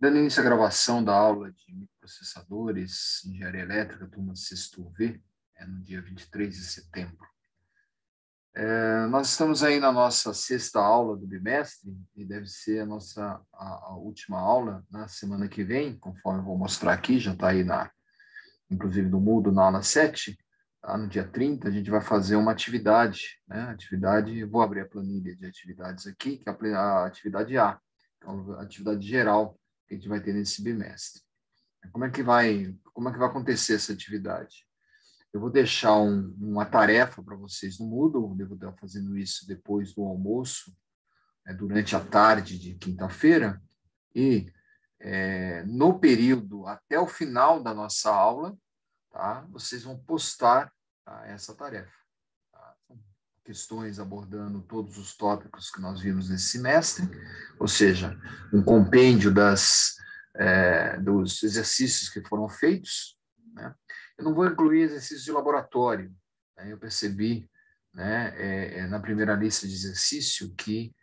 Dando início à gravação da aula de microprocessadores, engenharia elétrica, turma sexto V, no dia 23 de setembro. Nós estamos aí na nossa sexta aula do bimestre, e deve ser a última aula na semana que vem, conforme eu vou mostrar aqui, já está aí, inclusive no Moodle, na aula 7, tá? No dia 30, a gente vai fazer uma atividade, né? Vou abrir a planilha de atividades aqui, que é a atividade A, então, a atividade geral que a gente vai ter nesse bimestre. Como é que vai acontecer essa atividade? Eu vou deixar uma tarefa para vocês no Moodle, eu devo estar fazendo isso depois do almoço, durante a tarde de quinta-feira, e no período até o final da nossa aula, tá, vocês vão postar, tá, essa tarefa. Tá? Questões abordando todos os tópicos que nós vimos nesse semestre, ou seja, um compêndio dos exercícios que foram feitos, né? Eu não vou incluir exercícios de laboratório, né? Eu percebi, né, na primeira lista de exercício que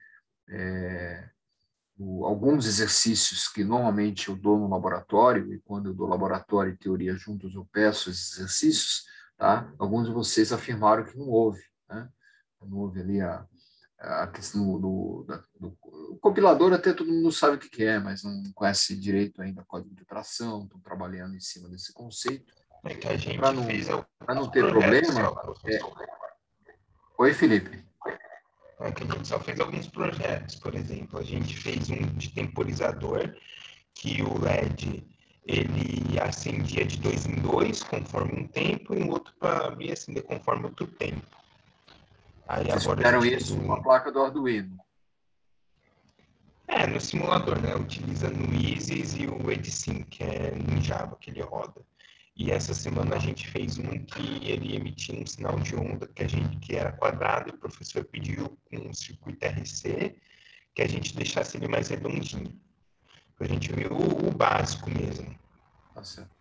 alguns exercícios que normalmente eu dou no laboratório, e quando eu dou laboratório e teoria juntos eu peço esses exercícios, tá? Alguns de vocês afirmaram que não houve, né? Não houve ali a questão do compilador, até todo mundo sabe o que é, mas não conhece direito ainda código de operação, estão trabalhando em cima desse conceito. É que a gente fez para não ter problema. Oi, Felipe. É que a gente só fez alguns projetos, por exemplo, a gente fez um de temporizador, que o LED ele acendia de 2 em 2 conforme um tempo, e o outro para abrir e acender conforme outro tempo. Aí Vocês agora fizeram isso com a placa do Arduino? No simulador, né? Utiliza no Isis e o EdSync, que é no Java que ele roda. E essa semana a gente fez um que ele emitia um sinal de onda que era quadrado, e o professor pediu com um circuito RC que a gente deixasse ele mais redondinho. A gente viu o básico mesmo. Tá certo.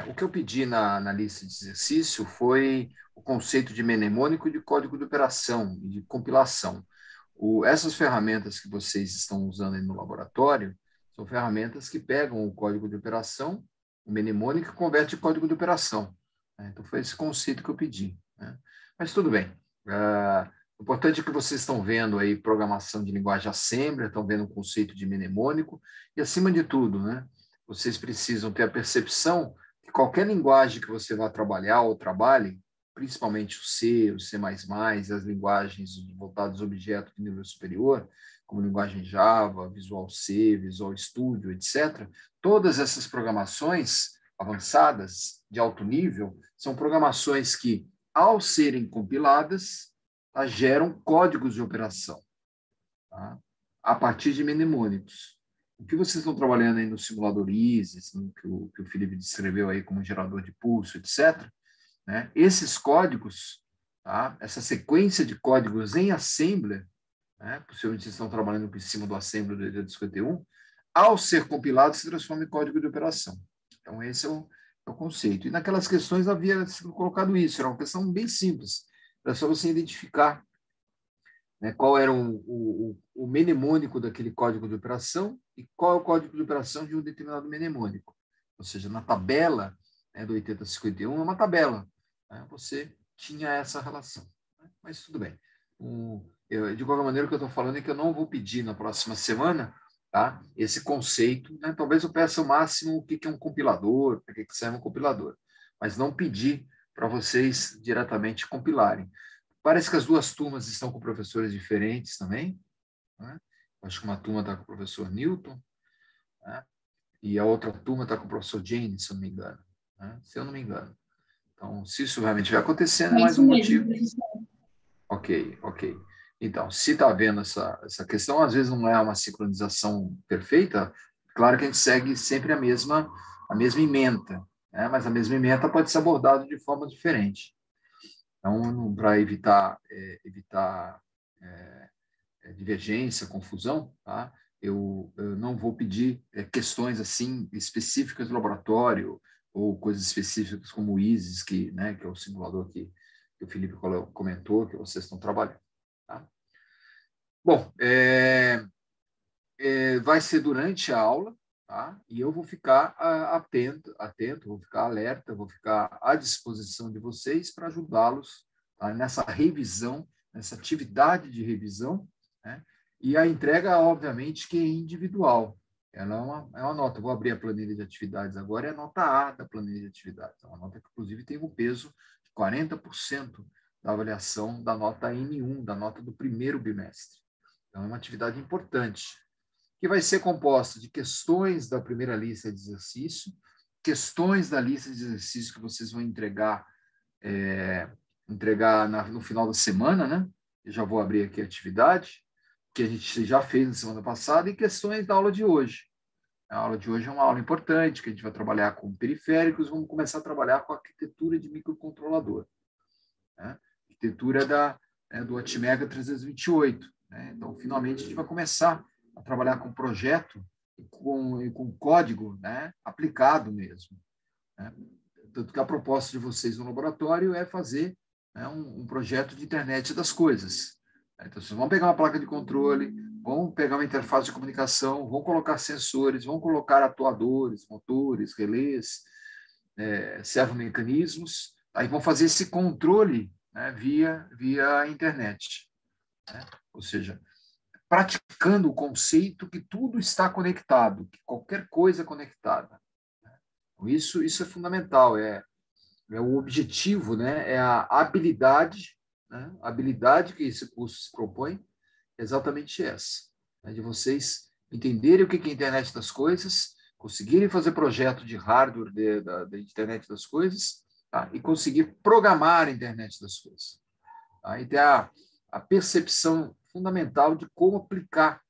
O que eu pedi na lista de exercício foi o conceito de mnemônico e de código de operação e de compilação. Essas ferramentas que vocês estão usando aí no laboratório são ferramentas que pegam o código de operação, o mnemônico, e converte em código de operação. Então, foi esse conceito que eu pedi, né? Mas tudo bem. O importante é que vocês estão vendo aí programação de linguagem assembly, estão vendo o conceito de mnemônico, e, acima de tudo, né, vocês precisam ter a percepção que qualquer linguagem que você vá trabalhar ou trabalhe, principalmente o C, o C++, as linguagens voltadas a objetos de nível superior, como linguagem Java, Visual C, Visual Studio, etc., todas essas programações avançadas, de alto nível, são programações que, ao serem compiladas, geram códigos de operação, tá? A partir de mnemônicos. O que vocês estão trabalhando aí no simulador Isis, que o Felipe descreveu aí como gerador de pulso, etc., né? Esses códigos, tá? Essa sequência de códigos em assembler, né? Possivelmente vocês estão trabalhando em cima do assembler do ED51, ao ser compilado, se transforma em código de operação. Então, esse é o conceito. E naquelas questões havia sido colocado isso, era uma questão bem simples, era só você identificar, né, qual era o mnemônico daquele código de operação e qual é o código de operação de um determinado mnemônico. Ou seja, na tabela, né, do 8051, é uma tabela, né, você tinha essa relação. Né? Mas tudo bem. De qualquer maneira, o que eu estou falando é que eu não vou pedir na próxima semana, tá, esse conceito. Né? Talvez eu peça o máximo o que é um compilador, para que serve um compilador, mas não pedir para vocês diretamente compilarem. Parece que as duas turmas estão com professores diferentes também, né? Acho que uma turma está com o professor Newton, né? E a outra turma está com o professor Jane, se eu não me engano. Né? Se eu não me engano. Então, se isso realmente vai acontecendo, é mais um motivo. Ok. Então, se está havendo essa questão, às vezes não é uma sincronização perfeita, claro que a gente segue sempre a mesma ementa, né? Mas a mesma ementa pode ser abordada de forma diferente. Então, para evitar divergência, confusão, tá? Eu não vou pedir questões assim específicas do laboratório ou coisas específicas como o ISIS, que é o simulador que o Felipe comentou, que vocês estão trabalhando. Tá? Bom, vai ser durante a aula, tá? E eu vou ficar atento, vou ficar alerta, vou ficar à disposição de vocês para ajudá-los, tá? Nessa revisão, nessa atividade de revisão, né? E a entrega, obviamente, que é individual. Ela é uma nota. Vou abrir a planilha de atividades agora, é a nota A da planilha de atividades. É uma nota que, inclusive, tem um peso de 40% da avaliação da nota N1, da nota do primeiro bimestre. Então, é uma atividade importante, que vai ser composta de questões da primeira lista de exercício, questões da lista de exercício que vocês vão entregar no final da semana, né? Eu já vou abrir aqui a atividade, que a gente já fez na semana passada, e questões da aula de hoje. A aula de hoje é uma aula importante, que a gente vai trabalhar com periféricos, vamos começar a trabalhar com a arquitetura de microcontrolador, né? Arquitetura do Atmega 328. Né? Então, finalmente, a gente vai começar a trabalhar com projeto e com código, né, aplicado mesmo. Né? Tanto que a proposta de vocês no laboratório é fazer, né, um projeto de internet das coisas. Então, vocês vão pegar uma placa de controle, vão pegar uma interface de comunicação, vão colocar sensores, vão colocar atuadores, motores, relés, servomecanismos, aí vão fazer esse controle, né, via internet. Né? Ou seja, praticando o conceito que tudo está conectado, que qualquer coisa é conectada. Isso é fundamental, é o objetivo, né? É a habilidade, né? A habilidade que esse curso se propõe é exatamente essa, né? De vocês entenderem o que é a internet das coisas, conseguirem fazer projeto de hardware da internet das coisas, tá? E conseguir programar a internet das coisas. Tá? E ter a percepção fundamental de como aplicar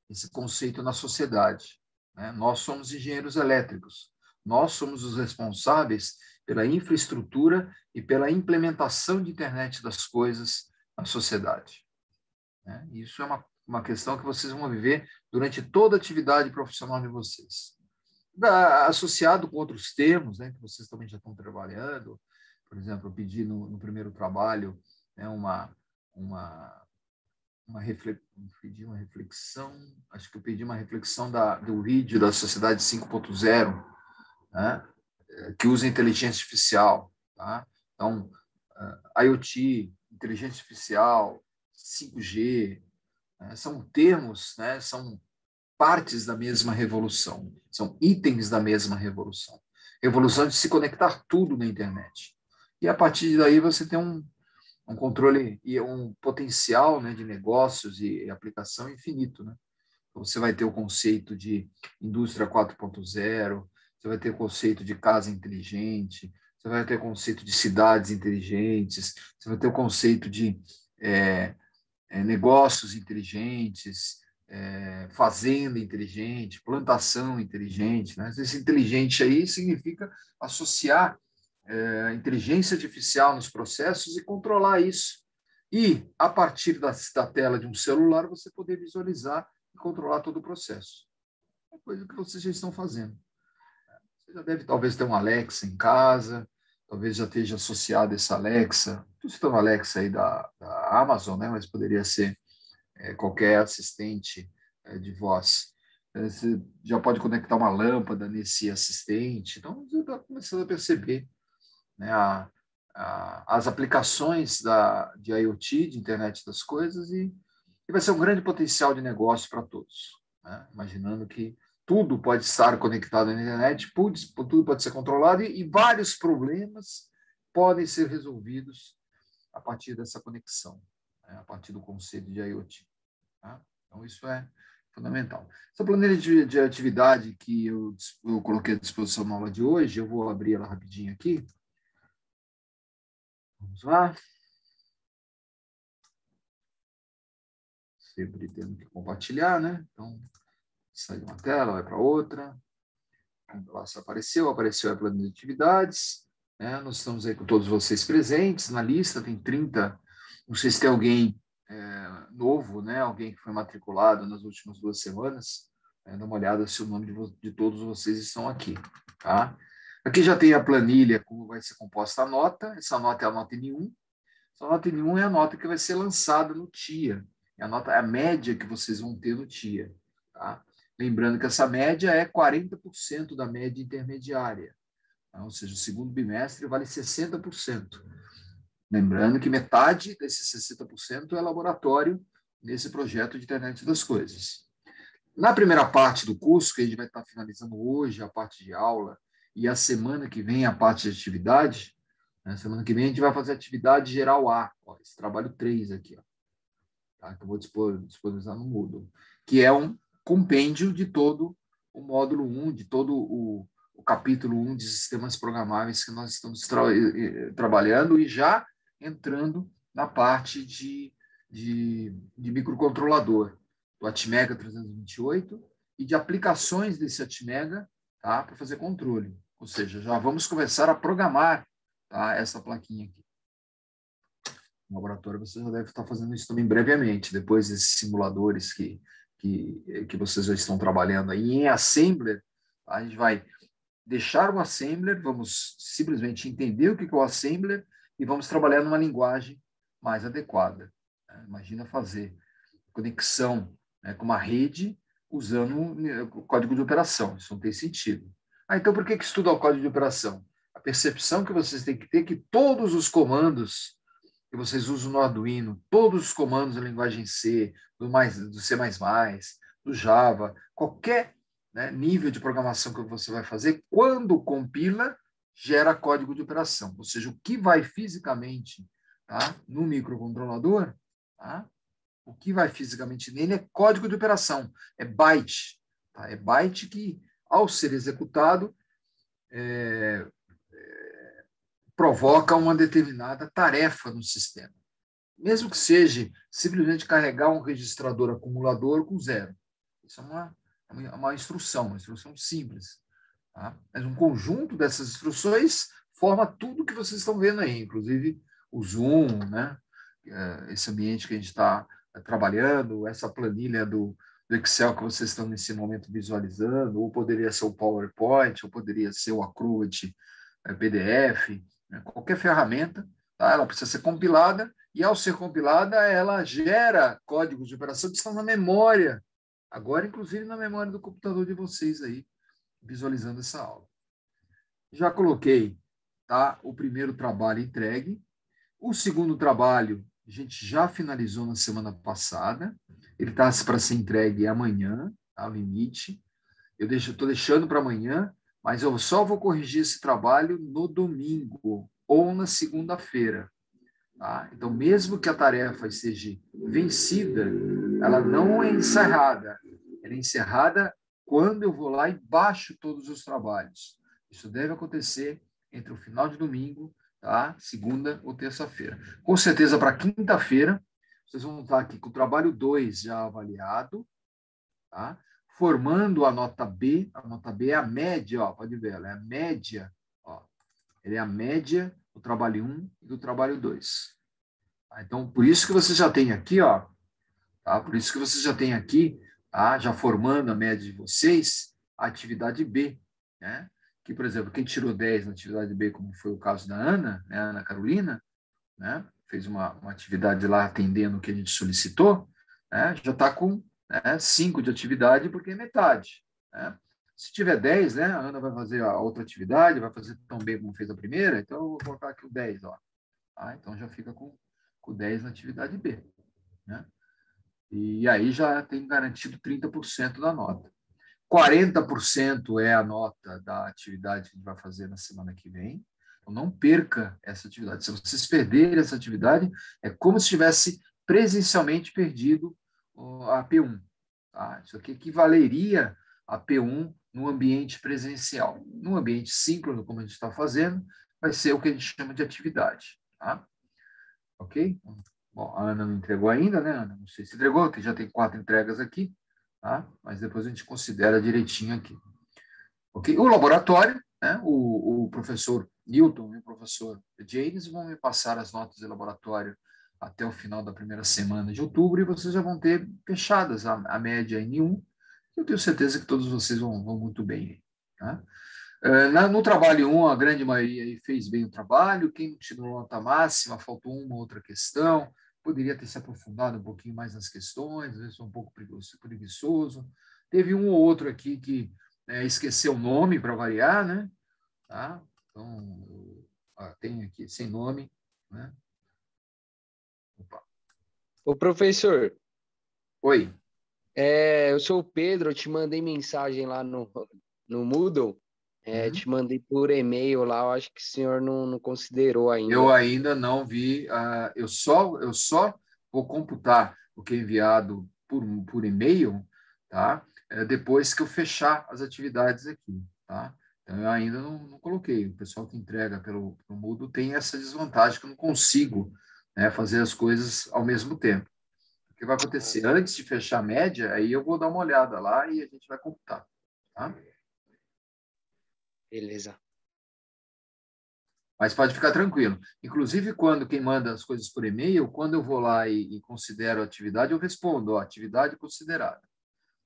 esse conceito na sociedade. Né? Nós somos engenheiros elétricos, nós somos os responsáveis pela infraestrutura e pela implementação de internet das coisas na sociedade. Né? Isso é uma questão que vocês vão viver durante toda a atividade profissional de vocês. Associado com outros termos, né, que vocês também já estão trabalhando. Por exemplo, eu pedi no primeiro trabalho, né, pedi uma reflexão, acho que eu pedi uma reflexão do vídeo da Sociedade 5.0, né, que usa inteligência artificial. Tá? Então, IoT, inteligência artificial, 5G, né, são termos, né, são partes da mesma revolução, são itens da mesma revolução. Revolução de se conectar tudo na internet. E a partir daí você tem um controle e um potencial, né, de negócios e aplicação infinito. Né? Então, você vai ter o conceito de indústria 4.0, você vai ter o conceito de casa inteligente, você vai ter o conceito de cidades inteligentes, você vai ter o conceito de negócios inteligentes, fazenda inteligente, plantação inteligente. Né? Esse inteligente aí significa associar inteligência artificial nos processos e controlar isso. E, a partir da tela de um celular, você poder visualizar e controlar todo o processo. É coisa que vocês já estão fazendo. Você já deve, talvez, ter um Alexa em casa, talvez já esteja associado essa Alexa. Estou citando a Alexa aí da Amazon, né? Mas poderia ser qualquer assistente de voz. Você já pode conectar uma lâmpada nesse assistente. Então, você está começando a perceber, né, as aplicações de IoT, de internet das coisas, e vai ser um grande potencial de negócio para todos. Né? Imaginando que tudo pode estar conectado na internet, tudo pode ser controlado e vários problemas podem ser resolvidos a partir dessa conexão, né? A partir do conceito de IoT. Tá? Então, isso é fundamental. Essa planilha de atividade que eu coloquei à disposição na aula de hoje, eu vou abrir ela rapidinho aqui. Vamos lá. Sempre tendo que compartilhar, né? Então, sai de uma tela, vai para outra. Vamos lá, se apareceu a planilha de atividades. Né? Nós estamos aí com todos vocês presentes. Na lista tem 30. Não sei se tem alguém novo, né? Alguém que foi matriculado nas últimas 2 semanas. Dá uma olhada se o nome de todos vocês estão aqui. Tá? Aqui já tem a planilha, como vai ser composta a nota. Essa nota é a nota N1. Essa nota N1 é a nota que vai ser lançada no TIA. É a média que vocês vão ter no TIA. Tá? Lembrando que essa média é 40% da média intermediária, tá? Ou seja, o segundo bimestre vale 60%. Lembrando que metade desses 60% é laboratório nesse projeto de internet das coisas. Na primeira parte do curso, que a gente vai estar finalizando hoje, a parte de aula, e a semana que vem a parte de atividade, né? Semana que vem a gente vai fazer atividade geral A, ó, esse trabalho 3 aqui, ó, tá? Que eu vou disponibilizar no Moodle, que é um compêndio de todo o módulo 1, de todo o capítulo 1 de sistemas programáveis que nós estamos trabalhando e já entrando na parte de microcontrolador, do Atmega 328 e de aplicações desse Atmega, tá, para fazer controle. Ou seja, já vamos começar a programar, tá, essa plaquinha aqui. No laboratório você já deve estar fazendo isso também brevemente, depois desses simuladores que vocês já estão trabalhando aí. Em Assembler, a gente vai deixar o Assembler, vamos simplesmente entender o que é o Assembler e vamos trabalhar numa linguagem mais adequada. Imagina fazer conexão, né, com uma rede usando o código de operação. Isso não tem sentido. Então, por que estuda o código de operação? A percepção que vocês têm que ter é que todos os comandos que vocês usam no Arduino, todos os comandos da linguagem C, do C++, do Java, qualquer, né, nível de programação que você vai fazer, quando compila, gera código de operação. Ou seja, o que vai fisicamente, tá, no microcontrolador, tá, o que vai fisicamente nele é código de operação, é byte. Tá? É byte que, ao ser executado, provoca uma determinada tarefa no sistema. Mesmo que seja simplesmente carregar um registrador acumulador com 0. Isso é uma instrução simples. Tá? Mas um conjunto dessas instruções forma tudo que vocês estão vendo aí, inclusive o Zoom, né? Esse ambiente que a gente está trabalhando, essa planilha do Excel que vocês estão nesse momento visualizando, ou poderia ser o PowerPoint, ou poderia ser o Acrobat PDF, né? Qualquer ferramenta, tá? Ela precisa ser compilada, e ao ser compilada, ela gera códigos de operação que estão na memória, agora, inclusive, na memória do computador de vocês aí, visualizando essa aula. Já coloquei, tá, o primeiro trabalho entregue. O segundo trabalho a gente já finalizou na semana passada. Ele está para ser entregue amanhã, tá, o limite. Eu estou deixando para amanhã, mas eu só vou corrigir esse trabalho no domingo ou na segunda-feira. Tá? Então, mesmo que a tarefa esteja vencida, ela não é encerrada. Ela é encerrada quando eu vou lá e baixo todos os trabalhos. Isso deve acontecer entre o final de domingo, tá? Segunda ou terça-feira. Com certeza, para quinta-feira, vocês vão estar aqui com o trabalho 2 já avaliado, tá? Formando a nota B. A nota B é a média, ó, pode ver, ela é a média. Ó, ele é a média do trabalho 1 e do trabalho 2. Então, por isso que você já tem aqui, ó, tá? Por isso que você já tem aqui, tá? Já formando a média de vocês, a atividade B, né? Que, por exemplo, quem tirou 10 na atividade B, como foi o caso da Ana, né? Ana Carolina, né? Fez uma atividade lá atendendo o que a gente solicitou, né? Já está com, né, 5 de atividade, porque é metade, né? Se tiver 10, né, a Ana vai fazer a outra atividade, vai fazer tão bem como fez a primeira, então eu vou colocar aqui o 10, ó. Tá? Então já fica com 10 na atividade B, né? E aí já tem garantido 30% da nota. 40% é a nota da atividade que a gente vai fazer na semana que vem. Então, não perca essa atividade. Se vocês perderem essa atividade, é como se tivesse presencialmente perdido a P1. Tá? Isso aqui equivaleria a P1 no ambiente presencial. No ambiente síncrono, como a gente está fazendo, vai ser o que a gente chama de atividade. Tá? Ok? Bom, a Ana não entregou ainda, né, Ana? Não sei se entregou, que já tem 4 entregas aqui, tá? Mas depois a gente considera direitinho aqui. Ok? O laboratório, né? O professor Newton e o professor James vão me passar as notas de laboratório até o final da primeira semana de outubro e vocês já vão ter fechadas a média em N1. Eu tenho certeza que todos vocês vão muito bem. Tá? No trabalho 1, a grande maioria fez bem o trabalho. Quem não tirou nota máxima, faltou uma outra questão, poderia ter se aprofundado um pouquinho mais nas questões, às vezes foi um pouco preguiçoso, Teve um ou outro aqui que esqueceu o nome para variar, né? Tá? Então, tem aqui sem nome, né? Opa. Ô, professor, Oi. eu sou o Pedro, eu te mandei mensagem lá no Moodle, te mandei por e-mail lá, eu acho que o senhor não considerou ainda. Eu ainda não vi, eu só vou computar o que é enviado por e-mail, tá? Depois que eu fechar as atividades aqui, tá? Então, eu ainda não coloquei. O pessoal que entrega pelo Moodle tem essa desvantagem que eu não consigo, né, fazer as coisas ao mesmo tempo. O que vai acontecer? Antes de fechar a média, aí eu vou dar uma olhada lá e a gente vai computar, tá? Beleza. Mas pode ficar tranquilo. Inclusive, quando quem manda as coisas por e-mail, quando eu vou lá e considero a atividade, eu respondo, atividade considerada.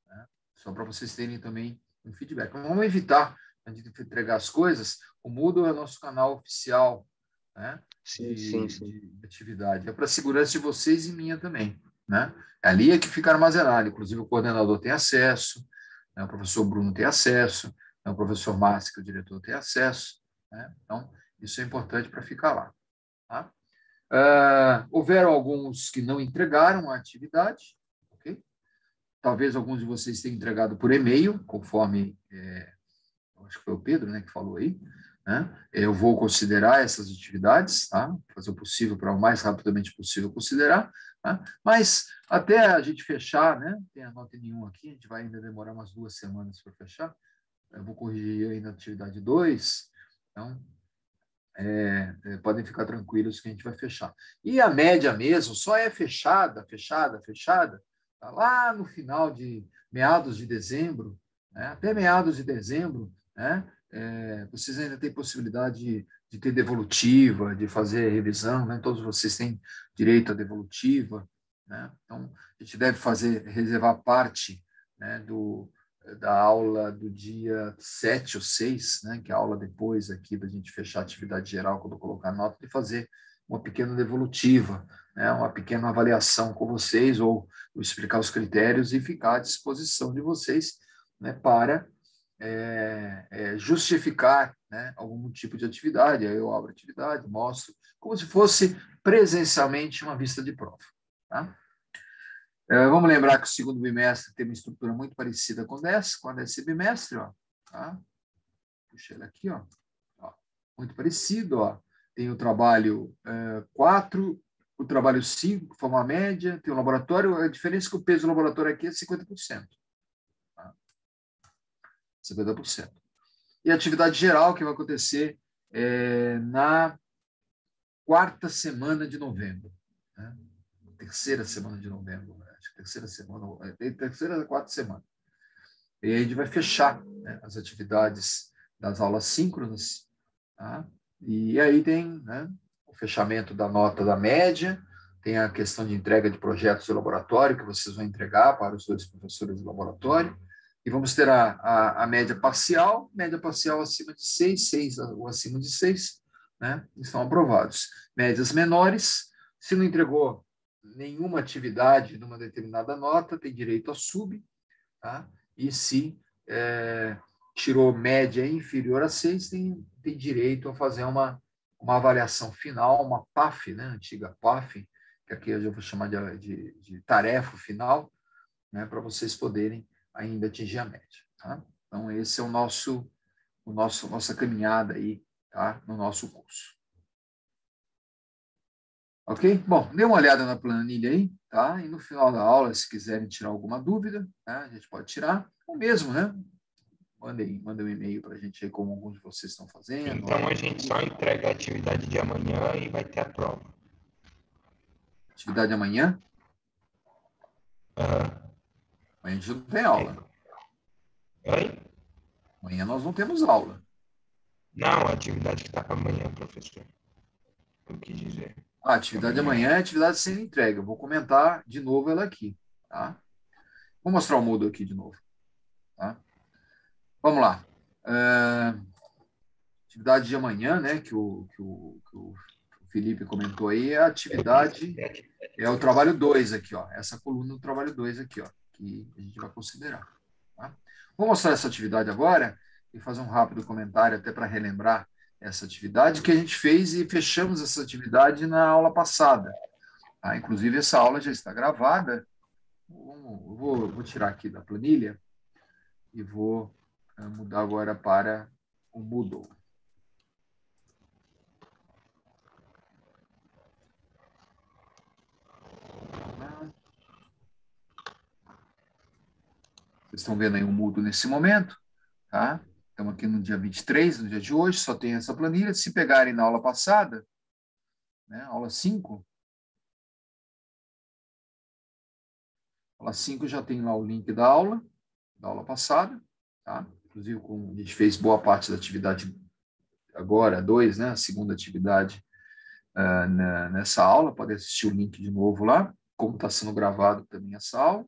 Né? Só para vocês terem também um feedback. Vamos evitar, a gente entregar as coisas, o Moodle é o nosso canal oficial, né, Sim. de atividade. É para a segurança de vocês e minha também. Né? Ali é que fica armazenado. Inclusive, o coordenador tem acesso, né? O professor Bruno tem acesso, né? O professor Márcio, que é o diretor, tem acesso. Né? Então, isso é importante para ficar lá. Tá? Houveram alguns que não entregaram a atividade, ok? Talvez alguns de vocês tenham entregado por e-mail, conforme, acho que foi o Pedro, né, que falou aí. Né? Eu vou considerar essas atividades, tá? Fazer o possível para o mais rapidamente possível considerar. Tá? Mas até a gente fechar, né? Tem a nota nenhuma aqui, a gente vai ainda demorar umas 2 semanas para fechar. Eu vou corrigir ainda a atividade 2. Então, podem ficar tranquilos que a gente vai fechar. E a média mesmo só é fechada tá lá no final de meados de dezembro, né? Até meados de dezembro, né? Vocês ainda têm possibilidade de ter devolutiva, de fazer revisão, né? Todos vocês têm direito à devolutiva, né? Então, a gente deve reservar parte, né, da aula do dia 7 ou 6, né, que é a aula depois aqui da gente fechar a atividade geral, quando eu colocar a nota, de fazer uma pequena devolutiva, né, uma pequena avaliação com vocês, ou explicar os critérios e ficar à disposição de vocês, né, para justificar, né, algum tipo de atividade. Aí eu abro a atividade, mostro, como se fosse presencialmente uma vista de prova. Tá? Vamos lembrar que o segundo bimestre tem uma estrutura muito parecida com esse bimestre. Ó, tá? Puxa ele aqui. Ó. Muito parecido. Ó. Tem o trabalho 4, o trabalho 5, que forma a média, tem o laboratório. A diferença é que o peso do laboratório aqui é 50%. Tá? 50%. E a atividade geral que vai acontecer na 4ª semana de novembro. Né? Terceira semana de novembro. Terceira ou 4ª semana. E aí a gente vai fechar, né, as atividades das aulas síncronas. Tá? E aí tem, né, o fechamento da nota da média, tem a questão de entrega de projetos de laboratório, que vocês vão entregar para os 2 professores do laboratório. E vamos ter a média parcial acima de 6, 6 ou acima de 6, né, estão aprovados. Médias menores, se não entregou nenhuma atividade numa determinada nota, tem direito a sub, tá? E se tirou média inferior a 6, tem direito a fazer uma avaliação final, uma PAF, né? Antiga PAF, que aqui eu já vou chamar de tarefa final, né? Para vocês poderem ainda atingir a média. Tá? Então, esse é nossa caminhada aí, tá? No nosso curso. Ok? Bom, dê uma olhada na planilha aí, tá? E no final da aula, se quiserem tirar alguma dúvida, tá? A gente pode tirar, ou mesmo, né? Mandem um e-mail para a gente aí, como alguns de vocês estão fazendo. Então, a gente só entrega a atividade de amanhã e vai ter a prova. Atividade amanhã? Amanhã a gente não tem aula. Oi? Amanhã nós não temos aula. Não, a atividade que está para amanhã, professor. Eu quis dizer. A atividade de amanhã é a atividade sendo entregue. Eu vou comentar de novo ela aqui. Tá? Vou mostrar o Moodle aqui de novo. Tá? Vamos lá. Atividade de amanhã, né, que o Felipe comentou aí, a atividade é o trabalho 2 aqui, ó. Essa coluna do trabalho 2 aqui, ó, que a gente vai considerar. Tá? Vou mostrar essa atividade agora e fazer um rápido comentário até para relembrar essa atividade que a gente fez e fechamos essa atividade na aula passada. Tá? Inclusive, essa aula já está gravada. Vou tirar aqui da planilha e vou mudar agora para o Moodle. Vocês estão vendo aí o Moodle nesse momento, tá? Estamos aqui no dia 23, no dia de hoje, só tem essa planilha. Se pegarem na aula passada, né, aula 5, aula 5 já tem lá o link da aula passada, tá? Inclusive, a gente fez boa parte da atividade agora, 2, né? A segunda atividade nessa aula, pode assistir o link de novo lá, como está sendo gravado também essa aula.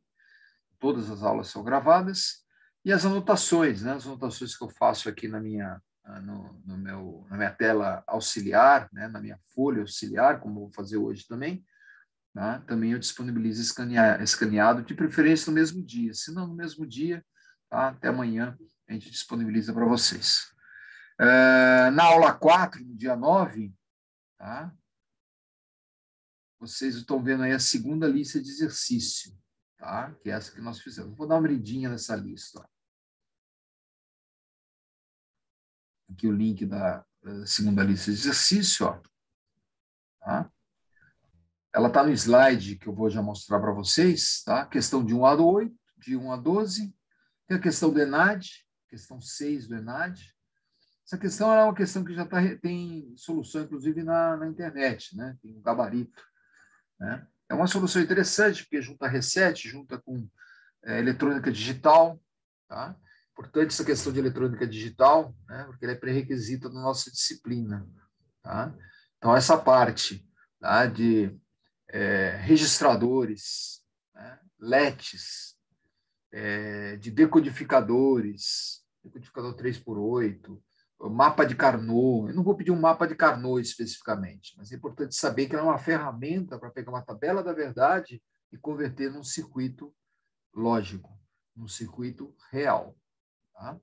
Todas as aulas são gravadas. E as anotações, né? As anotações que eu faço aqui na minha tela auxiliar, né? Na minha folha auxiliar, como vou fazer hoje também, tá? Também eu disponibilizo escaneado, de preferência no mesmo dia. Se não no mesmo dia, tá? Até amanhã a gente disponibiliza para vocês. Na aula 4, no dia 9, tá? Vocês estão vendo aí a segunda lista de exercício, tá? Que é essa que nós fizemos. Vou dar uma lidinha nessa lista. Ó. Aqui o link da segunda lista de exercício. Ó. Tá? Ela está no slide que eu vou já mostrar para vocês. Tá? Questão de 1 a 8, de 1 a 12. Tem a questão do ENAD, questão 6 do ENAD. Essa questão é uma questão que já tem solução, inclusive, na internet. Né? Tem um gabarito. Né? É uma solução interessante, porque junta reset, junta com eletrônica digital. Tá? Importante essa questão de eletrônica digital, né? Porque ele é pré-requisito da nossa disciplina. Tá? Então, essa parte, tá? De registradores, né? LETs, de decodificadores, decodificador 3x8, mapa de Carnot. Eu não vou pedir um mapa de Carnot especificamente, mas é importante saber que ela é uma ferramenta para pegar uma tabela da verdade e converter num circuito lógico, num circuito real. Tá?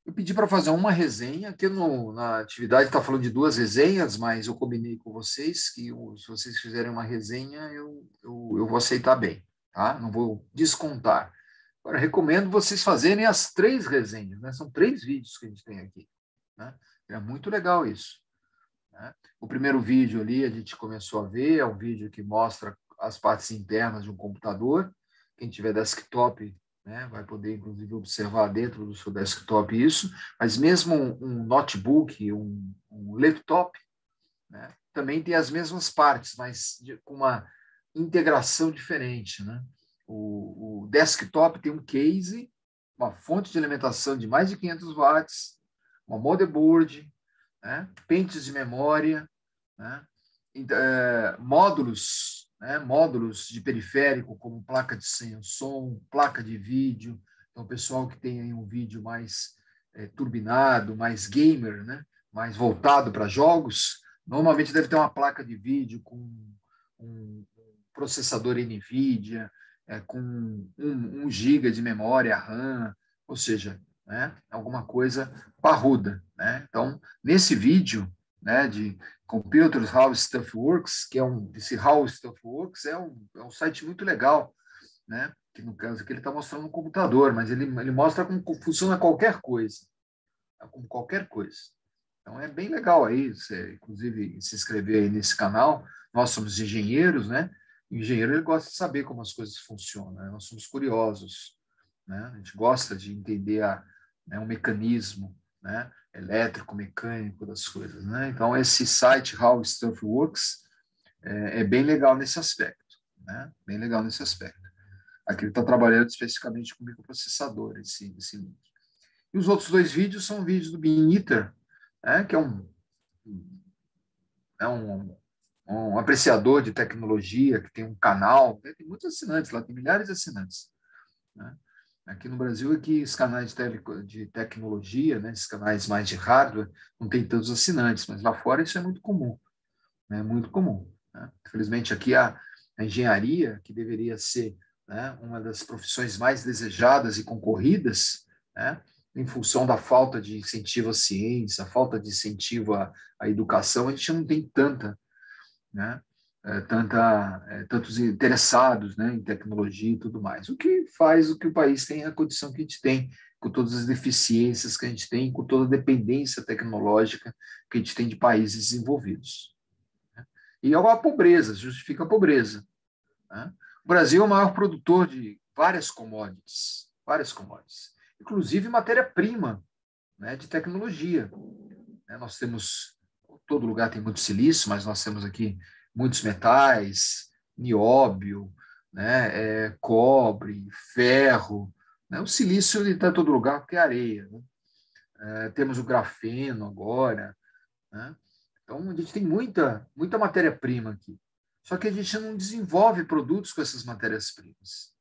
Eu pedi para fazer uma resenha, aqui na atividade está falando de 2 resenhas, mas eu combinei com vocês que se vocês fizerem uma resenha, eu vou aceitar bem, tá? Não vou descontar. Agora, recomendo vocês fazerem as 3 resenhas, né? São 3 vídeos que a gente tem aqui. Né? É muito legal isso. Né? O primeiro vídeo ali a gente começou a ver, é um vídeo que mostra as partes internas de um computador. Quem tiver desktop, né, vai poder, inclusive, observar dentro do seu desktop isso, mas mesmo um notebook, um laptop, né, também tem as mesmas partes, mas com uma integração diferente. Né? O desktop tem um case, uma fonte de alimentação de mais de 500 watts, uma motherboard, né, pentes de memória, né, módulos, né, módulos de periférico, como placa de som, placa de vídeo. Então, o pessoal que tem aí um vídeo mais turbinado, mais gamer, né, mais voltado para jogos, normalmente deve ter uma placa de vídeo com um processador NVIDIA, com 1 GB de memória RAM, ou seja, né, alguma coisa parruda. Né? Então, nesse vídeo, né, de Computers How Stuff Works, que esse How Stuff Works é um site muito legal, né? Que no caso aqui ele está mostrando um computador, mas ele mostra como funciona qualquer coisa, tá? Como qualquer coisa. Então é bem legal aí, você, inclusive, se inscrever aí nesse canal. Nós somos engenheiros, né? O engenheiro ele gosta de saber como as coisas funcionam, né? Nós somos curiosos, né? A gente gosta de entender um mecanismo, né, elétrico, mecânico das coisas. Né? Então, esse site, How Stuff Works, é bem legal nesse aspecto. Né? Bem legal nesse aspecto. Aqui ele está trabalhando especificamente com microprocessador, esse link. E os outros 2 vídeos são vídeos do Bean Eater, né, que é um apreciador de tecnologia, que tem um canal, né, tem muitos assinantes lá, tem milhares de assinantes. Né? Aqui no Brasil é que os canais de tecnologia, né, esses canais mais de hardware, não tem tantos assinantes, mas lá fora isso é muito comum. Né? Muito comum. Né? Infelizmente, aqui a engenharia, que deveria ser né, uma das profissões mais desejadas e concorridas, né, em função da falta de incentivo à ciência, a falta de incentivo à educação, a gente não tem tanta, né, tantos interessados, né, em tecnologia e tudo mais. O que faz o que o país tenha a condição que a gente tem, com todas as deficiências que a gente tem, com toda a dependência tecnológica que a gente tem de países desenvolvidos. Né? E a pobreza, justifica a pobreza. Né? O Brasil é o maior produtor de várias commodities, inclusive matéria-prima, né, de tecnologia. Nós temos, todo lugar tem muito silício, mas nós temos aqui muitos metais, nióbio, né, cobre, ferro. Né? O silício está em todo lugar porque é areia. Né? Temos o grafeno agora. Né? Então, a gente tem muita matéria-prima aqui. Só que a gente não desenvolve produtos com essas matérias-primas.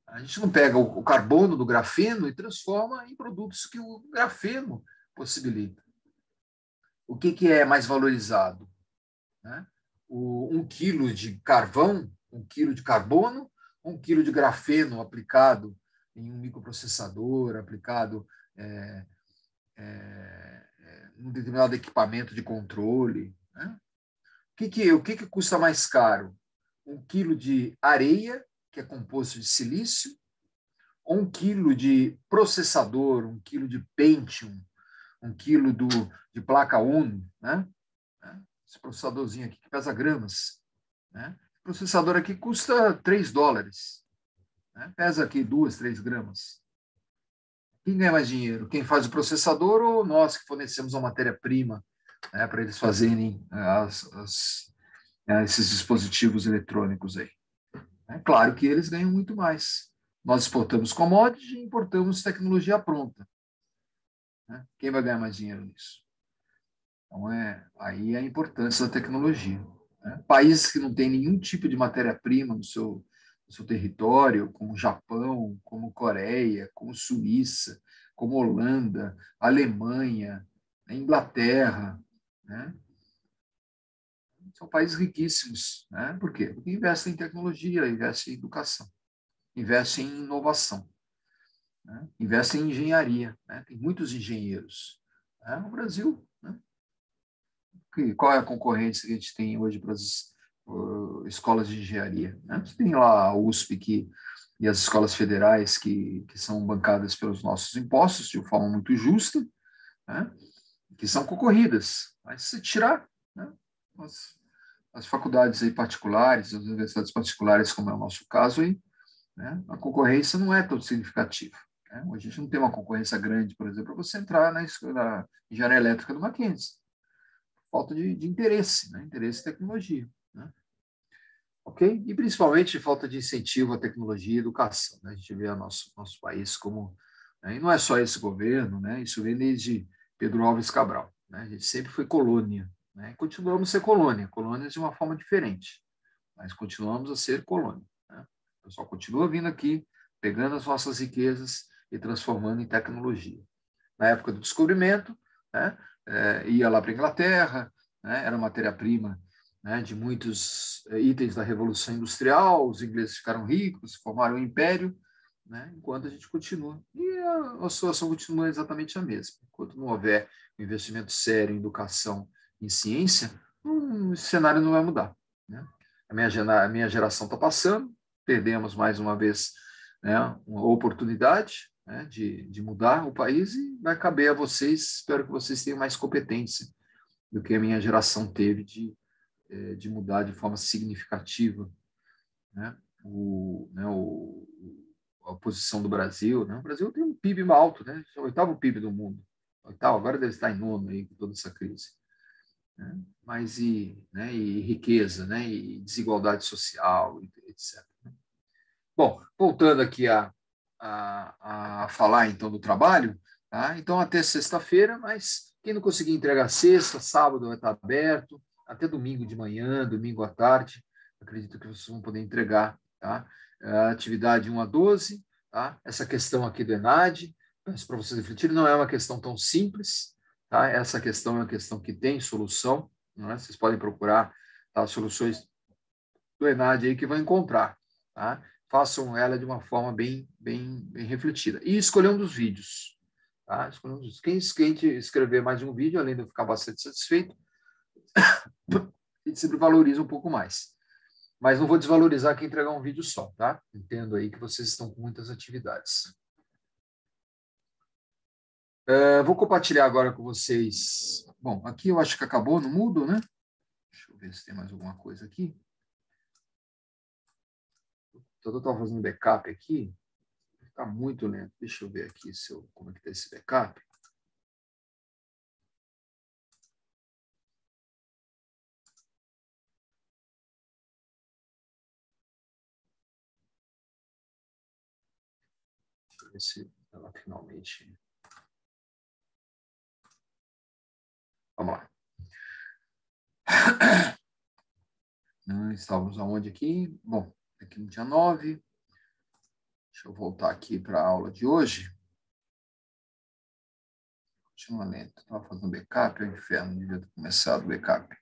A gente não pega o carbono do grafeno e transforma em produtos que o grafeno possibilita. O que é mais valorizado? Né? 1 quilo de carvão, 1 quilo de carbono, 1 quilo de grafeno aplicado em um microprocessador, aplicado num determinado equipamento de controle. Né? O que custa mais caro? 1 quilo de areia, que é composto de silício, ou 1 quilo de processador, 1 quilo de Pentium, 1 quilo de placa Uno, né? Esse processadorzinho aqui que pesa gramas. Né? O processador aqui custa $3. Né? Pesa aqui 2, 3 gramas. Quem ganha mais dinheiro? Quem faz o processador ou nós que fornecemos a matéria-prima, né, para eles fazerem esses dispositivos eletrônicos aí? É claro que eles ganham muito mais. Nós exportamos commodity e importamos tecnologia pronta. Né? Quem vai ganhar mais dinheiro nisso? Então, aí a importância da tecnologia. Né? Países que não têm nenhum tipo de matéria-prima no seu território, como Japão, como Coreia, como Suíça, como Holanda, Alemanha, Inglaterra, né? São países riquíssimos. Né? Por quê? Porque investem em tecnologia, investem em educação, investem em inovação, né? Investem em engenharia. Né? Tem muitos engenheiros. Né? No Brasil, né? Qual é a concorrência que a gente tem hoje para as escolas de engenharia? Né? A gente tem lá a USP e as escolas federais que são bancadas pelos nossos impostos de forma muito justa, né? Que são concorridas. Mas se tirar, né, as faculdades aí particulares, as universidades particulares, como é o nosso caso, aí, né, a concorrência não é tão significativa. Né? Hoje a gente não tem uma concorrência grande, por exemplo, para você entrar na engenharia elétrica do Mackenzie. Falta de interesse, né? Interesse em tecnologia. Né? Ok? E principalmente falta de incentivo à tecnologia e educação. Né? A gente vê o nosso país como... Né? E não é só esse governo, né? Isso vem desde Pedro Álvares Cabral. Né? A gente sempre foi colônia. Né? Continuamos a ser colônias de uma forma diferente, mas continuamos a ser colônia. Né? O pessoal continua vindo aqui, pegando as nossas riquezas e transformando em tecnologia. Na época do descobrimento, né? Ia lá para a Inglaterra, né? Era matéria-prima, né, de muitos itens da Revolução Industrial, os ingleses ficaram ricos, formaram um império, né, enquanto a gente continua. E a situação continua exatamente a mesma. Enquanto não houver um investimento sério em educação, em ciência, o cenário não vai mudar. Né? A minha geração está passando, perdemos mais uma vez, né, uma oportunidade, né, de mudar o país, e vai caber a vocês, espero que vocês tenham mais competência do que a minha geração teve de mudar de forma significativa, né, a posição do Brasil. Né? O Brasil tem um PIB alto, né? É o 8º PIB do mundo. 8º, agora deve estar em 9º aí, com toda essa crise. Né? Mas e riqueza, né? E desigualdade social, etc. Bom, voltando aqui a falar, então, do trabalho, tá? Então, até sexta-feira, mas quem não conseguir entregar sexta, sábado vai estar aberto, até domingo de manhã, domingo à tarde, acredito que vocês vão poder entregar, tá? Atividade 1 a 12, tá? Essa questão aqui do ENAD, peço para vocês refletirem, não é uma questão tão simples, tá? Essa questão é uma questão que tem solução, não é? Vocês podem procurar, tá, soluções do ENAD aí que vão encontrar, tá? façam ela de uma forma bem refletida. E escolher um dos vídeos. Tá? Escolher um dos... Quem escrever mais de um vídeo, além de eu ficar bastante satisfeito, a gente sempre valoriza um pouco mais. Mas não vou desvalorizar quem entregar um vídeo só, tá? Entendo aí que vocês estão com muitas atividades. Vou compartilhar agora com vocês. Bom, aqui eu acho que acabou no Moodle, né? Deixa eu ver se tem mais alguma coisa aqui. Eu estava fazendo backup aqui. Está muito lento. Deixa eu ver aqui como é que está esse backup. Deixa eu ver se ela finalmente... Vamos lá. Estávamos aonde aqui? Bom, aqui no dia 9. Deixa eu voltar aqui para a aula de hoje. Continua lento. Estava fazendo backup, é um inferno, devia ter começado o backup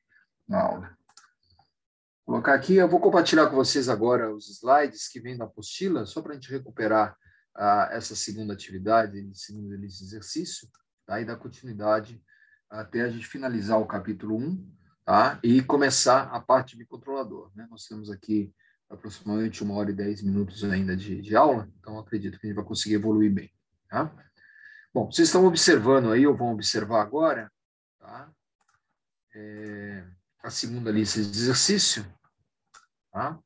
na aula. Vou colocar aqui, eu vou compartilhar com vocês agora os slides que vêm da apostila, só para a gente recuperar essa segunda atividade, segundo exercício, tá? E dar continuidade até a gente finalizar o capítulo 1, tá? E começar a parte de controlador, né? Nós temos aqui aproximadamente 1 hora e 10 minutos ainda de aula, então acredito que a gente vai conseguir evoluir bem, tá? Bom, vocês estão observando aí, ou vão observar agora, tá? A segunda lista de exercício, tá?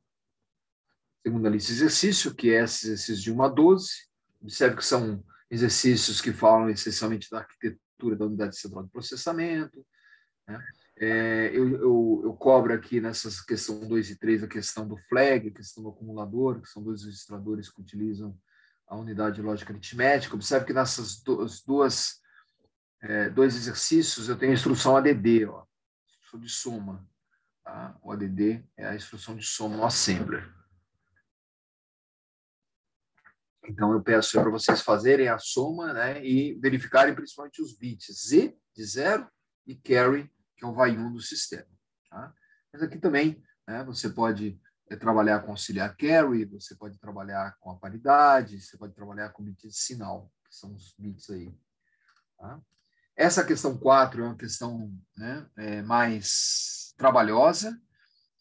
Segunda lista de exercício, que é esse exercício de 1 a 12. Observe que são exercícios que falam essencialmente da arquitetura da unidade central de processamento, né? Eu cobro aqui nessas questão 2 e 3 a questão do flag, a questão do acumulador, que são 2 registradores que utilizam a unidade de lógica aritmética. Observe que nessas dois exercícios eu tenho a instrução ADD, ó, instrução de soma. Tá? O ADD é a instrução de soma no assembler. Então, eu peço para vocês fazerem a soma, né, e verificarem principalmente os bits Z, de 0, e carry, que é o vai 1 do sistema. Tá? Mas aqui também, né, você pode trabalhar com auxiliar carry, você pode trabalhar com a paridade, você pode trabalhar com bits de sinal, que são os bits aí. Tá? Essa questão 4 é uma questão, né, mais trabalhosa.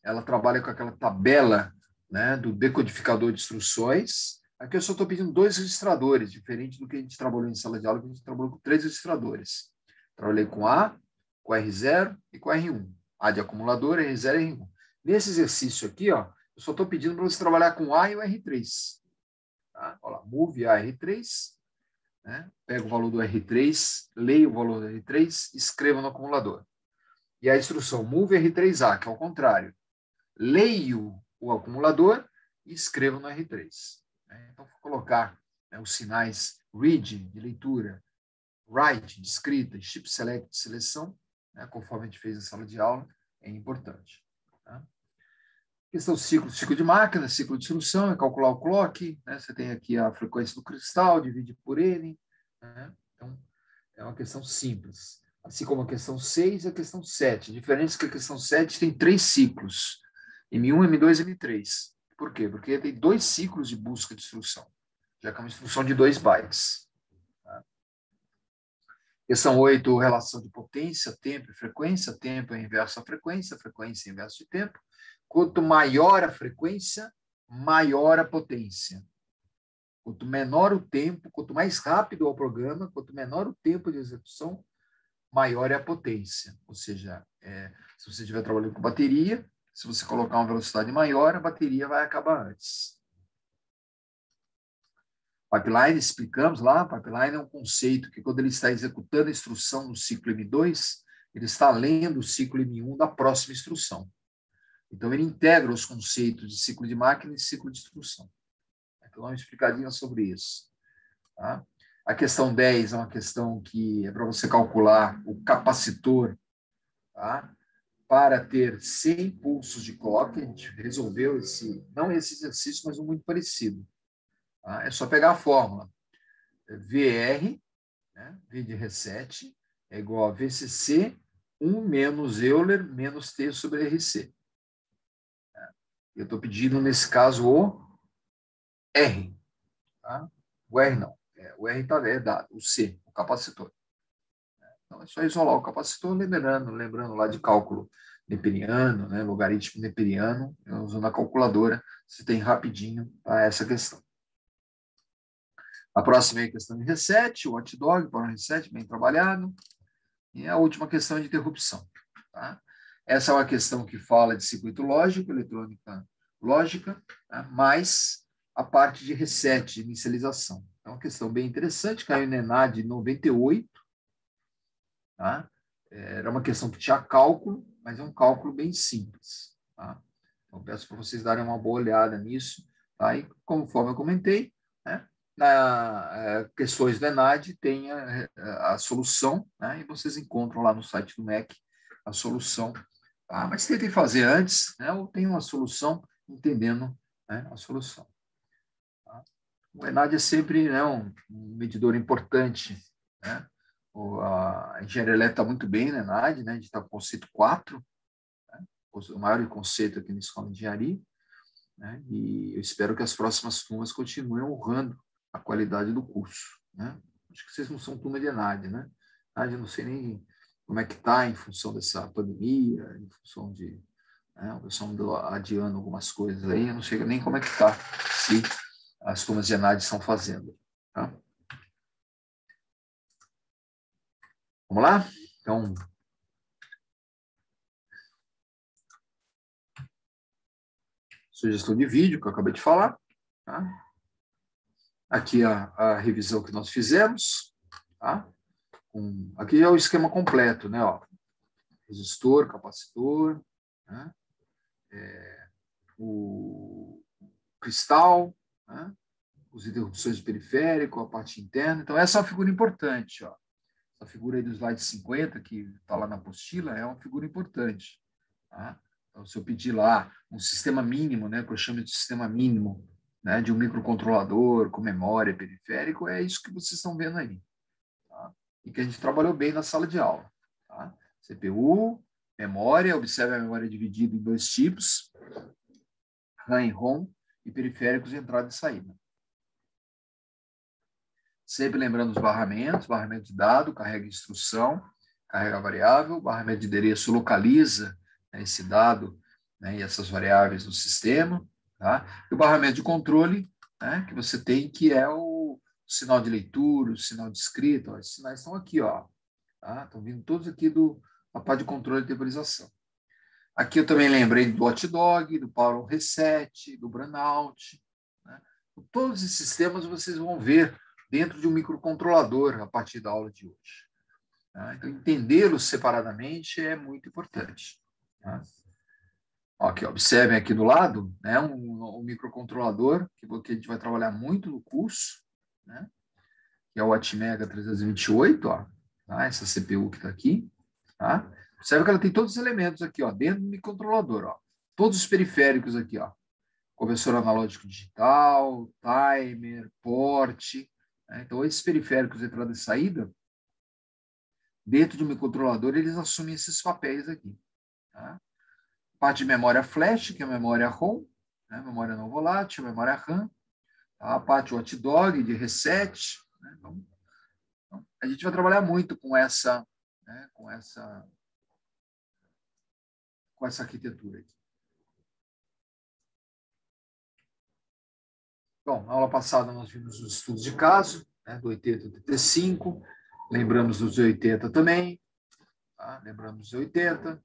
Ela trabalha com aquela tabela, né, do decodificador de instruções. Aqui eu só estou pedindo 2 registradores, diferente do que a gente trabalhou em sala de aula, que a gente trabalhou com 3 registradores. Trabalhei com A, com R0 e com R1. A de acumulador, R0 e R1. Nesse exercício aqui, ó, eu só estou pedindo para você trabalhar com A e o R3. Tá? Olha lá, move A, R3. Né? Pega o valor do R3, leia o valor do R3, escreva no acumulador. E a instrução move R3A, que é o contrário. Leio o acumulador e escrevo no R3. Então, vou colocar, né, os sinais read, de leitura, write, de escrita, e chip select, de seleção, né, conforme a gente fez na sala de aula, é importante. Tá? Questão ciclo de máquina, ciclo de instrução, é calcular o clock, né, você tem aqui a frequência do cristal, divide por N, né, então, é uma questão simples. Assim como a questão 6 e a questão 7. Diferente que a questão 7 tem 3 ciclos, M1, M2 e M3. Por quê? Porque tem 2 ciclos de busca de instrução, já que é uma instrução de 2 bytes. Tá? Questão 8, relação de potência, tempo e frequência. Tempo é inverso à frequência é inverso de tempo. Quanto maior a frequência, maior a potência. Quanto menor o tempo, quanto mais rápido é o programa, quanto menor o tempo de execução, maior é a potência. Ou seja, se você estiver trabalhando com bateria, se você colocar uma velocidade maior, a bateria vai acabar antes. Pipeline, explicamos lá, pipeline é um conceito que quando ele está executando a instrução no ciclo M2, ele está lendo o ciclo M1 da próxima instrução. Então, ele integra os conceitos de ciclo de máquina e ciclo de instrução. Então, uma explicadinha sobre isso. Tá? A questão 10 é uma questão que é para você calcular o capacitor, tá? Para ter 100 pulsos de clock. A gente resolveu não esse exercício, mas um muito parecido. Tá? É só pegar a fórmula. VR, né? V de reset, é igual a VCC 1 menos Euler menos T sobre RC. Eu estou pedindo, nesse caso, o R. Tá? O R não. O R é dado. O C, o capacitor. Então, é só isolar o capacitor, lembrando lá de cálculo neperiano, né, logaritmo neperiano, usando a calculadora, você tem rapidinho essa questão. A próxima é a questão de reset, o hot dog para o reset, bem trabalhado. E a última questão é de interrupção. Tá? Essa é uma questão que fala de circuito lógico, eletrônica lógica, tá? Mais a parte de reset, de inicialização. É uma questão bem interessante, caiu no ENAD de 98. Tá? Era uma questão que tinha cálculo, mas é um cálculo bem simples. Tá? Então, peço para vocês darem uma boa olhada nisso. Tá? E, conforme eu comentei, né, questões do ENAD tem a solução, né, e vocês encontram lá no site do MEC a solução. Tá? Mas tentem fazer antes, né, ou tem uma solução entendendo, né, a solução. Tá? O ENAD é sempre, né, um medidor importante, né? A engenharia elétrica está muito bem na ENAD, né? A gente está com o conceito 4, né? O maior conceito aqui na Escola de Engenharia, né? E eu espero que as próximas turmas continuem honrando a qualidade do curso, né? Acho que vocês não são turma de ENAD, né? ENAD eu não sei nem como é que está em função dessa pandemia, em função de, né, o pessoal andou adiando algumas coisas aí, eu não sei nem como é que está, se as turmas de ENAD estão fazendo, tá? Vamos lá? Então, sugestão de vídeo que eu acabei de falar. Tá? Aqui a revisão que nós fizemos. Tá? Aqui é o esquema completo, né? Ó, resistor, capacitor, né? O cristal, né? As interrupções de periférico, a parte interna. Então, essa é uma figura importante. Ó. Essa figura aí do slide 50, que está lá na apostila, é uma figura importante. Tá? Então, se eu pedir lá um sistema mínimo, né, que eu chamo de sistema mínimo, né, de um microcontrolador com memória periférico, é isso que vocês estão vendo aí. Tá? E que a gente trabalhou bem na sala de aula. Tá? CPU, memória, observe a memória dividida em dois tipos, RAM e ROM, e periféricos de entrada e saída. Sempre lembrando os barramentos, barramento de dado, carrega instrução, carrega variável, barramento de endereço localiza, né, esse dado, né, e essas variáveis no sistema. Tá? E o barramento de controle, né, que você tem, que é o sinal de leitura, o sinal de escrita. Ó, esses sinais estão aqui, ó, tá? Estão vindo todos aqui da parte de controle e temporização. Aqui eu também lembrei do hot dog, do power reset, do burnout. Né? Todos esses sistemas vocês vão ver dentro de um microcontrolador a partir da aula de hoje. Tá? Então, entendê-los separadamente é muito importante. Tá? Aqui, observem aqui do lado, né, um microcontrolador que a gente vai trabalhar muito no curso, né, que é o Atmega 328, ó, tá? Essa CPU que está aqui. Tá? Observe que ela tem todos os elementos aqui, ó, dentro do microcontrolador. Ó, todos os periféricos aqui, ó, conversor analógico digital, timer, port. Né? Então, esses periféricos de entrada e saída, dentro de um microcontrolador, eles assumem esses papéis aqui. Tá? Parte de memória flash, que é a memória ROM, né? Memória não volátil, memória RAM. Tá? A parte hot dog, de reset. Né? Então, a gente vai trabalhar muito com essa, né? com essa arquitetura aqui. Bom, na aula passada nós vimos os estudos de caso, né, do 80 e 85, lembramos dos 80 também, tá? Lembramos dos 80,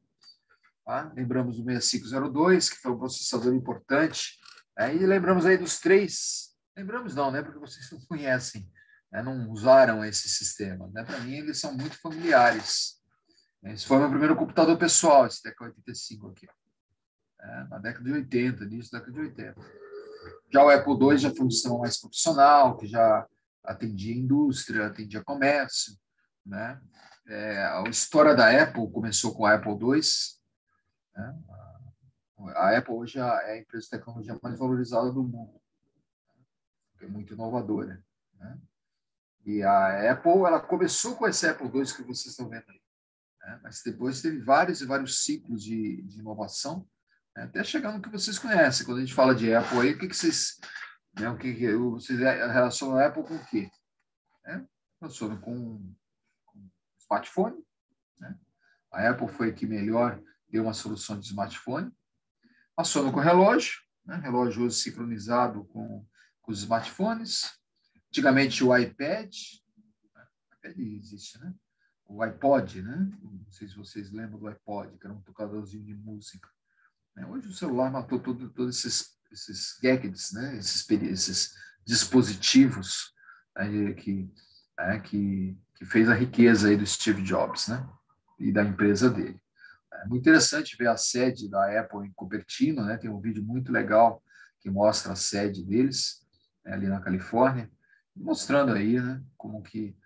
tá? Lembramos do 6502, que foi um processador importante, né? E lembramos aí dos três, lembramos não, né, porque vocês não conhecem, né, não usaram esse sistema, né? Para mim eles são muito familiares. Esse foi o meu primeiro computador pessoal, esse TK-85 aqui, na década de 80, início da década de 80. Já o Apple II já foi um sistema mais profissional, que já atendia indústria, atendia comércio. Né? A história da Apple começou com a Apple II. Né? A Apple hoje é a empresa de tecnologia mais valorizada do mundo. É muito inovadora. Né? E a Apple ela começou com esse Apple II que vocês estão vendo aí. Né? Mas depois teve vários e vários ciclos de inovação, até chegar no que vocês conhecem. Quando a gente fala de Apple aí, o que vocês né? Vocês relacionam a Apple com o quê? Relacionam com smartphone, né? A Apple foi a que melhor deu uma solução de smartphone. Relacionam com relógio, né? Relógio hoje sincronizado com os smartphones. Antigamente o iPad existe, né? O iPod, né? Não sei se vocês lembram do iPod, que era um tocadorzinho de música. Hoje o celular matou todos esses gadgets, né? Esses dispositivos aí que fez a riqueza aí do Steve Jobs, né? E da empresa dele. É muito interessante ver a sede da Apple em Cupertino, né? Tem um vídeo muito legal que mostra a sede deles, né, ali na Califórnia, mostrando aí, né, como que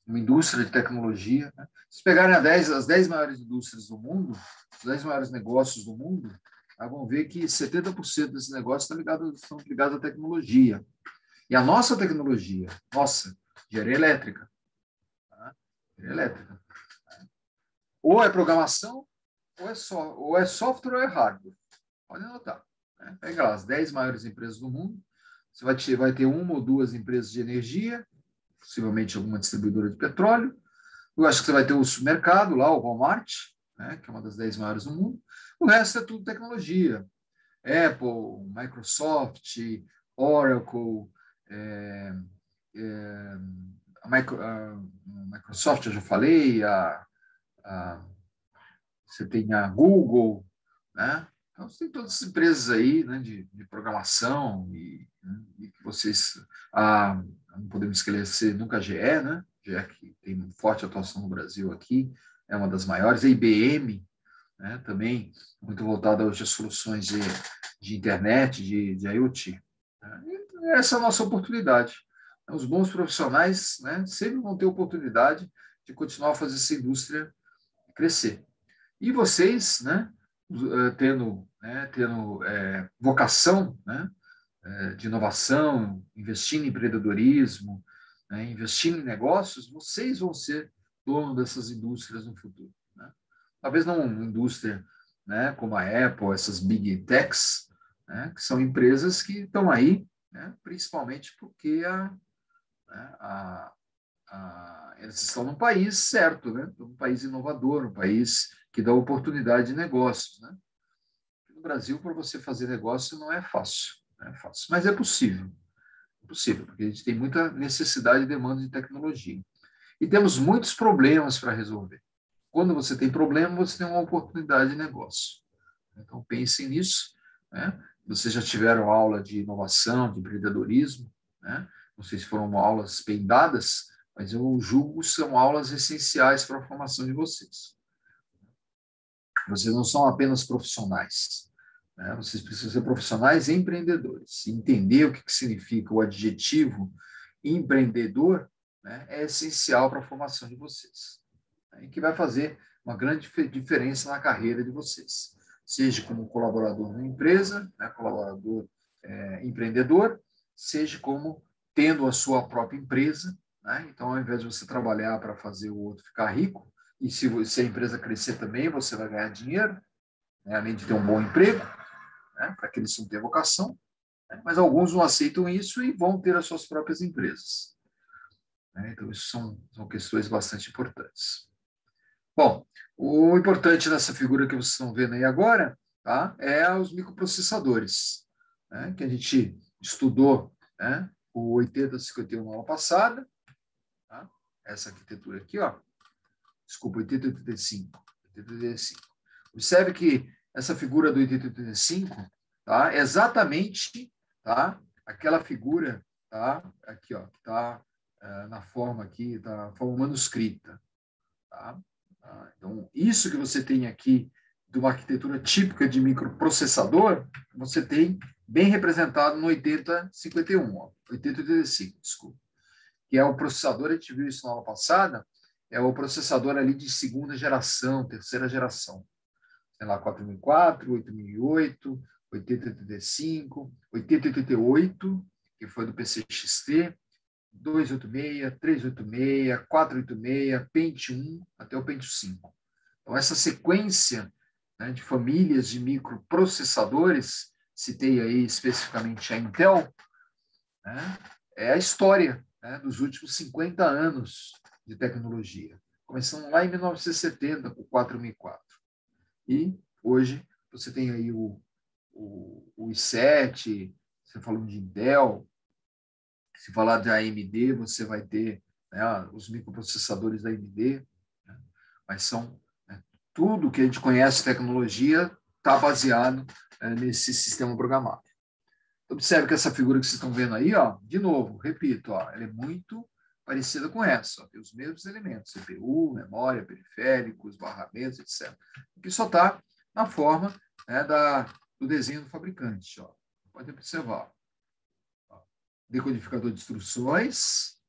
uma indústria de tecnologia, né? Se pegarem as 10 maiores indústrias do mundo, os 10 maiores negócios do mundo, vão ver que 70% desses negócios estão ligados à tecnologia. E a nossa tecnologia, engenharia elétrica, tá? Engenharia elétrica. Ou é programação, ou é software ou é hardware. Pode anotar. Né? Pega lá, as 10 maiores empresas do mundo, você vai ter uma ou duas empresas de energia, possivelmente alguma distribuidora de petróleo. Eu acho que você vai ter o supermercado lá, o Walmart, né, que é uma das 10 maiores do mundo. O resto é tudo tecnologia. Apple, Microsoft, Oracle, a Microsoft, eu já falei, você tem a Google, né? Então, você tem todas as empresas aí, né, de programação e que vocês não podemos esquecer nunca a GE, né? GE que tem forte atuação no Brasil aqui, é uma das maiores, a IBM, né, também muito voltada hoje às soluções de internet, de IoT. Né? E essa é a nossa oportunidade. Os bons profissionais, né, sempre vão ter oportunidade de continuar a fazer essa indústria crescer. E vocês, né, tendo vocação, né, de inovação, investindo em empreendedorismo, né, investindo em negócios, vocês vão ser dono dessas indústrias no futuro. Né? Talvez não uma indústria, né, como a Apple, essas big techs, né, que são empresas que estão aí, né, principalmente porque eles estão num país certo, né? Um país inovador, um país que dá oportunidade de negócios. Né? No Brasil, para você fazer negócio não é fácil, mas é possível. É possível, porque a gente tem muita necessidade e demanda de tecnologia. E temos muitos problemas para resolver. Quando você tem problema, você tem uma oportunidade de negócio. Então, pensem nisso. Né? Vocês já tiveram aula de inovação, de empreendedorismo, né? Não sei se foram aulas bem dadas, mas eu julgo que são aulas essenciais para a formação de vocês. Vocês não são apenas profissionais, né? Vocês precisam ser profissionais e empreendedores. Entender o que significa o adjetivo empreendedor, né, é essencial para a formação de vocês, né, e que vai fazer uma grande diferença na carreira de vocês, seja como colaborador na empresa, né, colaborador empreendedor, seja como tendo a sua própria empresa. Né? Então, ao invés de você trabalhar para fazer o outro ficar rico, e se a empresa crescer também, você vai ganhar dinheiro, né? Além de ter um bom emprego, né? Para aqueles que não têm vocação, né? Mas alguns não aceitam isso e vão ter as suas próprias empresas. Né? Então, isso são questões bastante importantes. Bom, o importante nessa figura que vocês estão vendo aí agora, tá? É os microprocessadores, né? Que a gente estudou, né? O 8051 na aula passada, tá? Essa arquitetura aqui, ó. Desculpa, 8085. Observe que essa figura do 8085, tá? É exatamente, tá? Aquela figura, tá? Aqui, ó, tá na forma aqui, tá? Forma manuscrita, tá? Então, isso que você tem aqui de uma arquitetura típica de microprocessador, você tem bem representado no 8051, ó, 8085, desculpa. Que é o processador, a gente viu isso na aula passada, é o processador ali de segunda geração, terceira geração. Sei lá, 4004, 8008, 8085, 8088, que foi do PCXT, 286, 386, 486, Pentium, até o Pentium 5. Então, essa sequência, né, de famílias de microprocessadores, citei aí especificamente a Intel, né, é a história, né, dos últimos 50 anos de tecnologia. Começando lá em 1970, com o 4004. E hoje você tem aí o i7, você falou de Intel, se falar de AMD, você vai ter, né, os microprocessadores da AMD, né, mas são, né, tudo que a gente conhece de tecnologia está baseado, nesse sistema programável. Observe que essa figura que vocês estão vendo aí, ó, de novo, repito, ó, ela é muito parecida com essa, ó, tem os mesmos elementos, CPU, memória, periféricos, barramentos, etc. Que só está na forma, né, do desenho do fabricante. Ó. Pode observar. Ó. Decodificador de instruções,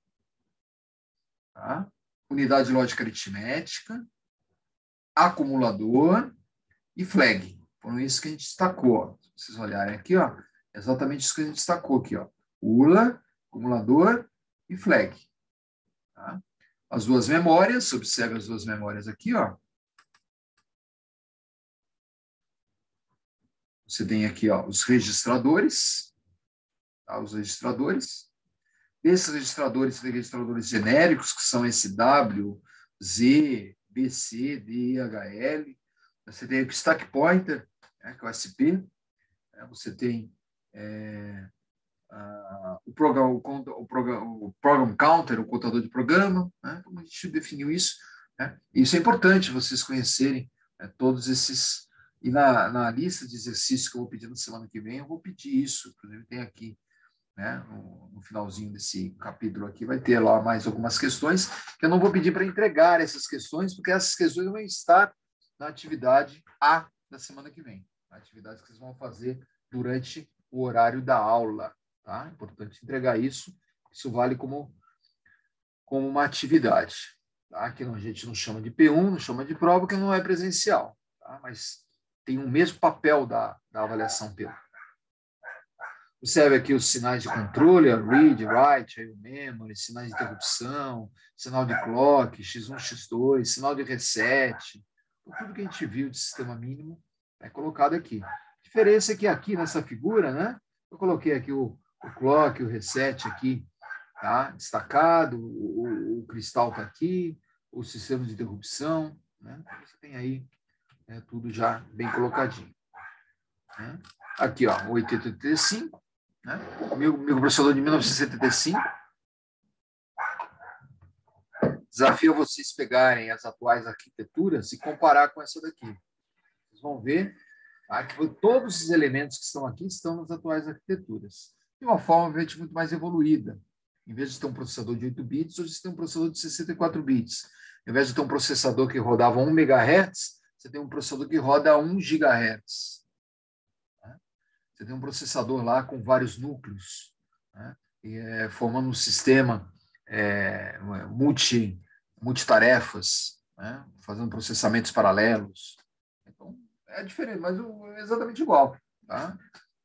tá? Unidade lógica aritmética, acumulador e flag. Foram isso que a gente destacou. Ó. Se vocês olharem aqui, ó, exatamente isso que a gente destacou aqui, ó. ULA, acumulador e flag. Tá? As duas memórias, observe as duas memórias aqui, ó. Você tem aqui, ó, os registradores, tá? Os registradores. Esses registradores, tem registradores genéricos, que são esse W, Z, BC, DHL. Você tem aqui o stack pointer, né, que é o SP. Você tem o program counter, o contador de programa, né? Como a gente definiu isso, né? Isso é importante vocês conhecerem, né, todos esses. E na lista de exercícios que eu vou pedir na semana que vem, eu vou pedir isso. Inclusive, tem aqui, né, no finalzinho desse capítulo aqui, vai ter lá mais algumas questões, que eu não vou pedir para entregar essas questões, porque essas questões vão estar na atividade A da semana que vem, a atividade que vocês vão fazer durante o horário da aula. Tá? É importante entregar isso. Isso vale como uma atividade. Tá? Que a gente não chama de P1, não chama de prova, porque não é presencial. Tá? Mas tem o mesmo papel da avaliação P1. Observe aqui os sinais de controle, read, write, memory, sinais de interrupção, sinal de clock, X1, X2, sinal de reset. Tudo que a gente viu de sistema mínimo é colocado aqui. A diferença é que aqui nessa figura, né, eu coloquei aqui o clock, o reset aqui, tá, destacado, o cristal está aqui, o sistema de interrupção, né, você tem aí, né, tudo já bem colocadinho. Né. Aqui, ó, o 8085, né, microprocessador de 1975. Desafio a vocês pegarem as atuais arquiteturas e comparar com essa daqui. Vocês vão ver, tá, que todos os elementos que estão aqui estão nas atuais arquiteturas. De uma forma, obviamente, muito mais evoluída. Em vez de ter um processador de 8 bits, hoje você tem um processador de 64 bits. Em vez de ter um processador que rodava 1 MHz, você tem um processador que roda 1 GHz. Você tem um processador lá com vários núcleos, né, formando um sistema multitarefas, né, fazendo processamentos paralelos. Então, é diferente, mas é exatamente igual. Tá?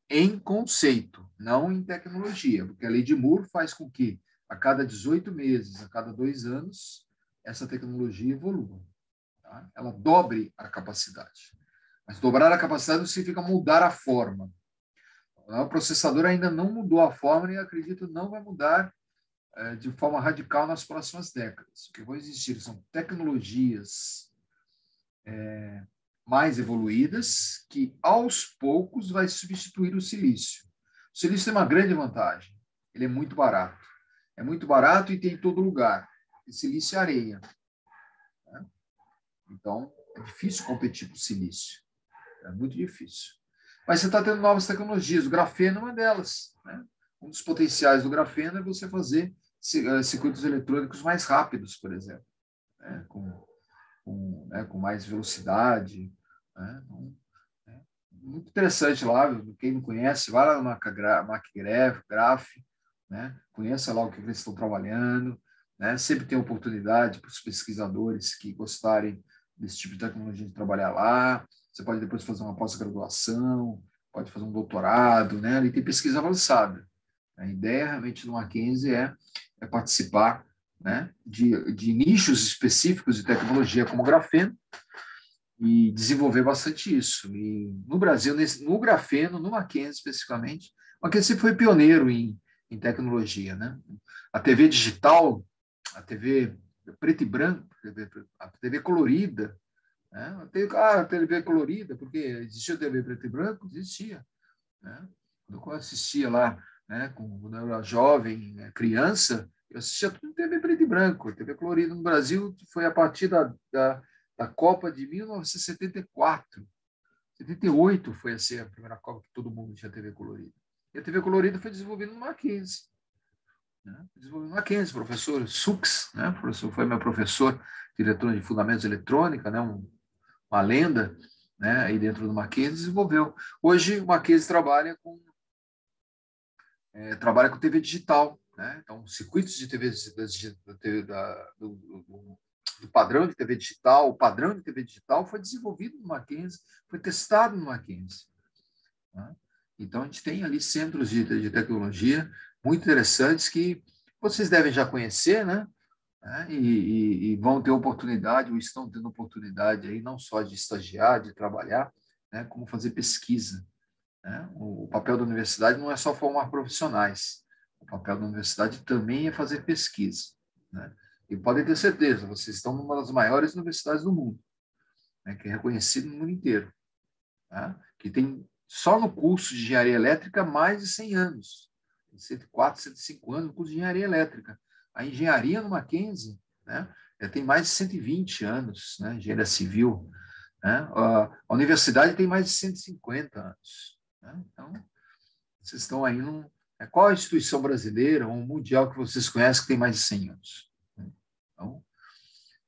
Em conceito, não em tecnologia, porque a lei de Moore faz com que, a cada 18 meses, a cada 2 anos, essa tecnologia evolua. Tá? Ela dobre a capacidade. Mas dobrar a capacidade não significa mudar a forma. O processador ainda não mudou a forma e, acredito, não vai mudar de forma radical nas próximas décadas. O que vai existir são tecnologias mais evoluídas que, aos poucos, vai substituir o silício. O silício tem uma grande vantagem. Ele é muito barato. É muito barato e tem em todo lugar. E silício é areia. Né? Então, é difícil competir com o silício. É muito difícil. Mas você está tendo novas tecnologias. O grafeno é uma delas. Né? Um dos potenciais do grafeno é você fazer circuitos eletrônicos mais rápidos, por exemplo, né? Com mais velocidade. Né? Então, muito interessante lá. Quem não conhece, vai lá na MacGraph, né? Conheça lá o que eles estão trabalhando. Né? Sempre tem oportunidade para os pesquisadores que gostarem desse tipo de tecnologia de trabalhar lá. Você pode depois fazer uma pós-graduação, pode fazer um doutorado, né? Ali tem pesquisa avançada. A ideia realmente do Mackenzie é participar, né, de nichos específicos de tecnologia como grafeno e desenvolver bastante isso. E no Brasil, no grafeno, no Mackenzie especificamente, o Mackenzie foi pioneiro em em tecnologia, né? A TV digital, a TV preto e branco, a TV colorida, né? A TV colorida, porque existia TV preto e branco? Existia, né? Quando eu assistia lá, né, quando eu era jovem, né, criança, eu assistia tudo em TV preto e branco. TV colorida no Brasil foi a partir da Copa de 1974. 78 foi assim, a primeira Copa que todo mundo tinha TV colorida. E a TV colorida foi desenvolvida no Mackenzie. Né? Desenvolvido no Mackenzie, professor Sux, né? Professor, foi meu professor, diretor de Fundamentos de Eletrônica, né? Uma lenda, né? Aí dentro do Mackenzie, desenvolveu. Hoje o Mackenzie trabalha com TV digital, né? Então, circuitos de TV, do padrão de TV digital, o padrão de TV digital foi desenvolvido no Mackenzie, foi testado no Mackenzie. Né? Então, a gente tem ali centros de tecnologia muito interessantes que vocês devem já conhecer, né? E vão ter oportunidade, ou estão tendo oportunidade aí, não só de estagiar, de trabalhar, né? Como fazer pesquisa. Né? O papel da universidade não é só formar profissionais, o papel da universidade também é fazer pesquisa. Né? E podem ter certeza, vocês estão numa das maiores universidades do mundo, né? Que é reconhecido no mundo inteiro, tá? Que tem, só no curso de engenharia elétrica, mais de 100 anos, 104, 105 anos no curso de engenharia elétrica. A engenharia no Mackenzie, né, tem mais de 120 anos, né, engenharia civil. Né? A universidade tem mais de 150 anos. Né? Então, vocês estão aí num... Qual a instituição brasileira ou mundial que vocês conhecem que tem mais de 100 anos? Então,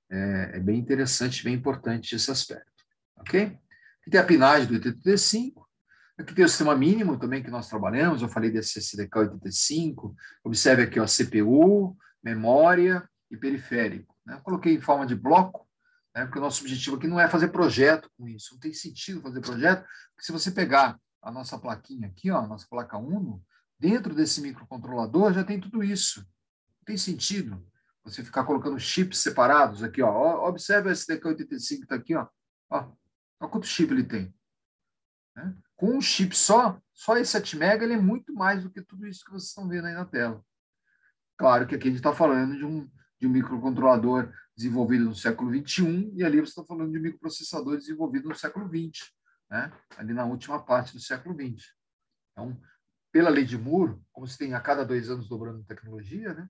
é bem interessante, bem importante esse aspecto. Ok? Aqui tem a PNAD do 85. Aqui tem o sistema mínimo também que nós trabalhamos. Eu falei desse SDK 85. Observe aqui, ó, CPU, memória e periférico. Né? Eu coloquei em forma de bloco, né? Porque o nosso objetivo aqui não é fazer projeto com isso. Não tem sentido fazer projeto, porque se você pegar a nossa plaquinha aqui, ó, a nossa placa Uno, dentro desse microcontrolador já tem tudo isso. Não tem sentido você ficar colocando chips separados aqui, ó. Observe esse SDK85 que está aqui, ó. Olha quanto chip ele tem. Né? Com um chip só esse 7 MB, ele é muito mais do que tudo isso que vocês estão vendo aí na tela. Claro que aqui a gente está falando de um microcontrolador desenvolvido no século XXI e ali você está falando de um microprocessador desenvolvido no século XX, né? Ali na última parte do século XX. Então, pela lei de Moore, como se tem a cada 2 anos dobrando tecnologia, né?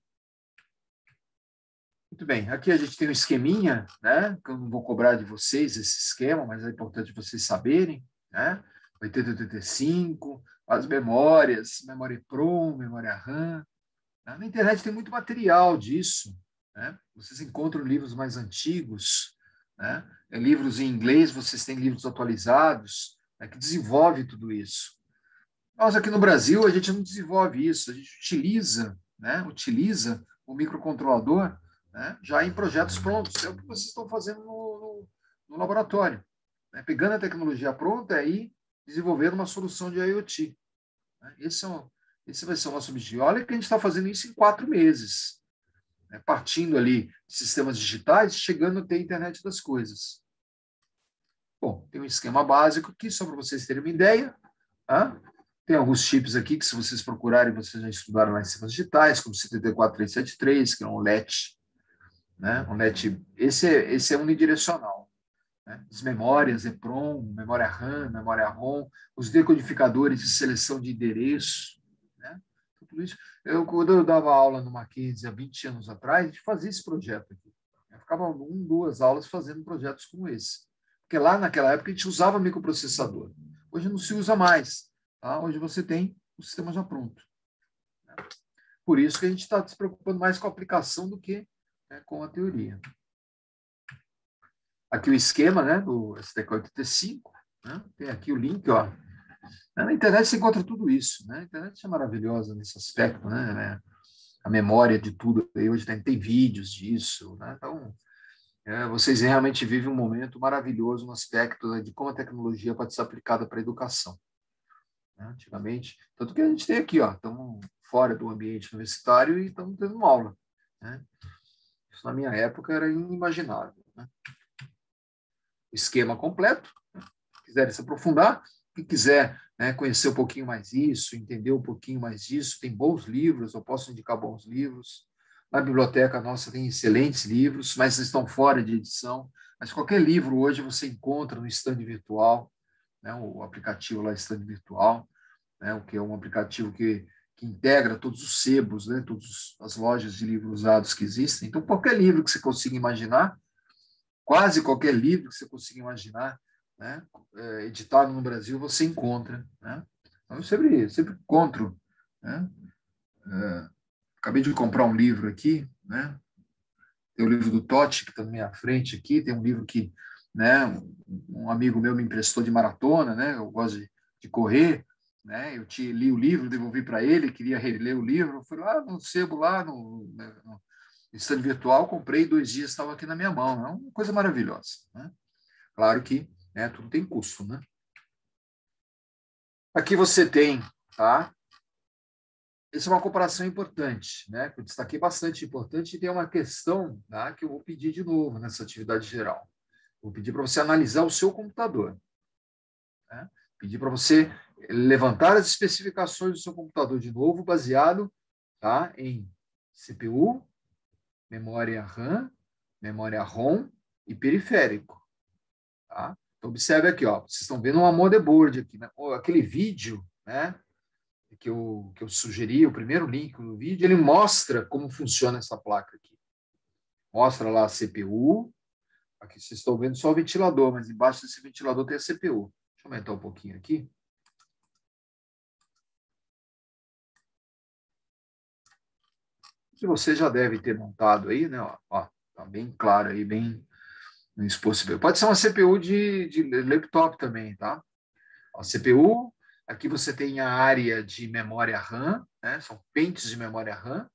Muito bem, aqui a gente tem um esqueminha, né? Que eu não vou cobrar de vocês esse esquema, mas é importante vocês saberem, né? 8085, as memórias, memória EEPROM, memória RAM. Na internet tem muito material disso, né? Vocês encontram livros mais antigos, né? Livros em inglês, vocês têm livros atualizados, né? Que desenvolve tudo isso. Nós aqui no Brasil, a gente não desenvolve isso, a gente utiliza, né? Utiliza o microcontrolador, né? Já em projetos prontos. É o que vocês estão fazendo no laboratório. Né? Pegando a tecnologia pronta e desenvolver uma solução de IoT. Né? Esse vai ser o nosso objetivo. Olha que a gente está fazendo isso em 4 meses. Né? Partindo ali de sistemas digitais, chegando a ter a internet das coisas. Bom, tem um esquema básico aqui, só para vocês terem uma ideia. Tá? Tem alguns chips aqui que, se vocês procurarem, vocês já estudaram lá em sistemas digitais, como o 74373, que é um LET. Né? Um LET, esse é unidirecional. Né? As memórias, EEPROM, memória RAM, memória ROM, os decodificadores de seleção de endereço. Né? Tudo isso. Quando eu dava aula no Mackenzie há 20 anos atrás, a gente fazia esse projeto aqui. Eu ficava 1, 2 aulas fazendo projetos como esse. Porque lá naquela época a gente usava microprocessador. Hoje não se usa mais. Tá? Hoje você tem o sistema já pronto. Né? Por isso que a gente está se preocupando mais com a aplicação do que, né, com a teoria. Aqui o esquema, né, do SDK85, né? Tem aqui o link, ó. Na internet você encontra tudo isso, né? A internet é maravilhosa nesse aspecto, né? A memória de tudo. Hoje tem vídeos disso, né? Então, vocês realmente vivem um momento maravilhoso no aspecto, né, de como a tecnologia pode ser aplicada para a educação. Né? Antigamente, tanto que a gente tem aqui, ó, estamos fora do ambiente universitário e estamos tendo uma aula. Né? Isso na minha época era inimaginável. Né? Esquema completo. Se quiserem se aprofundar, quem quiser né, conhecer um pouquinho mais isso, entender um pouquinho mais disso. Tem bons livros, eu posso indicar bons livros. Na biblioteca nossa tem excelentes livros, mas estão fora de edição. Mas qualquer livro hoje você encontra no stand virtual, né, o aplicativo lá, stand virtual, né, o que é um aplicativo que integra todos os sebos, né, todas as lojas de livros usados que existem. Então, qualquer livro que você consiga imaginar, quase qualquer livro que você consiga imaginar, né, editado no Brasil, você encontra. Né? Então, eu sempre encontro. Né? Acabei de comprar um livro aqui, né? Tem o livro do Totti, que está na minha frente aqui, tem um livro que, né, um amigo meu me emprestou de maratona, né? Eu gosto de correr, né? Eu li o livro, devolvi para ele, queria reler o livro, eu fui lá no sebo, lá no stand virtual, comprei, 2 dias, estava aqui na minha mão. É uma coisa maravilhosa. Né? Claro que, né, tudo tem custo. Né? Aqui você tem, tá? Essa é uma comparação importante, né? Que eu destaquei bastante importante, e tem uma questão, tá, que eu vou pedir de novo nessa atividade geral. Vou pedir para você analisar o seu computador. Né? Pedir para você levantar as especificações do seu computador de novo, baseado, tá, em CPU, memória RAM, memória ROM e periférico. Tá? Então, observe aqui, ó, vocês estão vendo uma motherboard aqui, né? Aquele vídeo, né, que eu sugeri, o primeiro link do vídeo, ele mostra como funciona essa placa aqui. Mostra lá a CPU, aqui vocês estão vendo só o ventilador, mas embaixo desse ventilador tem a CPU. Deixa eu aumentar um pouquinho aqui. Que você já deve ter montado aí, né? Ó, tá bem claro aí, bem exposto. Pode ser uma CPU de laptop também, tá? A CPU, aqui você tem a área de memória RAM, né? São pentes de memória RAM,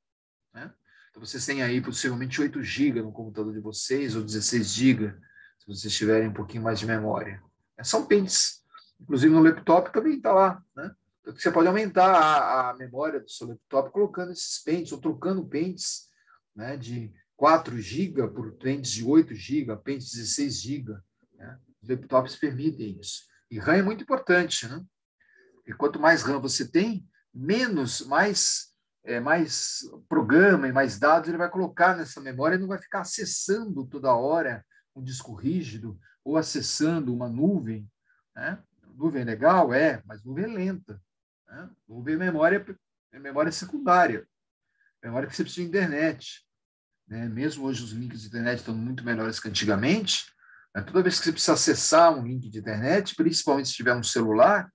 né? Então, vocês têm aí possivelmente 8 GB no computador de vocês, ou 16 GB, se vocês tiverem um pouquinho mais de memória. São pentes. Inclusive no laptop também está lá, né? Então, você pode aumentar a memória do seu laptop colocando esses pentes, ou trocando pentes, né, de 4 GB por pentes de 8 GB, pentes de 16 GB. Né? Os laptops permitem isso. E RAM é muito importante, né? E quanto mais RAM você tem, mais programa e mais dados ele vai colocar nessa memória e não vai ficar acessando toda hora um disco rígido ou acessando uma nuvem. Né? Nuvem é legal? Mas nuvem é lenta. Né? Nuvem é memória secundária, memória que você precisa de internet. Né? Mesmo hoje os links de internet estão muito melhores que antigamente, né? Toda vez que você precisa acessar um link de internet, principalmente se tiver um celular,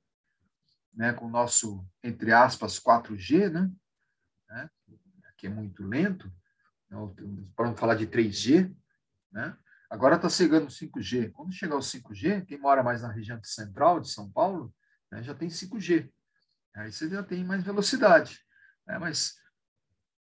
né, com o nosso, entre aspas, 4G, né, que é muito lento, para não falar de 3G, né, agora está chegando o 5G. Quando chegar o 5G, quem mora mais na região central de São Paulo, né, já tem 5G. Aí você já tem mais velocidade. Né, mas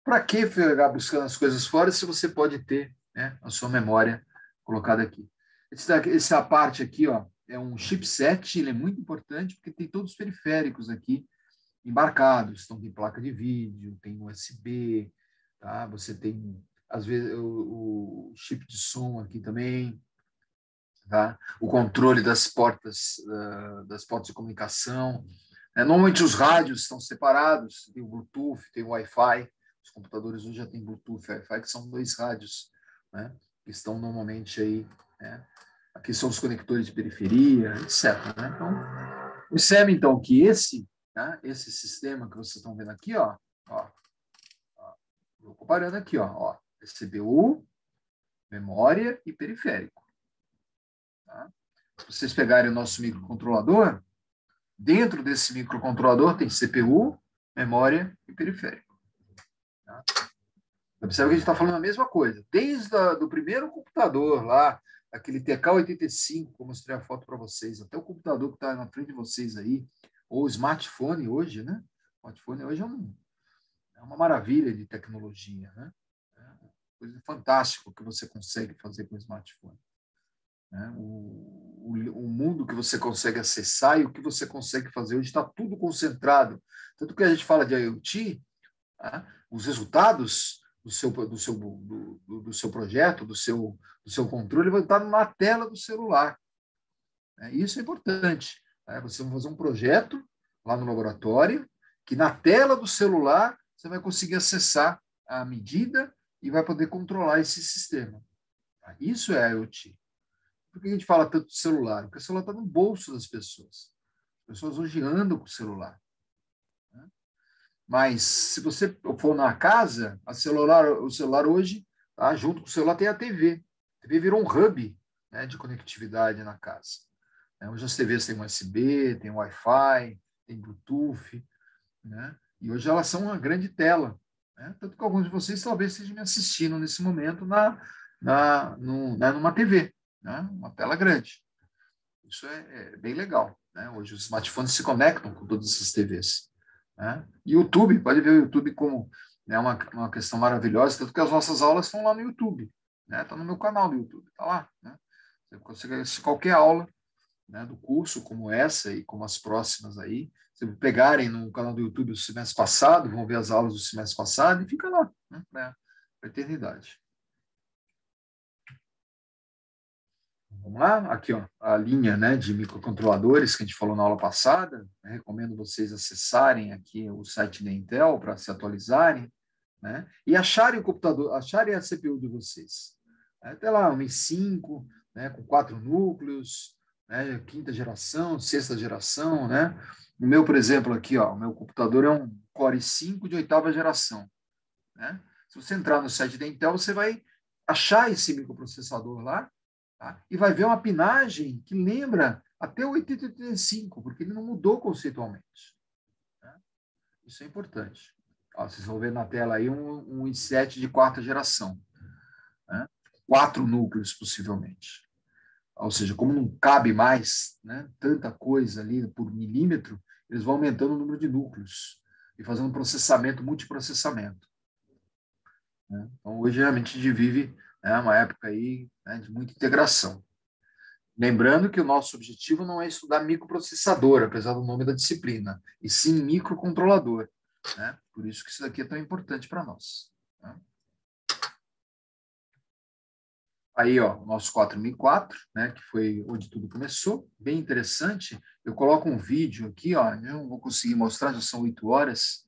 para que ficar buscando as coisas fora se você pode ter, né, a sua memória colocada aqui? Essa parte aqui, ó, é um chipset, ele é muito importante porque tem todos os periféricos aqui embarcados. Então, tem placa de vídeo, tem USB, tá? Você tem, às vezes, o chip de som aqui também, tá? O controle das portas de comunicação. Normalmente, os rádios estão separados, tem o Bluetooth, tem o Wi-Fi. Os computadores hoje já têm Bluetooth e Wi-Fi, que são 2 rádios, né? Que estão normalmente aí, né? Aqui são os conectores de periferia, etc. Né? Então, observe, então, que esse sistema que vocês estão vendo aqui, ó, vou comparando aqui, ó, CPU, memória e periférico. Tá? Se vocês pegarem o nosso microcontrolador, dentro desse microcontrolador tem CPU, memória e periférico. Tá? Observe que a gente está falando a mesma coisa. Desde o primeiro computador lá, aquele TK-85, que eu mostrei a foto para vocês, até o computador que está na frente de vocês aí, ou o smartphone hoje, né? O smartphone hoje é uma maravilha de tecnologia, né? É uma coisa fantástica que você consegue fazer com o smartphone. Né? O mundo que você consegue acessar e o que você consegue fazer hoje está tudo concentrado. Tanto que a gente fala de IoT, tá? Os resultados do seu projeto, do seu controle, vai estar na tela do celular. Isso é importante. Você vai fazer um projeto, lá no laboratório, que na tela do celular você vai conseguir acessar a medida e vai poder controlar esse sistema. Isso é IoT. Por que a gente fala tanto de celular? Porque o celular está no bolso das pessoas. As pessoas hoje andam com o celular. Mas se você for na casa, o celular hoje, tá, junto com o celular tem a TV. A TV virou um hub, né, de conectividade na casa. Hoje as TVs têm USB, tem Wi-Fi, tem Bluetooth, né? E hoje elas são uma grande tela, né? Tanto que alguns de vocês talvez estejam me assistindo nesse momento numa TV, né? Uma tela grande. Isso é bem legal, né? Hoje os smartphones se conectam com todas essas TVs, né? YouTube, pode ver o YouTube como, né, uma questão maravilhosa, tanto que as nossas aulas estão lá no YouTube, né? Está no meu canal do YouTube, está lá, né? Você consegue assistir qualquer aula, né, do curso, como essa e como as próximas aí. Se pegarem no canal do YouTube do semestre passado, vão ver as aulas do semestre passado e fica lá, né, para a eternidade. Vamos lá? Aqui, ó, a linha, né, de microcontroladores que a gente falou na aula passada. Eu recomendo vocês acessarem aqui o site da Intel para se atualizarem, né, e acharem o computador, acharem a CPU de vocês. Até lá, um i5, né, com 4 núcleos, né, quinta geração, sexta geração, né? O meu, por exemplo, aqui, ó, o meu computador é um Core i5 de oitava geração, né? Se você entrar no site da Intel, você vai achar esse microprocessador lá, tá? E vai ver uma pinagem que lembra até o 8085, porque ele não mudou conceitualmente, né? Isso é importante. Ó, vocês vão ver na tela aí um i7 de quarta geração, né? 4 núcleos, possivelmente. Ou seja, como não cabe mais, né, tanta coisa ali por milímetro, eles vão aumentando o número de núcleos e fazendo processamento, multiprocessamento, né? Então, hoje a gente vive, né, uma época aí, né, de muita integração. Lembrando que o nosso objetivo não é estudar microprocessador, apesar do nome da disciplina, e sim microcontrolador, né? Por isso que isso daqui é tão importante para nós, né? Aí, ó, o nosso 4004, né, que foi onde tudo começou, bem interessante. Eu coloco um vídeo aqui, ó, eu não vou conseguir mostrar, já são 8 horas,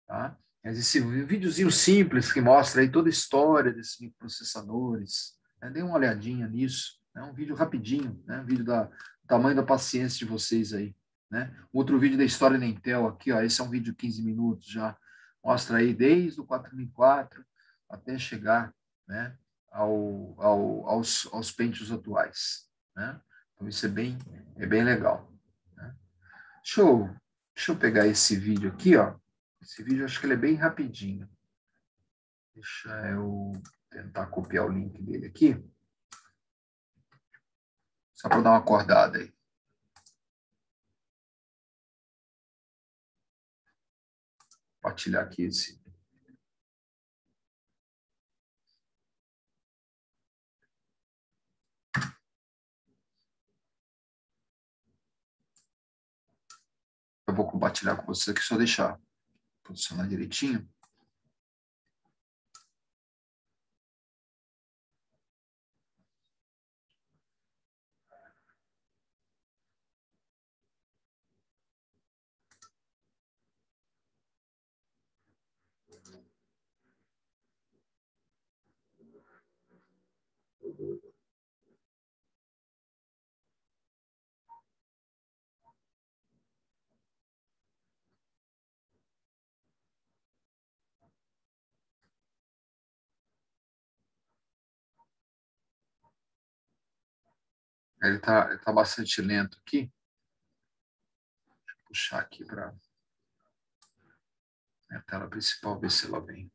tá? Mas esse videozinho simples que mostra aí toda a história desses microprocessadores, né? Dê uma olhadinha nisso, é um vídeo rapidinho, né? Um vídeo do tamanho da paciência de vocês aí, né? Outro vídeo da história da Intel aqui, ó, esse é um vídeo de 15 minutos já, mostra aí desde o 4004 até chegar, né, aos Pentiums atuais, né? Então isso é bem legal, né? Deixa eu pegar esse vídeo aqui, ó. Esse vídeo eu acho que ele é bem rapidinho. Deixa eu tentar copiar o link dele aqui, só para dar uma acordada aí. Compartilhar aqui esse. Eu vou compartilhar com você aqui, só deixar posicionar direitinho. Ele tá bastante lento aqui. Deixa eu puxar aqui para a tela principal, ver se ela vem.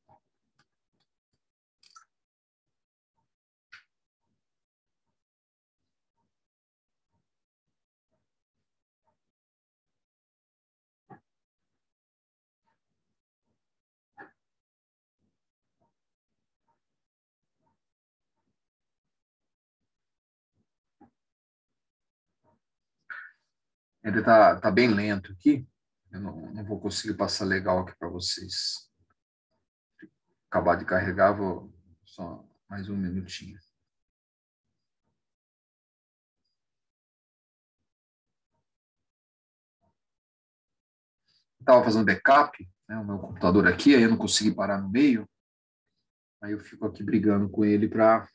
Ele tá bem lento aqui. Eu não vou conseguir passar legal aqui para vocês. Acabar de carregar, vou só mais um minutinho. Estava fazendo backup, né, o meu computador aqui, aí eu não consegui parar no meio, aí eu fico aqui brigando com ele para...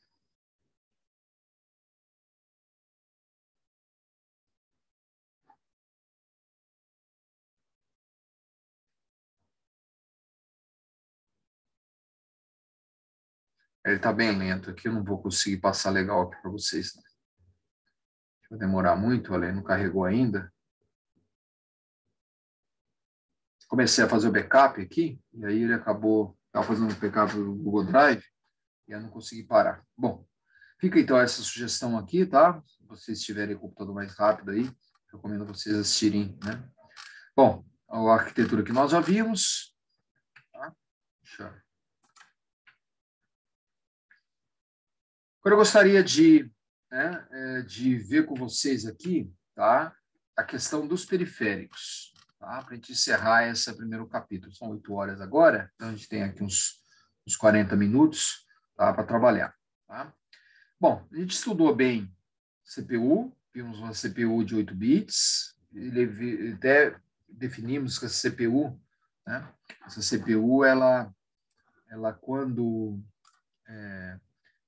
Ele está bem lento aqui, eu não vou conseguir passar legal aqui para vocês, né? Vai demorar muito, olha, ele não carregou ainda. Comecei a fazer o backup aqui, e aí ele acabou, estava fazendo um backup do Google Drive, e eu não consegui parar. Bom, fica então essa sugestão aqui, tá? Se vocês tiverem o computador mais rápido aí, recomendo vocês assistirem, né? Bom, a arquitetura que nós já vimos, tá? Agora eu gostaria de ver com vocês aqui, tá? A questão dos periféricos, tá? Para a gente encerrar esse primeiro capítulo. São 8 horas agora, então a gente tem aqui uns 40 minutos, tá? Para trabalhar, tá? Bom, a gente estudou bem CPU, vimos uma CPU de 8 bits, até definimos que essa CPU, né? Essa CPU, ela quando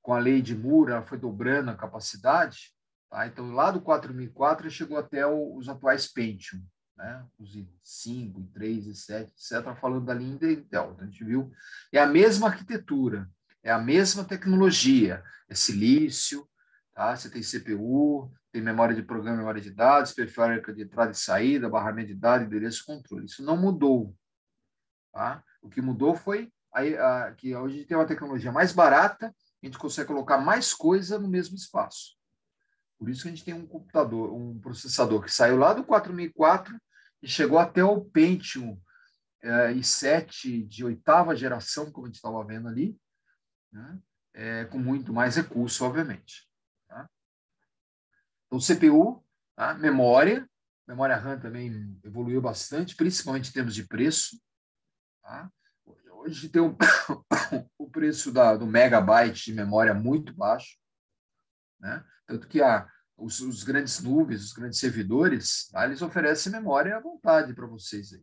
com a lei de Moore, ela foi dobrando a capacidade, tá? Então, lá do 4004, chegou até os atuais Pentium, né? Os i5, i3, i7, etc., falando da linha Intel. Então, a gente viu, é a mesma arquitetura, é a mesma tecnologia, é silício, tá? Você tem CPU, tem memória de programa, memória de dados, periférica de entrada e saída, barramento de dados, endereço e controle. Isso não mudou, tá? O que mudou foi que hoje tem uma tecnologia mais barata, a gente consegue colocar mais coisa no mesmo espaço. Por isso que a gente tem um computador, um processador que saiu lá do 4004 e chegou até o Pentium i7 de 8ª geração, como a gente estava vendo ali, né? Com muito mais recurso, obviamente. Tá? Então, CPU, tá? Memória RAM também evoluiu bastante, principalmente em termos de preço. Tá? Hoje tem o preço do megabyte de memória muito baixo, né? Tanto que os grandes nuvens, os grandes servidores, tá? Eles oferecem memória à vontade para vocês. Aí.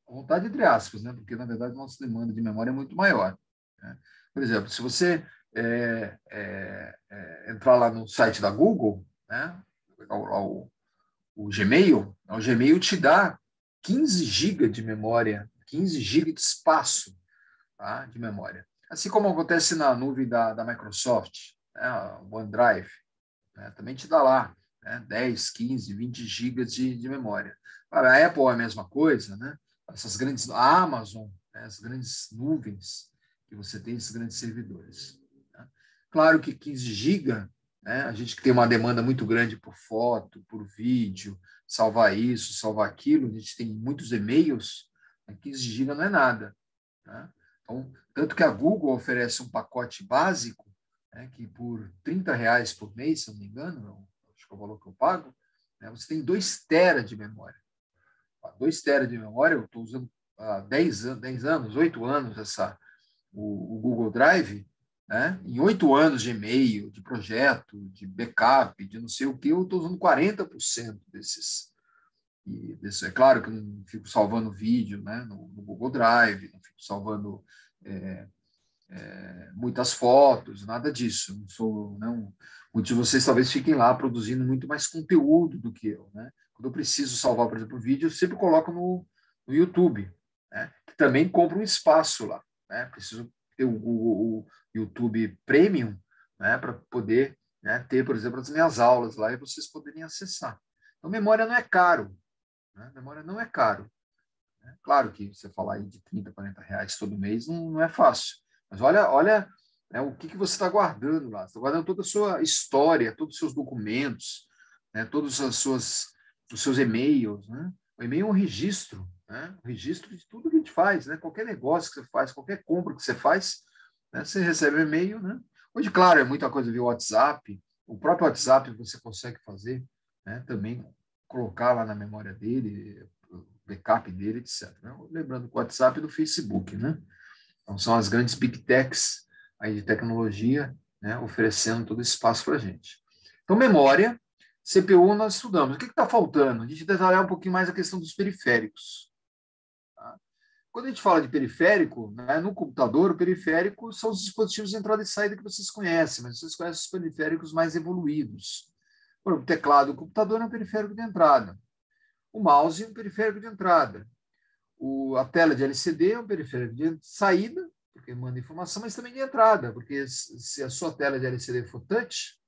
À vontade, entre aspas, né? Porque, na verdade, nossa demanda de memória é muito maior. Né? Por exemplo, se você entrar lá no site da Google, né? O Gmail, o Gmail te dá 15 GB de memória, 15 GB de espaço, tá? De memória. Assim como acontece na nuvem da Microsoft, né? O OneDrive, né? Também te dá lá, né? 10, 15, 20 gigas de memória. A Apple é a mesma coisa, né? Essas grandes, a Amazon, né? As grandes nuvens que você tem, esses grandes servidores. Né? Claro que 15 GB, né? A gente que tem uma demanda muito grande por foto, por vídeo, salvar isso, salvar aquilo, a gente tem muitos e-mails, né? 15 GB não é nada. Né? Então, tanto que a Google oferece um pacote básico, né, que por R$ 30 por mês, se eu não me engano, acho que é o valor que eu pago, né, você tem 2 TB de memória. 2 TB de memória, eu estou usando há 10 anos, 8 anos o Google Drive, né? Em 8 anos de e-mail, de projeto, de backup, de não sei o que, eu estou usando 40% desses. É claro que eu não fico salvando vídeo, né, no Google Drive, não fico salvando muitas fotos, nada disso. Não, muitos de vocês talvez fiquem lá produzindo muito mais conteúdo do que eu. Né? Quando eu preciso salvar, por exemplo, um vídeo, eu sempre coloco no YouTube, né? Que também compra um espaço lá. Né? Preciso ter o YouTube Premium, né? Para poder, né, ter, por exemplo, as minhas aulas lá e vocês poderem acessar. Então, memória não é caro. Né? Memória não é caro. Né? Claro que você falar aí de R$ 30, R$ 40 todo mês não é fácil. Mas olha né, o que você está guardando lá. Você está guardando toda a sua história, todos os seus documentos, né, todos os seus e-mails. Né? O e-mail é um registro, né? Um registro de tudo que a gente faz. Né? Qualquer negócio que você faz, qualquer compra que você faz, né, você recebe um e-mail. Né? Hoje, claro, é muita coisa via WhatsApp. O próprio WhatsApp você consegue fazer, né, também colocar lá na memória dele, backup dele, etc. Né? Lembrando que o WhatsApp é do Facebook, né? Então, são as grandes big techs aí de tecnologia, né, oferecendo todo esse espaço para a gente. Então, memória, CPU nós estudamos. O que está faltando? A gente detalhar um pouquinho mais a questão dos periféricos. Quando a gente fala de periférico, né, no computador, o periférico são os dispositivos de entrada e saída que vocês conhecem, mas vocês conhecem os periféricos mais evoluídos. Por exemplo, o teclado do computador é um periférico de entrada. O mouse é um periférico de entrada. A tela de LCD é um periférico de saída, porque manda informação, mas também de entrada, porque se a sua tela de LCD for touch,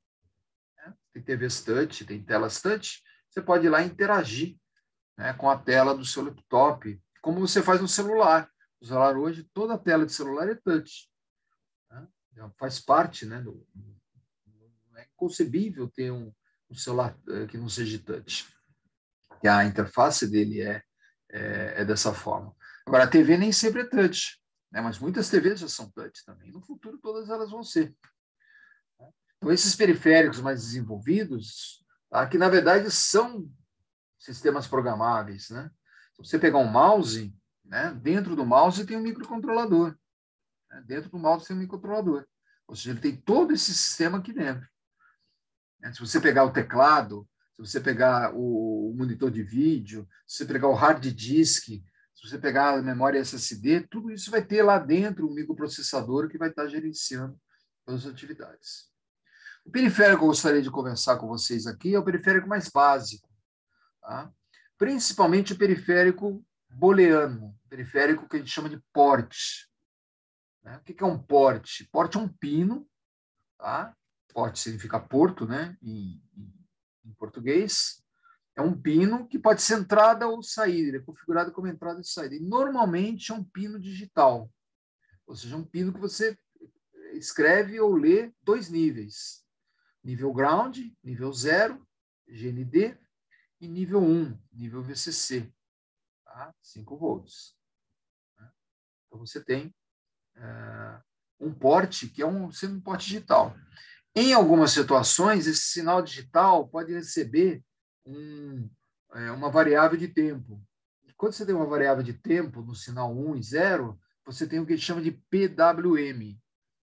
né, tem TVs touch, tem telas touch, você pode ir lá interagir, né, com a tela do seu laptop, como você faz no celular. O celular hoje, toda a tela de celular é touch. Né? Faz parte, né, não é inconcebível ter um celular que não seja touch. E a interface dele é dessa forma. Agora, a TV nem sempre é touch, né, mas muitas TVs já são touch também. No futuro, todas elas vão ser. Então, esses periféricos mais desenvolvidos, tá, que, na verdade, são sistemas programáveis, né? Se você pegar um mouse, né, dentro do mouse tem um microcontrolador. Né? Dentro do mouse tem um microcontrolador. Ou seja, ele tem todo esse sistema aqui dentro. Né? Se você pegar o teclado, se você pegar o monitor de vídeo, se você pegar o hard disk, se você pegar a memória SSD, tudo isso vai ter lá dentro um microprocessador que vai estar gerenciando todas as atividades. O periférico que eu gostaria de conversar com vocês aqui é o periférico mais básico. Tá? Principalmente o periférico booleano, periférico que a gente chama de porte. Né? O que é um porte? Porte é um pino, tá? Porte significa porto, né? em português. É um pino que pode ser entrada ou saída, ele é configurado como entrada e saída. E normalmente é um pino digital, ou seja, um pino que você escreve ou lê 2 níveis. Nível ground, nível 0, GND, e nível 1, nível VCC, tá? 5 volts. Então, você tem um porte que é um porte digital. Em algumas situações, esse sinal digital pode receber uma variável de tempo. Quando você tem uma variável de tempo no sinal 1 e 0, você tem o que a gente chama de PWM.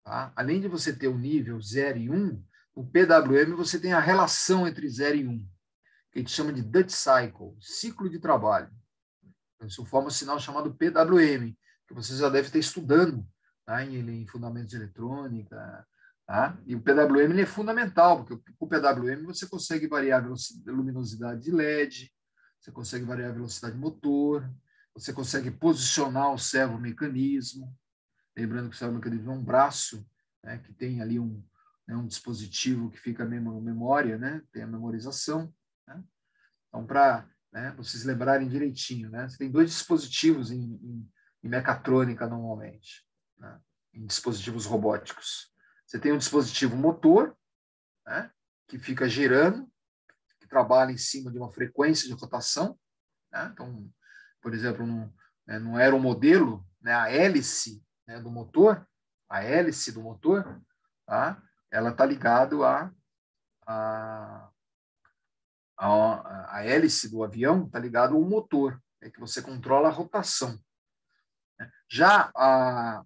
Tá? Além de você ter o nível 0 e 1, o PWM você tem a relação entre 0 e 1, que a gente chama de Duty Cycle, ciclo de trabalho. Isso forma um sinal chamado PWM, que você já deve estar estudando, tá? em fundamentos de eletrônica. Tá? E o PWM ele é fundamental, porque com o PWM você consegue variar a luminosidade de LED, você consegue variar a velocidade motor, você consegue posicionar o servomecanismo. Lembrando que o servomecanismo é um braço, né, que tem ali um dispositivo que fica memória, né, tem a memorização. Né? Então, para vocês lembrarem direitinho, né, você tem 2 dispositivos em mecatrônica normalmente, né, em dispositivos robóticos. Você tem um dispositivo motor, né, que fica girando, que trabalha em cima de uma frequência de rotação. Né? Então, por exemplo, num aeromodelo, né, a hélice, né, do motor, tá? Ela está ligada a hélice do avião está ligada ao motor, que você controla a rotação. Já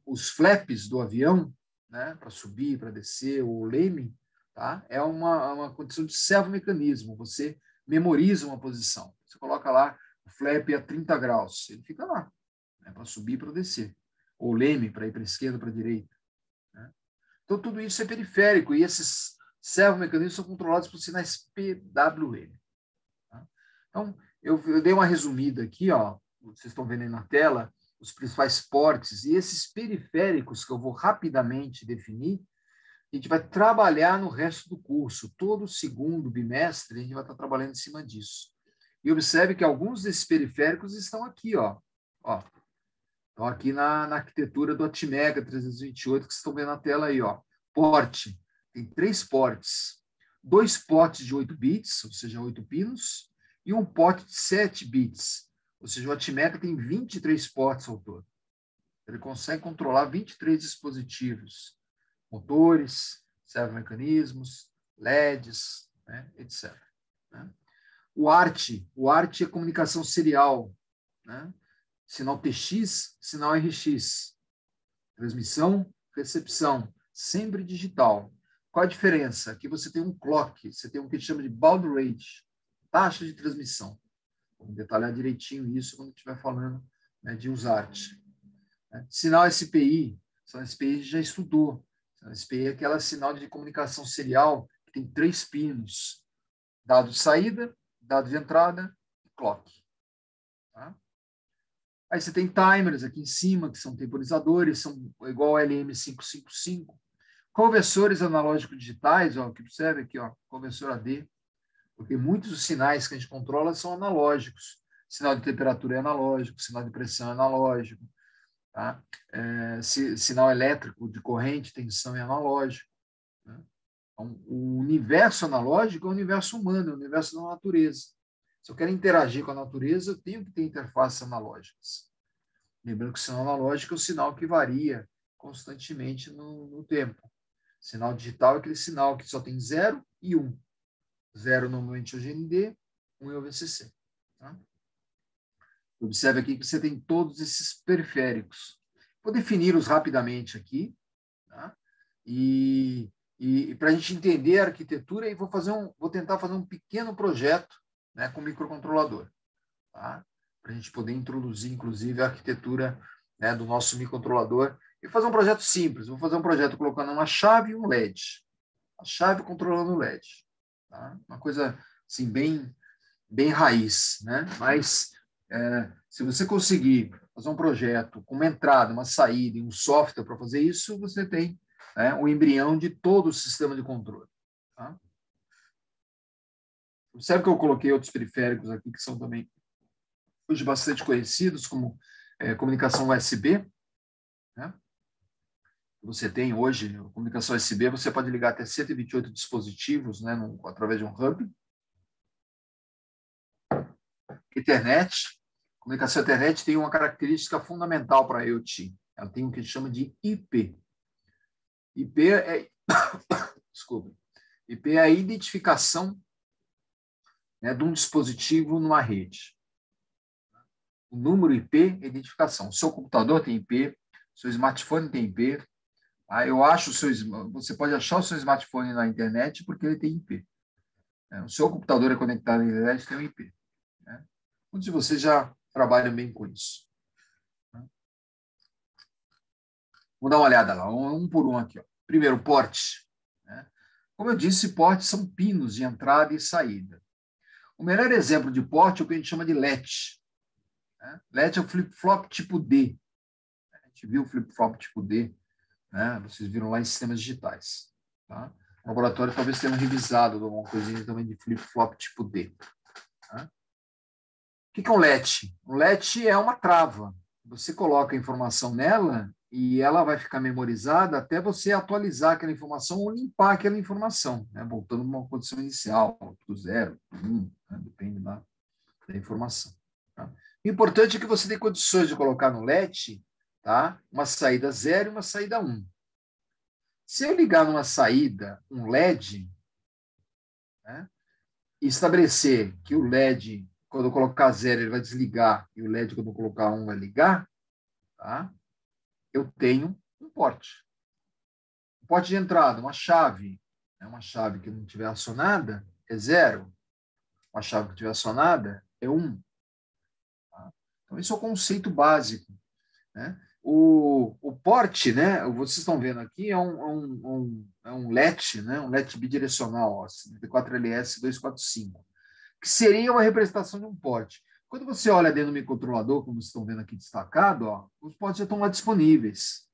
os flaps do avião, né, para subir, para descer, o leme, tá? É uma condição de servomecanismo. Você memoriza uma posição. Você coloca lá o flap a 30 graus, ele fica lá, né, para subir e para descer. Ou o leme para ir para a esquerda, para a direita. Né? Então, tudo isso é periférico, e esses servomecanismos são controlados por sinais PWM. Tá? Então, eu dei uma resumida aqui, ó, vocês estão vendo aí na tela, os principais portes, e esses periféricos que eu vou rapidamente definir, a gente vai trabalhar no resto do curso. Todo segundo bimestre, a gente vai estar trabalhando em cima disso. E observe que alguns desses periféricos estão aqui, ó. Estão aqui na arquitetura do Atmega 328, que vocês estão vendo na tela aí, ó. Porte. Tem 3 portes. 2 portes de 8 bits, ou seja, 8 pinos, e um porte de 7 bits. Ou seja, o Atmega tem 23 portes ao todo. Ele consegue controlar 23 dispositivos, motores, servomecanismos, LEDs, né, etc. Né? O ART é comunicação serial, né? Sinal TX, sinal RX. Transmissão, recepção, sempre digital. Qual a diferença? Aqui você tem um clock, você tem o que a gente chama de baud rate, taxa de transmissão. Vamos detalhar direitinho isso quando estiver falando, né, de USART. né? Sinal SPI. Sinal SPI já estudou. Sinal SPI é aquela sinal de comunicação serial que tem 3 pinos. Dado de saída, dado de entrada e clock. Tá? Aí você tem timers aqui em cima, que são temporizadores, são igual ao LM555. Conversores analógicos digitais, ó, que observe aqui, ó, conversor AD, porque muitos dos sinais que a gente controla são analógicos. Sinal de temperatura é analógico, sinal de pressão é analógico, tá? Sinal elétrico de corrente, tensão é analógico. Né? Então, o universo analógico é o universo humano, é o universo da natureza. Se eu quero interagir com a natureza, eu tenho que ter interfaces analógicas. Lembrando que o sinal analógico é o sinal que varia constantemente no tempo. Sinal digital é aquele sinal que só tem 0 e 1. 0 normalmente é o GND, 1 é o VCC. Tá? Observe aqui que você tem todos esses periféricos. Vou defini-los rapidamente aqui, tá? E para a gente entender a arquitetura, vou tentar fazer um pequeno projeto, né, com microcontrolador, tá? Para a gente poder introduzir, inclusive, a arquitetura, né, do nosso microcontrolador e fazer um projeto simples. Vou fazer um projeto colocando uma chave e um LED. A chave controlando o LED. Tá? Uma coisa assim, bem raiz, né? Mas se você conseguir fazer um projeto com uma entrada, uma saída e um software para fazer isso, você tem, né, o embrião de todo o sistema de controle. Tá? Observe que eu coloquei outros periféricos aqui que são também hoje bastante conhecidos, como comunicação USB. Né? Você tem hoje, comunicação USB, você pode ligar até 128 dispositivos, né, através de um hub. Internet. Comunicação internet tem uma característica fundamental para a IoT. Ela tem o que a gente chama de IP. IP é, desculpa, IP é a identificação, né, de um dispositivo numa rede. O número IP é identificação. O seu computador tem IP, o seu smartphone tem IP. Você pode achar o seu smartphone na internet porque ele tem IP. O seu computador é conectado à internet, tem um IP. Muitos de vocês já trabalham bem com isso. Vou dar uma olhada lá, um por um aqui. Ó. Primeiro, porte. Como eu disse, portes são pinos de entrada e saída. O melhor exemplo de porte é o que a gente chama de LET. LET é o flip-flop tipo D. A gente viu o flip-flop tipo D, né? Vocês viram lá em sistemas digitais. Tá? O laboratório talvez tenha revisado alguma coisinha também de flip-flop tipo D. Tá? O que é um LET? Um LET é uma trava. Você coloca a informação nela e ela vai ficar memorizada até você atualizar aquela informação ou limpar aquela informação, né? Voltando para uma condição inicial, do 0, do 1, né? Depende da informação. Tá? O importante é que você tem condições de colocar no LET, tá, uma saída 0 e uma saída 1. Se eu ligar numa saída um LED, né, e estabelecer que o LED, quando eu colocar 0, ele vai desligar, e o LED, quando eu colocar 1, vai ligar, tá? Eu tenho um porte. Um porte de entrada, uma chave. Uma chave que não estiver acionada é 0. Uma chave que estiver acionada é 1. Tá? Então, esse é o conceito básico. Né? O porte, né, vocês estão vendo aqui, é um LET, né, um LET bidirecional, 54LS245, que seria uma representação de um porte. Quando você olha dentro do microcontrolador, como vocês estão vendo aqui destacado, ó, os portes já estão lá disponíveis.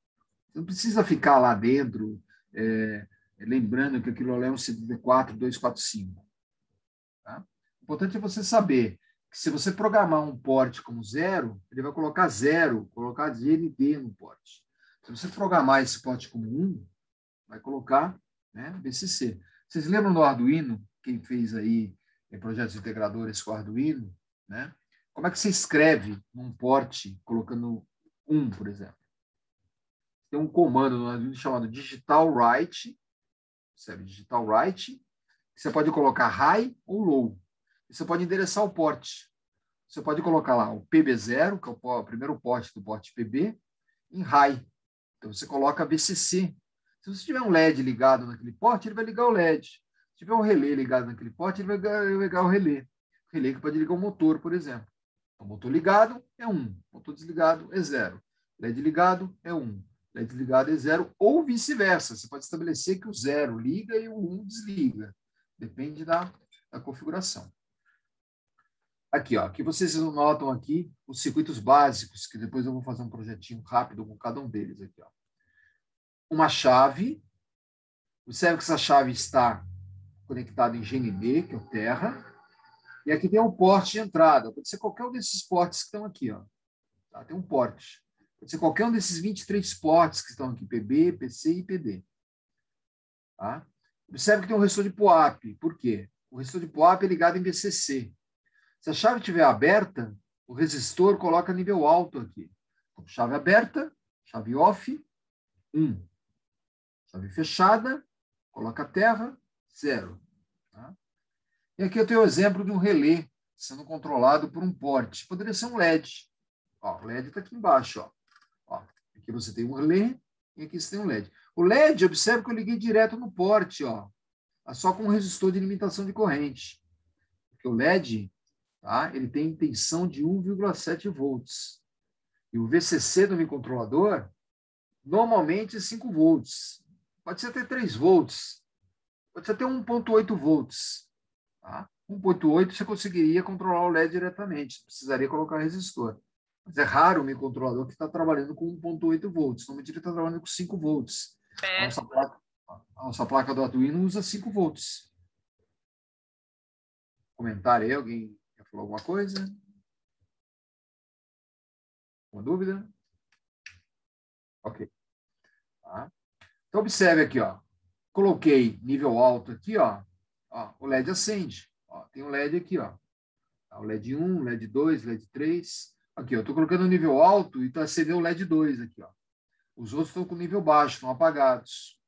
Você não precisa ficar lá dentro, lembrando que aquilo lá é um 54.245. Tá? O importante é você saber que se você programar um porte como 0, ele vai colocar 0, colocar GND no porte. Se você programar esse porte como 1, vai colocar, né, BCC. Vocês lembram do Arduino? Quem fez aí projetos integradores com Arduino, né? Como é que você escreve num porte colocando 1, por exemplo? Tem um comando no Arduino chamado digital write, sabe? Digital write, que você pode colocar high ou low. E você pode endereçar o porte. Você pode colocar lá o PB0, que é o primeiro porte do porte PB, em high. Então, você coloca VCC. Se você tiver um LED ligado naquele porte, ele vai ligar o LED. Se tiver um relé ligado naquele porte, ele vai ligar o relé. O relé que pode ligar o motor, por exemplo. O motor ligado é 1, o motor desligado é 0. LED ligado é 1. LED ligado é 0, ou vice-versa. Você pode estabelecer que o 0 liga e o 1 desliga. Depende da configuração. Aqui, ó, aqui vocês notam aqui os circuitos básicos, que depois eu vou fazer um projetinho rápido com cada um deles aqui, ó. Uma chave. Observe que essa chave está conectada em GND, que é o terra. E aqui tem um porte de entrada. Pode ser qualquer um desses portes que estão aqui, ó. Tá? Tem um porte. Pode ser qualquer um desses 23 portes que estão aqui, PB, PC e PD. Tá? Observe que tem um resistor de POAP. Por quê? O resistor de POAP é ligado em VCC. Se a chave estiver aberta, o resistor coloca nível alto aqui. Então, chave aberta, chave off, 1. Chave fechada, coloca terra, 0. Tá? E aqui eu tenho o exemplo de um relé sendo controlado por um porte. Poderia ser um LED. Ó, o LED está aqui embaixo. Ó, aqui você tem um relé e aqui você tem um LED. O LED, observe que eu liguei direto no porte, ó, só com um resistor de limitação de corrente. Porque o LED, tá, ele tem tensão de 1,7 volts. E o VCC do microcontrolador, normalmente é 5 volts. Pode ser até 3 volts. Pode ser até 1,8 volts. Tá? 1,8 você conseguiria controlar o LED diretamente. Precisaria colocar resistor. Mas é raro o microcontrolador que está trabalhando com 1,8 volts. Normalmente ele está trabalhando com 5 volts. A nossa placa do Arduino usa 5 volts. Comentário aí, alguém quer falar alguma coisa? Alguma dúvida? Ok. Tá. Então, observe aqui, ó. Coloquei nível alto aqui, ó. Ó, o LED acende. Ó, tem um LED aqui, ó. O LED 1, LED 2, LED 3. Aqui, eu estou colocando o nível alto e está acendendo o LED 2 aqui, ó. Os outros estão com nível baixo, estão apagados.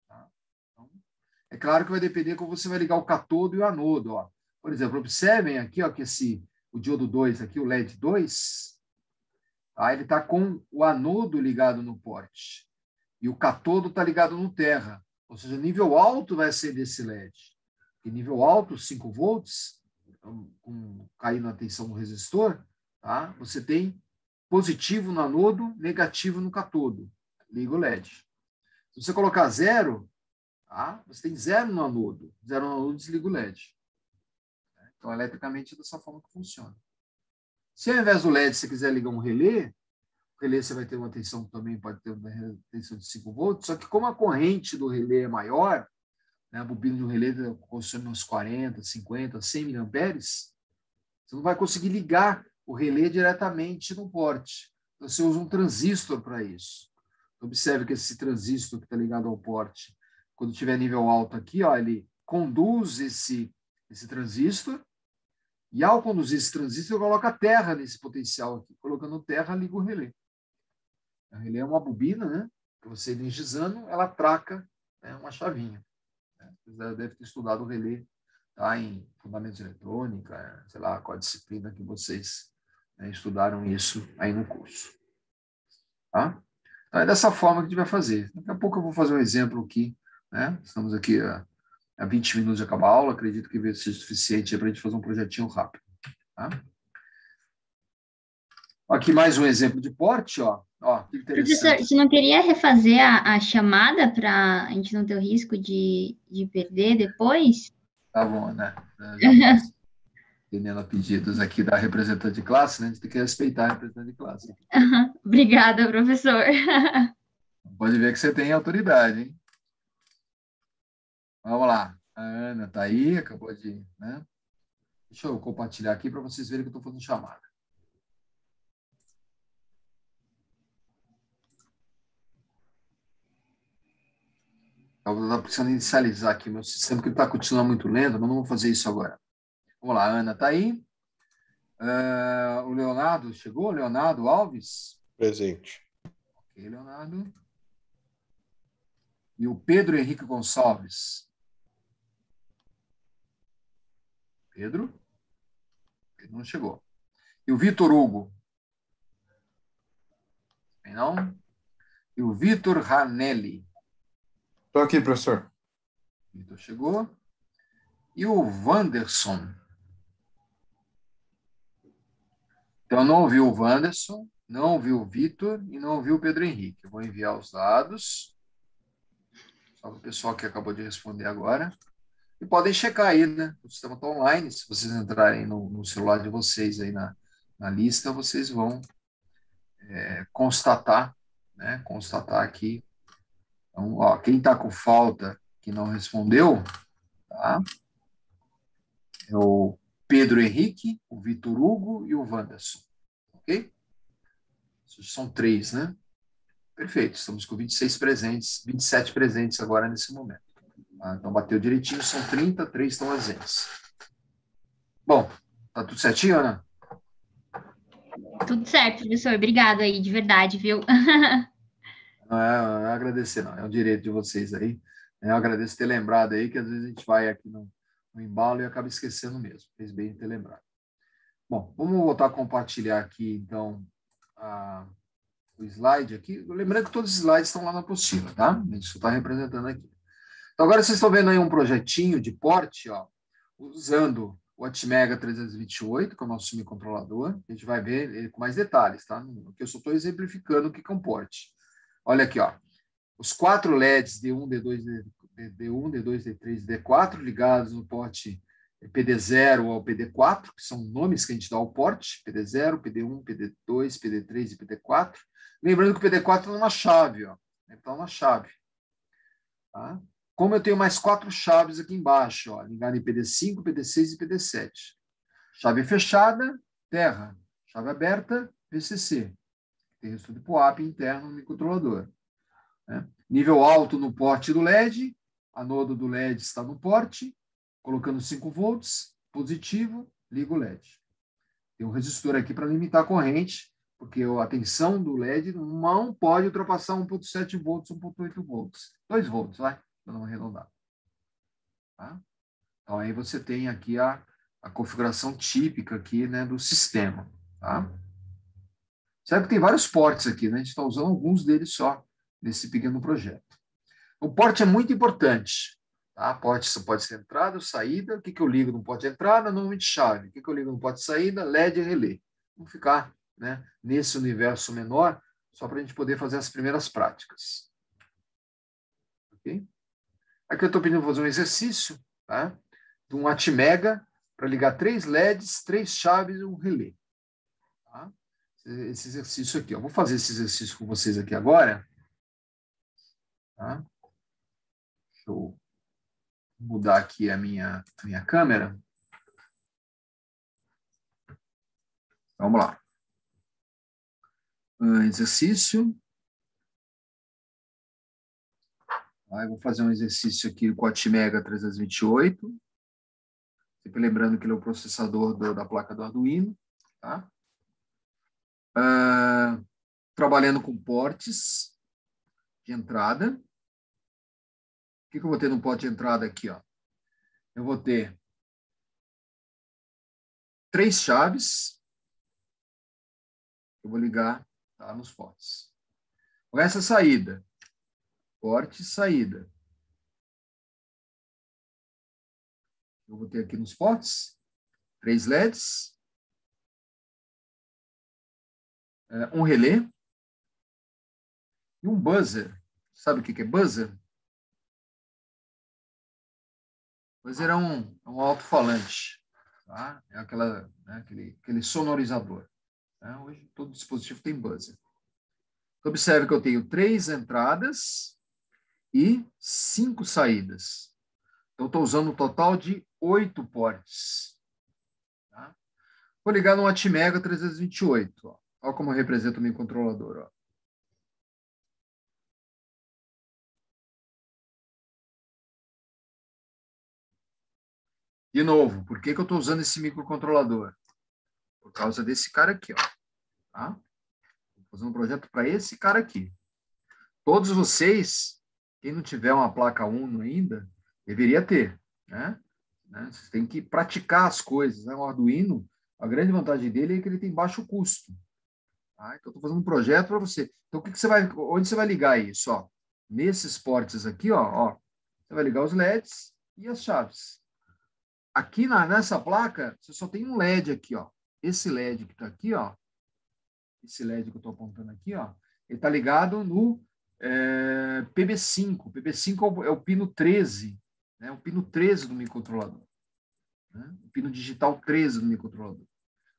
Tá? Então, é claro que vai depender como você vai ligar o catodo e o anodo, ó. Por exemplo, observem aqui, ó, que o diodo 2 aqui, o LED 2, tá? Ele está com o anodo ligado no porte. E o catodo está ligado no terra. Ou seja, nível alto vai acender esse LED. E nível alto, 5 volts, caindo a tensão do resistor, tá? Você tem positivo no anodo, negativo no catodo. Liga o LED. Se você colocar 0, tá? Você tem 0 no anodo. 0 no anodo, desliga o LED. Então, eletricamente, é dessa forma que funciona. Se ao invés do LED você quiser ligar um relé, o relé você vai ter uma tensão também, pode ter uma tensão de 5 volts, só que como a corrente do relé é maior, né, a bobina de um relé consome uns 40, 50, 100 miliamperes, você não vai conseguir ligar o relé diretamente no porte. Então, você usa um transistor para isso. Observe que esse transistor que está ligado ao porte, quando tiver nível alto aqui, ó, ele conduz esse transistor, e ao conduzir esse transistor, coloca terra nesse potencial aqui. Colocando terra, liga o relé. O relé é uma bobina, né? Que você energizando, ela atraca, né, uma chavinha. Né? Você deve ter estudado o relé, tá, em fundamentos de eletrônica, sei lá, qual a disciplina que vocês, né, estudaram isso aí no curso. Tá? Então, é dessa forma que a gente vai fazer. Daqui a pouco eu vou fazer um exemplo aqui. Né? Estamos aqui a 20 minutos de acabar a aula, acredito que vai ser suficiente para a gente fazer um projetinho rápido. Tá? Aqui mais um exemplo de porte, ó. Ó, que interessante. Professor, você não queria refazer a chamada para a gente não ter o risco de perder depois? Tá bom, né? Já faço. Atendendo a pedidos aqui da representante de classe, né? A gente tem que respeitar a representante de classe. Obrigada, professor. Pode ver que você tem autoridade, hein? Vamos lá. A Ana está aí, acabou de... Né? Deixa eu compartilhar aqui para vocês verem que eu estou fazendo chamada. Eu estou precisando inicializar aqui o meu sistema, que ele está continuando muito lento, mas não vou fazer isso agora. Vamos lá, a Ana está aí. O Leonardo chegou? Leonardo Alves? Presente. Ok, Leonardo. E o Pedro Henrique Gonçalves? Pedro? Pedro não chegou. E o Vitor Hugo? Também não? E o Vitor Ranelli? Estou aqui, professor. Vitor chegou. E o Wanderson? Então, eu não ouvi o Wanderson, Não ouvi o Vitor e não ouvi o Pedro Henrique. Eu vou enviar os dados. Só para o pessoal que acabou de responder agora. E podem checar aí, né? O sistema está online. Se vocês entrarem no celular de vocês aí na lista, vocês vão constatar, né? Constatar aqui. Então, ó, quem está com falta, que não respondeu, tá? É o Pedro Henrique, o Vitor Hugo e o Wanderson. Ok? São 3, né? Perfeito. Estamos com 26 presentes, 27 presentes agora nesse momento. Tá? Então, bateu direitinho, são 30, 3 estão ausentes. Bom, tá tudo certinho, Ana? Tudo certo, professor. Obrigado aí, de verdade, viu? Não é agradecer, não. É o direito de vocês aí. Eu agradeço ter lembrado aí, que às vezes a gente vai aqui no embalo e acaba esquecendo mesmo. Fez bem ter lembrado. Bom, vamos voltar a compartilhar aqui, então, o slide aqui. Lembrando que todos os slides estão lá na apostila, tá? A gente só está representando aqui. Então, agora vocês estão vendo aí um projetinho de porte, ó, usando o Atmega 328, que é o nosso semicontrolador. A gente vai ver ele com mais detalhes, tá? Aqui eu só estou exemplificando o que é um porte. Olha aqui, ó. Os 4 LEDs D1, D2, D1, D2, D3 e D4 ligados no porte PD0 ao PD4, que são nomes que a gente dá ao porte, PD0, PD1, PD2, PD3 e PD4. Lembrando que o PD4 está numa chave, ó. Está numa chave. Tá? Como eu tenho mais 4 chaves aqui embaixo, ó, ligado em PD5, PD6 e PD7. Chave fechada, terra. Chave aberta, VCC. Tem resto de POAP interno no microcontrolador. Né? Nível alto no porte do LED, a anodo do LED está no porte, colocando 5 volts, positivo, ligo o LED. Tem um resistor aqui para limitar a corrente, porque a tensão do LED não pode ultrapassar 1,7 volts, 1,8 volts. 2 volts, vai, para não arredondar. Tá? Então, aí você tem aqui a configuração típica aqui, né, do sistema. Tá? Sabe que tem vários portes aqui, né? A gente está usando alguns deles só nesse pequeno projeto. O porte é muito importante. Tá? Porte pode ser entrada ou saída. O que eu ligo no porte de entrada? Normalmente chave. O que eu ligo no porte de saída? LED e relé. Vamos ficar, né, nesse universo menor, só para a gente poder fazer as primeiras práticas. Ok? Aqui eu estou pedindo para fazer um exercício, tá? De um Atmega para ligar 3 LEDs, 3 chaves e um relé. Tá? Esse exercício aqui. Eu vou fazer esse exercício com vocês aqui agora. Tá? Deixa eu mudar aqui a minha câmera. Vamos lá. Exercício. Eu vou fazer um exercício aqui com o Atmega 328. Sempre lembrando que ele é o processador da placa do Arduino. Tá? Trabalhando com portes de entrada. O que eu vou ter no porte de entrada aqui? Ó? Eu vou ter 3 chaves. Eu vou ligar, tá, nos portes. Com essa saída, porte, saída. Eu vou ter aqui nos portes 3 LEDs, um relé e um buzzer. Sabe o que é buzzer? Buzzer é um alto-falante, tá? É né, aquele sonorizador. Né? Hoje todo dispositivo tem buzzer. Então, observe que eu tenho 3 entradas e 5 saídas. Então, estou usando um total de 8 portes. Tá? Vou ligar no Atmega 328. Ó. Olha como eu represento o meu controlador. Ó. De novo, por que eu estou usando esse microcontrolador? Por causa desse cara aqui. Ó. Tá? Vou fazer um projeto para esse cara aqui. Todos vocês, quem não tiver uma placa Uno ainda, deveria ter. Né? Vocês têm que praticar as coisas. Né? O Arduino, a grande vantagem dele é que ele tem baixo custo. Tá? Então, eu estou fazendo um projeto para você. Então, onde você vai ligar isso? Ó? Nesses portes aqui, ó, você vai ligar os LEDs e as chaves. Aqui nessa placa, você só tem um LED aqui. Ó. Esse LED que está aqui, ó, esse LED que eu estou apontando aqui, ó, ele está ligado no PB5. PB5 é o pino 13, né? O pino 13 do microcontrolador. Né? O pino digital 13 do microcontrolador.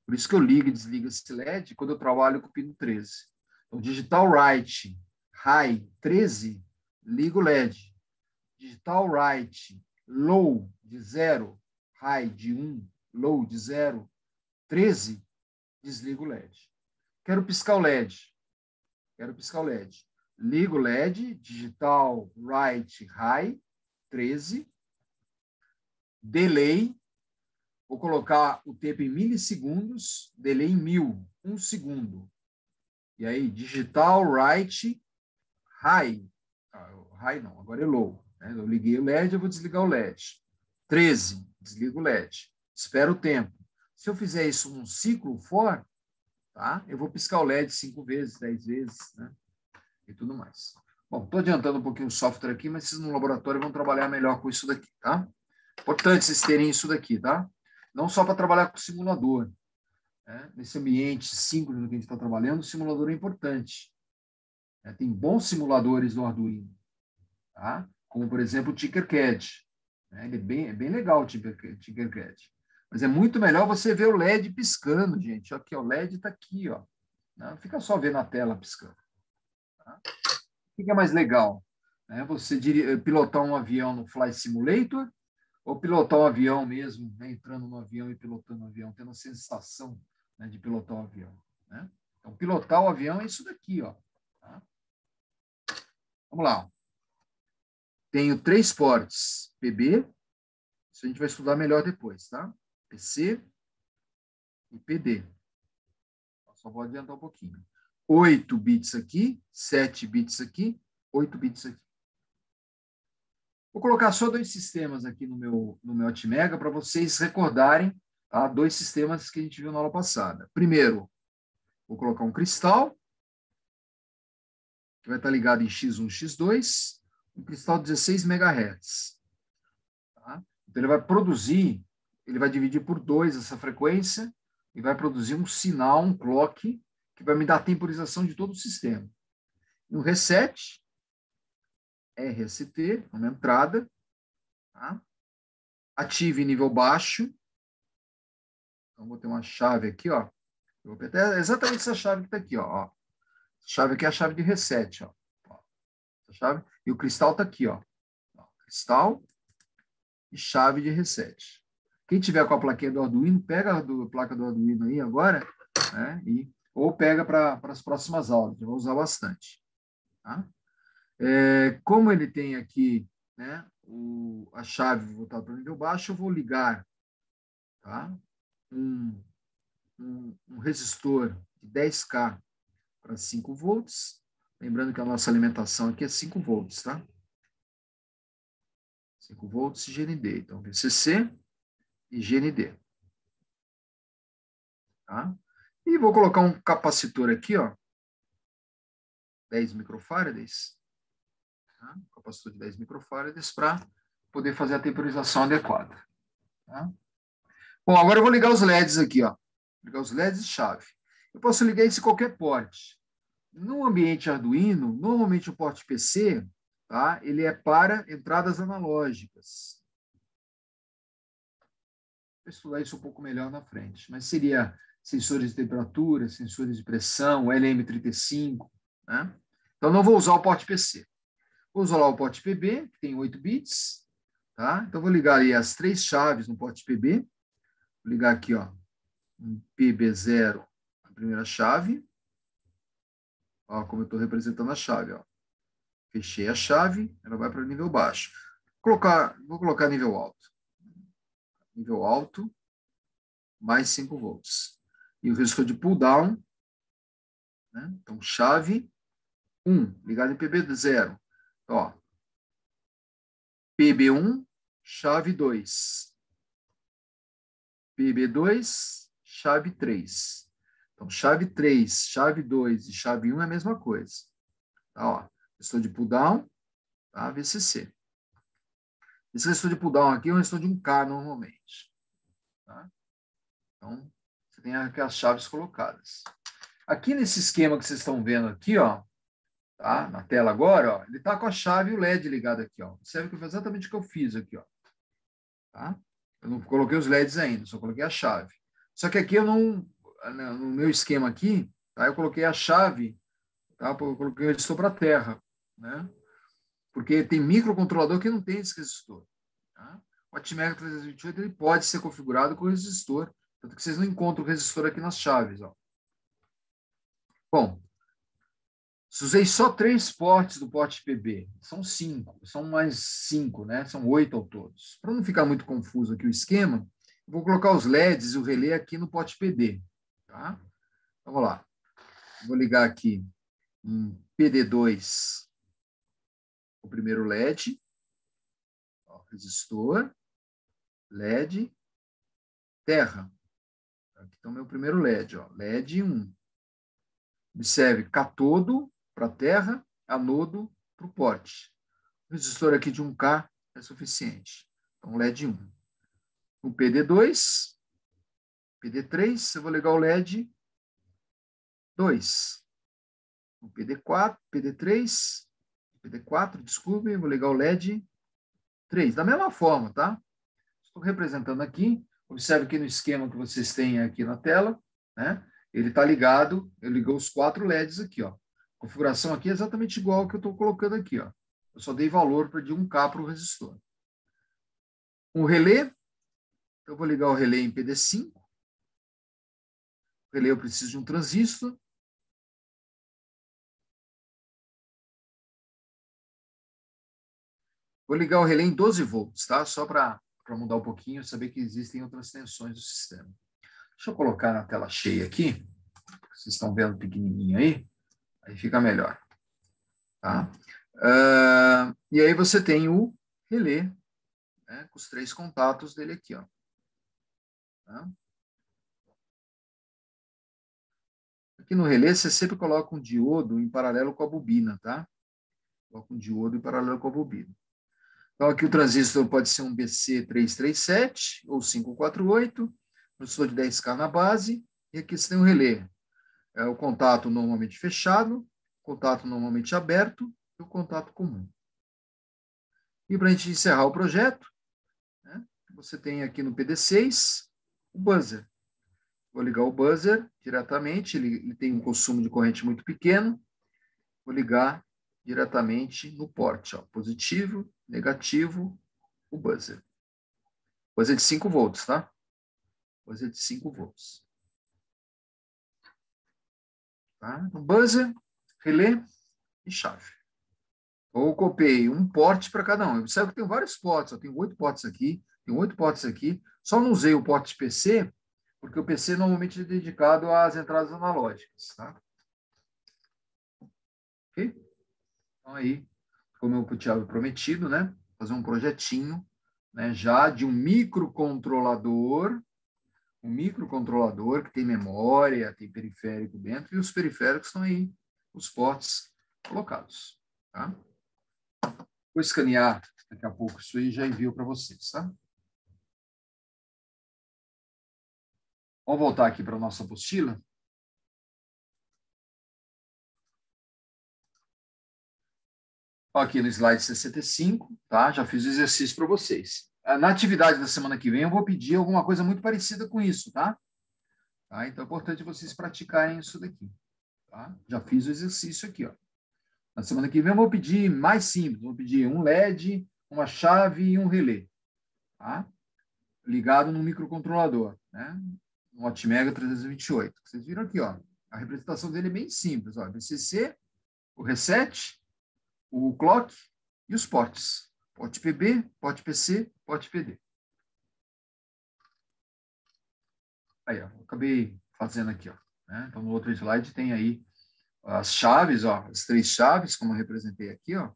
Por isso que eu ligo e desligo esse LED quando eu trabalho com o pino 13. Então, digital write high 13, ligo o LED. Digital write low de 0, high de 1, low de 0, 13, desligo o LED. Quero piscar o LED. Ligo o LED, digital write high 13, delay, vou colocar o tempo em milissegundos, delay em 1000, 1 segundo. E aí, digital write high. High não, agora é low. Né? Eu liguei o LED, eu vou desligar o LED. 13, desligo o LED. Espero o tempo. Se eu fizer isso num ciclo for, tá? Eu vou piscar o LED 5 vezes, 10 vezes, né? E tudo mais. Bom, estou adiantando um pouquinho o software aqui, mas vocês no laboratório vão trabalhar melhor com isso daqui, tá? Importante vocês terem isso daqui, tá? Não só para trabalhar com o simulador. Né? Nesse ambiente síncrono que a gente está trabalhando, o simulador é importante. Né? Tem bons simuladores do Arduino, tá? Como, por exemplo, o Tinkercad. Né? Ele é bem legal, o Tinkercad. Mas é muito melhor você ver o LED piscando, gente. Aqui, ó, o LED está aqui, ó. Não fica só vendo a tela piscando. Tá? O que é mais legal? É você pilotar um avião no Flight Simulator ou pilotar um avião mesmo, né? Entrando no avião e pilotando o avião, tendo a sensação, né, de pilotar o avião. Né? Então, pilotar o avião é isso daqui, ó. Tá? Vamos lá. Tenho 3 ports PB, isso a gente vai estudar melhor depois, tá? PC e PD. Só vou adiantar um pouquinho. 8 bits aqui, 7 bits aqui, 8 bits aqui. Vou colocar só 2 sistemas aqui no meu Atmega para vocês recordarem, tá? 2 sistemas que a gente viu na aula passada. Primeiro, vou colocar um cristal, que vai estar ligado em X1, X2, um cristal de 16 MHz. Tá? Então, ele vai produzir, ele vai dividir por 2 essa frequência e vai produzir um sinal, um clock, que vai me dar a temporização de todo o sistema. No reset, RST, uma entrada, tá? Ative nível baixo. Então, vou ter uma chave aqui, ó. Eu vou apertar exatamente essa chave que está aqui, ó. Essa chave aqui é a chave de reset, ó. Essa chave. E o cristal está aqui, ó. Cristal e chave de reset. Quem tiver com a plaquinha do Arduino, pega a placa do Arduino aí agora, né? Ou pega para as próximas aulas. Eu vou usar bastante. Tá? Como ele tem aqui, né, a chave voltada para o nível baixo, eu vou ligar, tá, um resistor de 10K para 5 volts. Lembrando que a nossa alimentação aqui é 5 volts, tá? 5 volts e GND. Então, VCC e GND. Tá? E vou colocar um capacitor aqui, ó, 10 microfarads. Tá? Capacitor de 10 microfarads para poder fazer a temporização adequada. Tá? Bom, agora eu vou ligar os LEDs aqui, ó. Ligar os LEDs de chave. Eu posso ligar isso em qualquer porte. No ambiente Arduino, normalmente o porte PC, tá? Ele é para entradas analógicas. Vou estudar isso um pouco melhor na frente. Mas seria sensores de temperatura, sensores de pressão, LM35. Né? Então, não vou usar o porte PC. Vou usar lá o porte PB, que tem 8 bits. Tá? Então, vou ligar aí as 3 chaves no porte PB. Vou ligar aqui, ó, um PB0, a primeira chave. Ó, como eu estou representando a chave. Ó. Fechei a chave, ela vai para o nível baixo. Vou colocar nível alto. Nível alto, mais 5 volts. E o resistor de pull down, né? Então, chave 1, ligado em PB0. Ó, PB1, chave 2. PB2, chave 3. Então, chave 3, chave 2 e chave 1 é a mesma coisa. Tá, ó, resistor de pull down, tá? VCC. Esse resistor de pull down aqui é um resistor de 1K normalmente. Tá? Então, você tem aqui as chaves colocadas. Aqui nesse esquema que vocês estão vendo aqui, ó, tá? Na tela agora, ó, ele está com a chave e o LED ligado aqui, ó. Observe que foi exatamente o que eu fiz aqui, ó. Tá? Eu não coloquei os LEDs ainda, só coloquei a chave. Só que aqui eu não, no meu esquema aqui, tá? Eu coloquei a chave, tá? Eu coloquei o resistor para a terra, né? Porque tem microcontrolador que não tem esse resistor. Tá? O Atmega 328 ele pode ser configurado com resistor, tanto que vocês não encontram o resistor aqui nas chaves, ó. Bom, usei só 3 ports do porte PB. São 5, são mais 5, né? São 8 ao todos. Para não ficar muito confuso aqui o esquema, eu vou colocar os LEDs e o relé aqui no porte PD. Tá? Então, vamos lá. Vou ligar aqui um PD2, o primeiro LED, ó, resistor, LED, terra. Aqui está o meu primeiro LED, ó, LED 1. Observe, catodo para a terra, anodo para o porte. O resistor aqui de 1K é suficiente. Então, LED 1. O PD2, PD3, eu vou ligar o LED 2. O PD4, PD3, PD4, desculpe, eu vou ligar o LED 3. Da mesma forma, tá? Estou representando aqui. Observe que no esquema que vocês têm aqui na tela, né? Ele está ligado, eu liguei os 4 LEDs aqui, ó. A configuração aqui é exatamente igual ao que eu estou colocando aqui, ó. Eu só dei valor de 1K para o resistor. O relé, eu vou ligar o relé em PD5. O relé eu preciso de um transistor. Vou ligar o relé em 12 volts, tá? Só para mudar um pouquinho, saber que existem outras tensões do sistema. Deixa eu colocar na tela cheia aqui. Vocês estão vendo pequenininho aí fica melhor. Tá? E aí você tem o relé, né, com os 3 contatos dele aqui. Ó. Tá? Aqui no relé você sempre coloca um diodo em paralelo com a bobina. Tá? Coloca um diodo em paralelo com a bobina. Então aqui o transistor pode ser um BC337 ou 548, transistor de 10K na base, e aqui você tem o relé. É o contato normalmente fechado, contato normalmente aberto e o contato comum. E para a gente encerrar o projeto, né, você tem aqui no PD6 o buzzer. Vou ligar o buzzer diretamente, ele tem um consumo de corrente muito pequeno. Vou ligar diretamente no porte, ó, positivo, negativo, o buzzer. Buzzer de 5 volts, tá? Buzzer de 5 volts. Tá? Então, buzzer, relé e chave. Ou copiei um porte para cada um. Observe que tem vários portes. Eu tenho 8 portes aqui, tenho 8 portes aqui. Só não usei o porte PC, porque o PC normalmente é dedicado às entradas analógicas. Tá? Ok? Então, aí, como eu tinha prometido, né? Fazer um projetinho, né, já de um microcontrolador que tem memória, tem periférico dentro, e os periféricos estão aí, os ports colocados. Tá? Vou escanear daqui a pouco isso aí e já envio para vocês. Tá? Vamos voltar aqui para a nossa apostila. Aqui no slide 65, tá? Já fiz o exercício para vocês. Na atividade da semana que vem, eu vou pedir alguma coisa muito parecida com isso, tá? Então, é importante vocês praticarem isso daqui. Tá? Já fiz o exercício aqui, ó. Na semana que vem, eu vou pedir mais simples. Vou pedir um LED, uma chave e um relé. Tá? Ligado no microcontrolador, né? Um Atmega 328. Vocês viram aqui, ó. A representação dele é bem simples. Ó. VCC, o reset, o clock e os ports. Porte PB, porte PC, porte PD. Aí, ó, eu acabei fazendo aqui, ó. Né? Então, no outro slide tem aí as chaves, ó, as 3 chaves, como eu representei aqui, ó.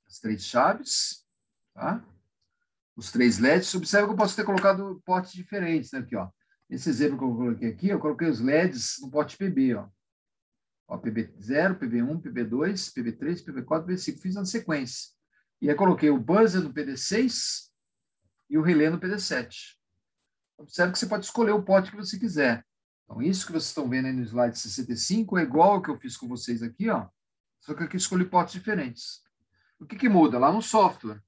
As 3 chaves, tá? Os 3 LEDs. Observe que eu posso ter colocado portes diferentes, né? Aqui, ó. Esse exemplo que eu coloquei aqui, eu coloquei os LEDs no porte PB, ó. Ó, PB0, PB1, PB2, PB3, PB4, PB5. Fiz na sequência. E aí coloquei o buzzer no PD6 e o relé no PD7. Observe que você pode escolher o porte que você quiser. Então, isso que vocês estão vendo aí no slide 65 é igual ao que eu fiz com vocês aqui, ó, só que aqui eu escolhi hipóteses diferentes. O que muda? Lá no software,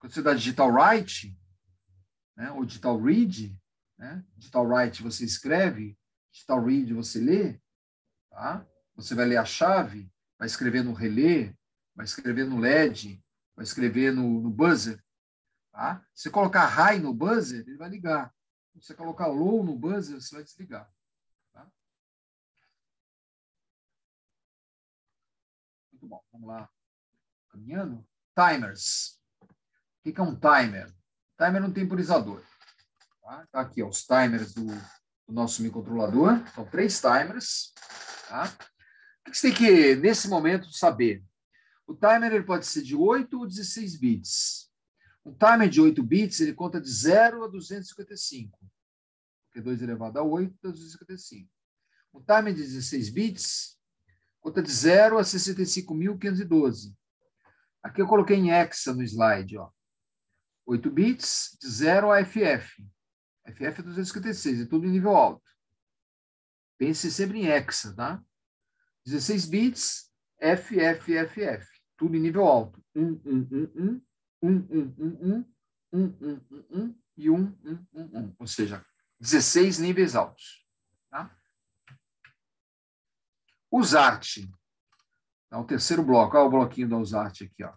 quando você dá digital write, né, ou digital read, né, digital write você escreve, digital read você lê, tá? Você vai ler a chave, vai escrever no relé, vai escrever no LED, vai escrever no buzzer. Tá? Se você colocar high no buzzer, ele vai ligar. Se você colocar low no buzzer, você vai desligar. Tá? Muito bom, vamos lá. Caminhando. Timers. O que é um timer? Timer é um temporizador. Tá? Tá aqui, ó, os timers do nosso microcontrolador. São 3 timers. Tá? O que você tem que, nesse momento, saber? O timer ele pode ser de 8 ou 16 bits. Um timer de 8 bits, ele conta de 0 a 255. Porque 2 elevado a 8 dá 255. Um timer de 16 bits conta de 0 a 65.512. Aqui eu coloquei em hexa no slide. Ó. 8 bits de 0 a FF. FF é 256, é tudo em nível alto. Pense sempre em hexa, tá? 16 bits, FF, tudo em nível alto. 1, 1, 1, 1. 1, 1, 1, 1, 1, 1, 1, 1 e 1, 1, 1, 1. Ou seja, 16 níveis altos. Tá? Usart. Então, o terceiro bloco. Olha o bloquinho da Usart aqui. Ó.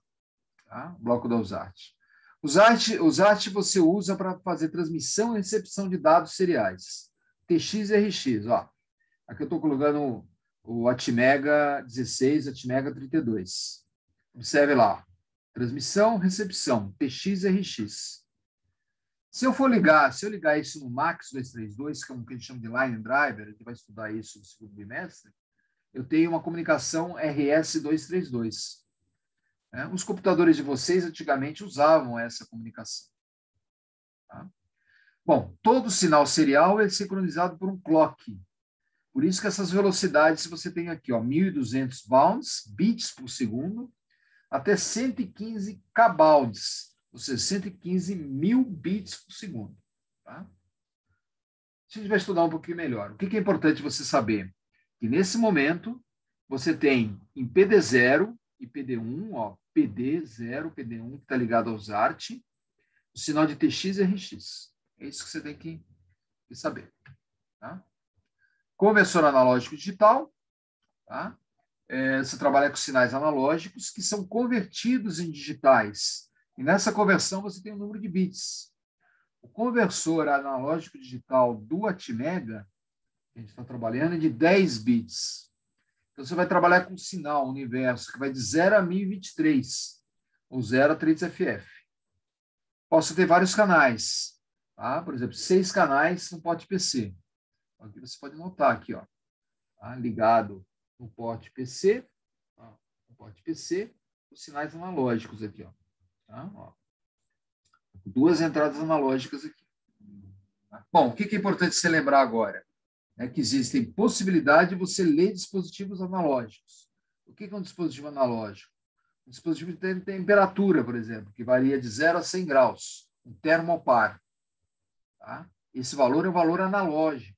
Tá? O bloco da Usart. Usart você usa para fazer transmissão e recepção de dados seriais. TX e RX. Ó. Aqui eu estou colocando o Atmega 16, Atmega 32. Observe lá. Transmissão, recepção, TX e RX. Se eu ligar isso no MAX 232, que é o que a gente chama de Line Driver, a gente vai estudar isso no segundo bimestre, eu tenho uma comunicação RS 232. Os computadores de vocês antigamente usavam essa comunicação. Tá? Bom, todo sinal serial é sincronizado por um clock. Por isso que essas velocidades você tem aqui, ó, 1.200 bounds, bits por segundo, até 115 kbauds, ou seja, 115 mil bits por segundo. Tá? A gente vai estudar um pouquinho melhor. O que é importante você saber? Que nesse momento, você tem em PD0 e PD1, ó, PD0, PD1, que está ligado ao Usart, o sinal de TX e RX. É isso que você tem que saber. Tá? Conversor analógico digital, tá? Você trabalha com sinais analógicos que são convertidos em digitais. E nessa conversão você tem um número de bits. O conversor analógico digital do Atmega, que a gente está trabalhando, é de 10 bits. Então você vai trabalhar com um sinal, um universo, que vai de 0 a 1023, ou 0 a 3FF. Posso ter vários canais. Tá? Por exemplo, 6 canais no porte PC. Aqui você pode notar aqui, ó, tá? Ligado no porte PC, ó, no porte PC, os sinais analógicos aqui, ó, tá? Ó. 2 entradas analógicas aqui. Tá? Bom, o que é importante você lembrar agora? É que existem possibilidade de você ler dispositivos analógicos. O que é um dispositivo analógico? Um dispositivo tem temperatura, por exemplo, que varia de 0 a 100 graus, um termopar. Tá? Esse valor é um valor analógico.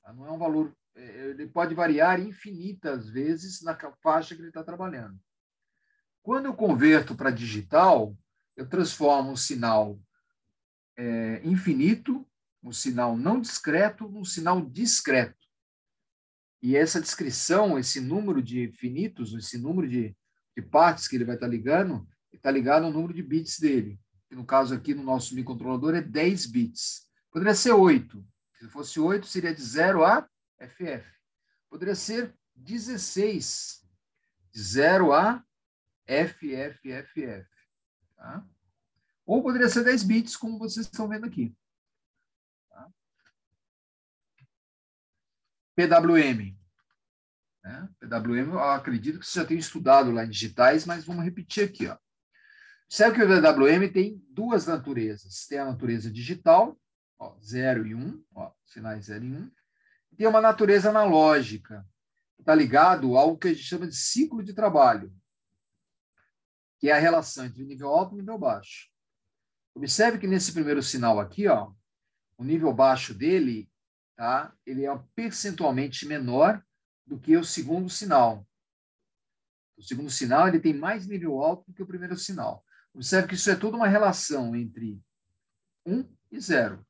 Tá? Não é um valor... Ele pode variar infinitas vezes na faixa que ele está trabalhando. Quando eu converto para digital, eu transformo um sinal infinito, um sinal não discreto, num sinal discreto. E essa descrição, esse número de finitos, esse número de partes que ele vai estar ligando, está ligado ao número de bits dele. Que no caso aqui, no nosso microcontrolador, é 10 bits. Poderia ser 8. Se fosse 8, seria de 0 a FF. Poderia ser 16, de 0 a FFFF. Tá? Ou poderia ser 10 bits, como vocês estão vendo aqui. Tá? PWM. Né? PWM, eu acredito que vocês já tenham estudado lá em digitais, mas vamos repetir aqui. Ó. Sabe que o PWM tem 2 naturezas. Tem a natureza digital, ó, 0 e 1, ó, sinais 0 e 1. Tem uma natureza analógica, está ligado ao que a gente chama de ciclo de trabalho, que é a relação entre nível alto e nível baixo. Observe que nesse primeiro sinal aqui, ó, o nível baixo dele tá? Ele é percentualmente menor do que o segundo sinal. O segundo sinal ele tem mais nível alto do que o primeiro sinal. Observe que isso é toda uma relação entre 1 e 0,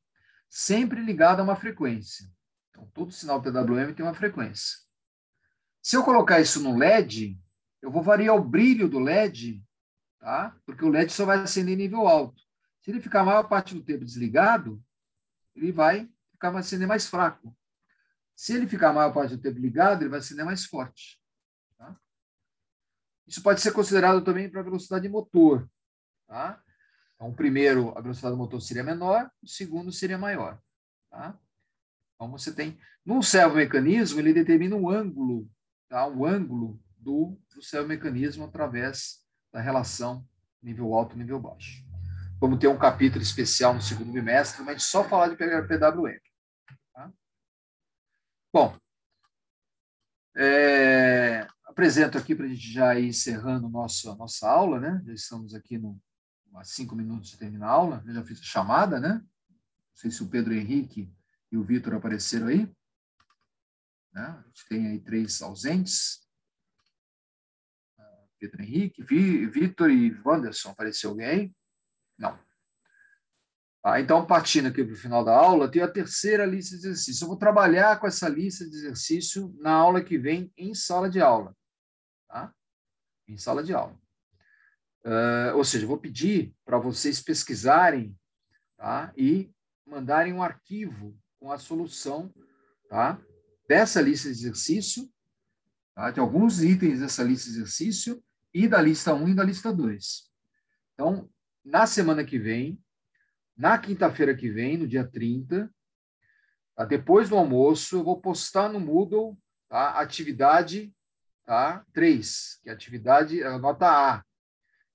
sempre ligado a uma frequência. Então, todo sinal PWM tem uma frequência. Se eu colocar isso no LED, eu vou variar o brilho do LED, tá? Porque o LED só vai acender em nível alto. Se ele ficar a maior parte do tempo desligado, ele vai acender mais fraco. Se ele ficar a maior parte do tempo ligado, ele vai acender mais forte. Tá? Isso pode ser considerado também para a velocidade de motor. Tá? Então, o primeiro, a velocidade do motor seria menor, o segundo seria maior. Tá? Então, você tem... No servomecanismo, ele determina o ângulo, tá? O ângulo do servomecanismo através da relação nível alto e nível baixo. Vamos ter um capítulo especial no segundo bimestre, mas só falar de PWM. Tá? Bom, apresento aqui para a gente já ir encerrando a nossa aula, né? Já estamos aqui há 5 minutos de terminar a aula. Eu já fiz a chamada, né? Não sei se o Pedro Henrique e o Vitor apareceram aí. Né? A gente tem aí 3 ausentes. Pedro Henrique, Vitor e Wanderson. Apareceu alguém? Não. Então, partindo aqui para o final da aula, tem a terceira lista de exercícios. Eu vou trabalhar com essa lista de exercício na aula que vem em sala de aula. Tá? Em sala de aula. Ou seja, eu vou pedir para vocês pesquisarem, tá? E mandarem um arquivo com a solução, tá? Dessa lista de exercício, tá? De alguns itens dessa lista de exercício e da lista 1 e da lista 2. Então, na semana que vem, na quinta-feira que vem, no dia 30, tá? Depois do almoço, eu vou postar no Moodle, tá? Atividade, tá? 3, que é a atividade, a nota A.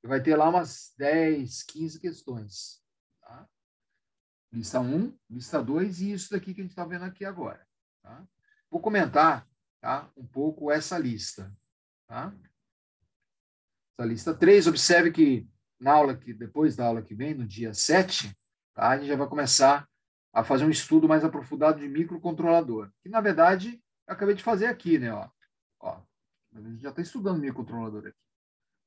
Vai ter lá umas 10, 15 questões. Tá? Lista 1, lista 2 e isso daqui que a gente está vendo aqui agora. Tá? Vou comentar, tá, um pouco essa lista. Tá? Essa lista 3, observe que depois da aula que vem, no dia 7, tá, a gente já vai começar a fazer um estudo mais aprofundado de microcontrolador. Que, na verdade, eu acabei de fazer aqui, né? Ó, a gente já está estudando microcontrolador aqui.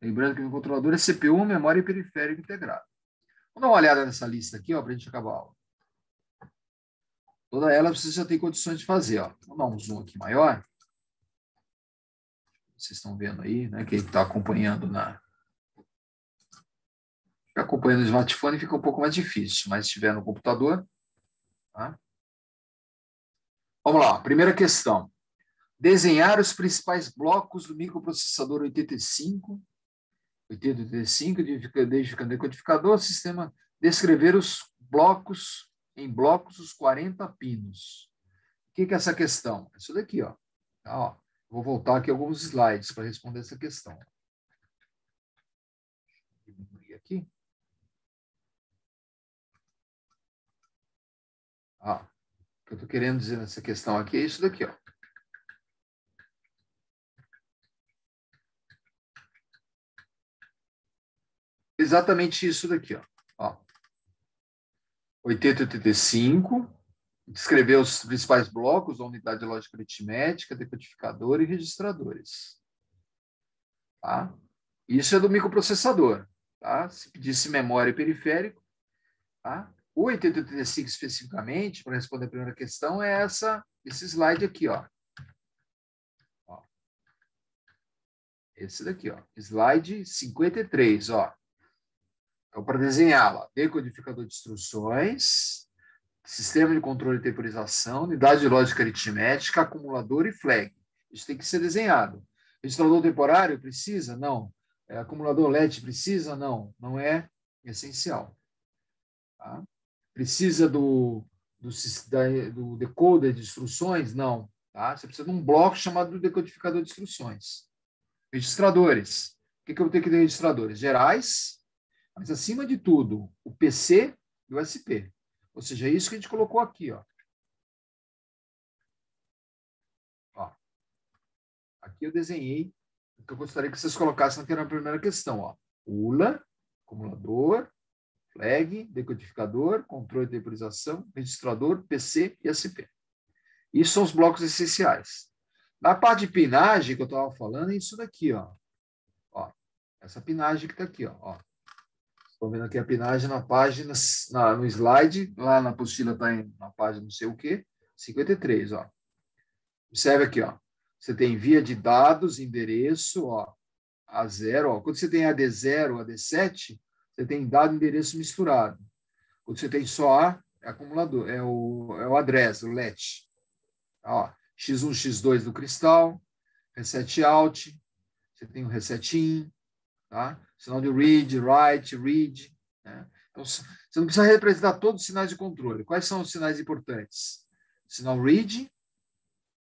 Lembrando que o controlador é CPU, memória e periférico integrado. Vamos dar uma olhada nessa lista aqui, para a gente acabar a aula. Toda ela você já tem condições de fazer. Ó. Vamos dar um zoom aqui maior. Vocês estão vendo aí, né? Quem está acompanhando no smartphone fica um pouco mais difícil, mas se estiver no computador. Tá? Vamos lá, primeira questão. Desenhar os principais blocos do microprocessador 8085, decodificador, sistema, descrever os blocos, em blocos, os 40 pinos. O que é essa questão? Isso daqui, ó. Tá, ó. Vou voltar aqui alguns slides para responder essa questão. Vou diminuir aqui. O que eu estou querendo dizer nessa questão aqui é isso daqui, ó. Exatamente isso daqui, ó. 8085, descrever os principais blocos da unidade de lógica aritmética, decodificador e registradores. Tá? Isso é do microprocessador. Tá? Se pedisse memória e periférico, tá? O 8085 especificamente, para responder a primeira questão, é esse slide aqui, ó. Esse daqui, ó. Slide 53, ó. Então, para desenhá-la, decodificador de instruções, sistema de controle de temporização, unidade de lógica aritmética, acumulador e flag. Isso tem que ser desenhado. Registrador temporário precisa? Não. Acumulador LED precisa? Não. Não é essencial. Tá? Precisa do decoder de instruções? Não. Tá? Você precisa de um bloco chamado decodificador de instruções. Registradores. O que eu vou ter que ter registradores? Gerais, mas, acima de tudo, o PC e o SP. Ou seja, é isso que a gente colocou aqui. Ó. Aqui eu desenhei o que eu gostaria que vocês colocassem aqui na primeira questão. Ó. ULA, acumulador, flag, decodificador, controle de temporização, registrador, PC e SP. Isso são os blocos essenciais. Na parte de pinagem que eu estava falando, é isso daqui, ó. Essa pinagem que está aqui, ó. Estão vendo aqui a pinagem na página, no slide, lá na apostila está na página não sei o quê, 53, ó. Observe aqui, ó. Você tem via de dados, endereço, ó, A0, ó. Quando você tem AD0, AD7, você tem dado e endereço misturado. Quando você tem só A, é acumulador, é o address, o let. Ó, X1, X2 do cristal, reset out, você tem o reset in, tá? Sinal de read, write, read. Né? Então, você não precisa representar todos os sinais de controle. Quais são os sinais importantes? O sinal read,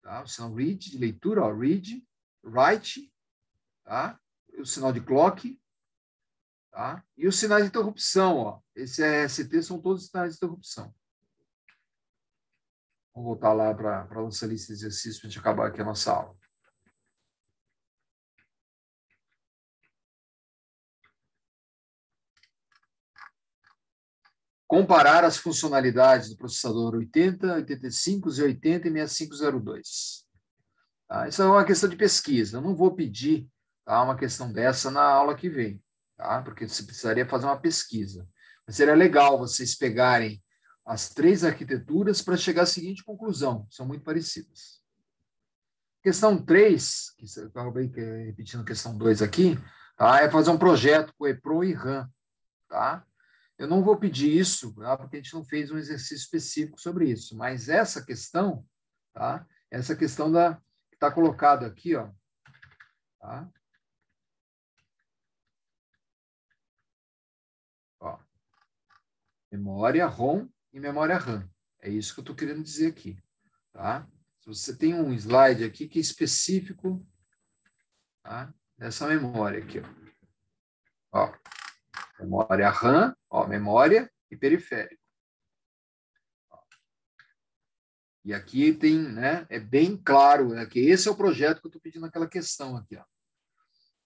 tá? O sinal read, de leitura, ó, read, write, tá? O sinal de clock, tá? E os sinais de interrupção, ó. Esse RST são todos os sinais de interrupção. Vamos voltar lá para a nossa lista de exercícios para a gente acabar aqui a nossa aula. Comparar as funcionalidades do processador 80, 85, Z80 e 6502. Tá? Isso é uma questão de pesquisa. Eu não vou pedir, tá, uma questão dessa na aula que vem, tá? Porque você precisaria fazer uma pesquisa. Mas seria legal vocês pegarem as 3 arquiteturas para chegar à seguinte conclusão. São muito parecidas. Questão 3, que eu acabei repetindo a questão 2 aqui, tá? É fazer um projeto com EPROM e RAM. Tá? Eu não vou pedir isso, tá? Porque a gente não fez um exercício específico sobre isso. Mas essa questão, tá? Essa questão que está colocada aqui, ó, tá? Ó, memória ROM e memória RAM. É isso que eu estou querendo dizer aqui. Tá? Se você tem um slide aqui que é específico, tá, dessa memória aqui. Ó. Memória RAM, ó, memória e periférico. E aqui tem, né, é bem claro, né, que esse é o projeto que eu estou pedindo naquela questão aqui. Ó.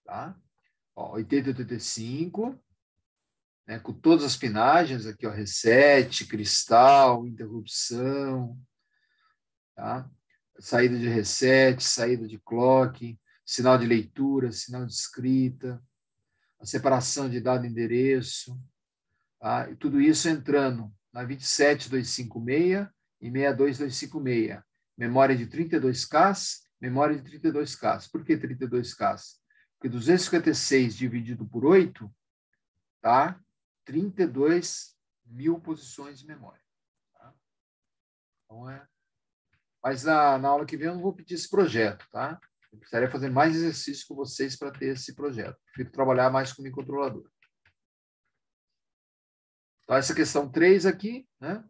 Tá? Ó, 80 e 85, né, com todas as pinagens aqui, ó, reset, cristal, interrupção, tá? Saída de reset, saída de clock, sinal de leitura, sinal de escrita, a separação de dado e endereço, tá? E tudo isso entrando na 27256 e 62256. Memória de 32K, memória de 32K. Por que 32K? Porque 256 dividido por 8, tá? 32.000 posições de memória. Tá? Então, mas na aula que vem eu não vou pedir esse projeto, tá? Eu precisaria fazer mais exercícios com vocês para ter esse projeto. Prefiro trabalhar mais com o microcontrolador. Então, essa questão 3 aqui, né?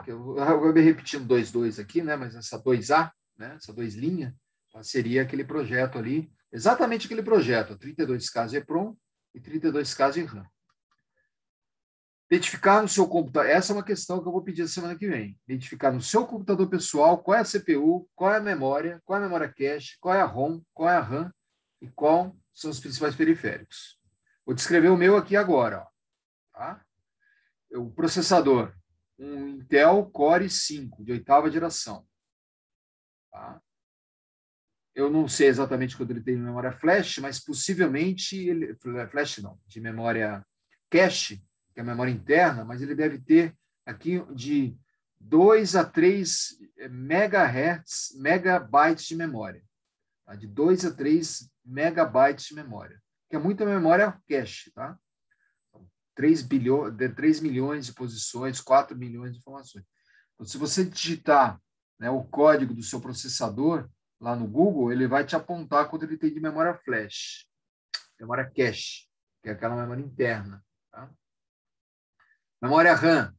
Eu vou me repetindo 2.2 aqui, né? Mas essa 2A, né? Essa 2 linha, seria aquele projeto ali, exatamente aquele projeto, 32K EPROM e 32K em RAM. Identificar no seu computador, essa é uma questão que eu vou pedir a semana que vem. Identificar no seu computador pessoal qual é a CPU, qual é a memória cache, qual é a ROM, qual é a RAM e quais são os principais periféricos. Vou descrever o meu aqui agora. Ó, tá? O processador, um Intel Core i5, de 8ª geração. Tá? Eu não sei exatamente quando ele tem memória flash, mas possivelmente, flash não, de memória cache, que é a memória interna, mas ele deve ter aqui de 2 a 3 megabytes de memória. Tá? De 2 a 3 megabytes de memória, que é muita memória cache, tá? 3 milhões de posições, 4 milhões de informações. Então, se você digitar, né, o código do seu processador lá no Google, ele vai te apontar quando ele tem de memória flash, memória cache, que é aquela memória interna. Tá? Memória RAM,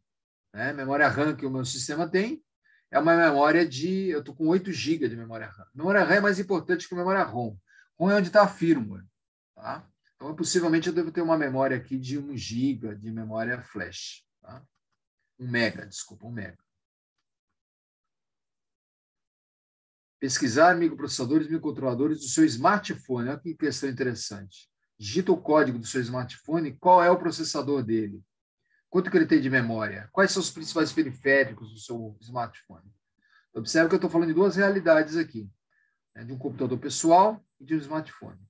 né? Memória RAM que o meu sistema tem é uma memória eu estou com 8 GB de memória RAM. Memória RAM é mais importante que memória ROM. ROM é onde está a firmware. Tá? Então, possivelmente, eu devo ter uma memória aqui de 1 GB de memória flash. Tá? 1 mega. Pesquisar microprocessadores e microcontroladores do seu smartphone. Olha que questão interessante. Digita o código do seu smartphone, qual é o processador dele? Quanto que ele tem de memória? Quais são os principais periféricos do seu smartphone? Observe que eu estou falando de duas realidades aqui, né, de um computador pessoal e de um smartphone.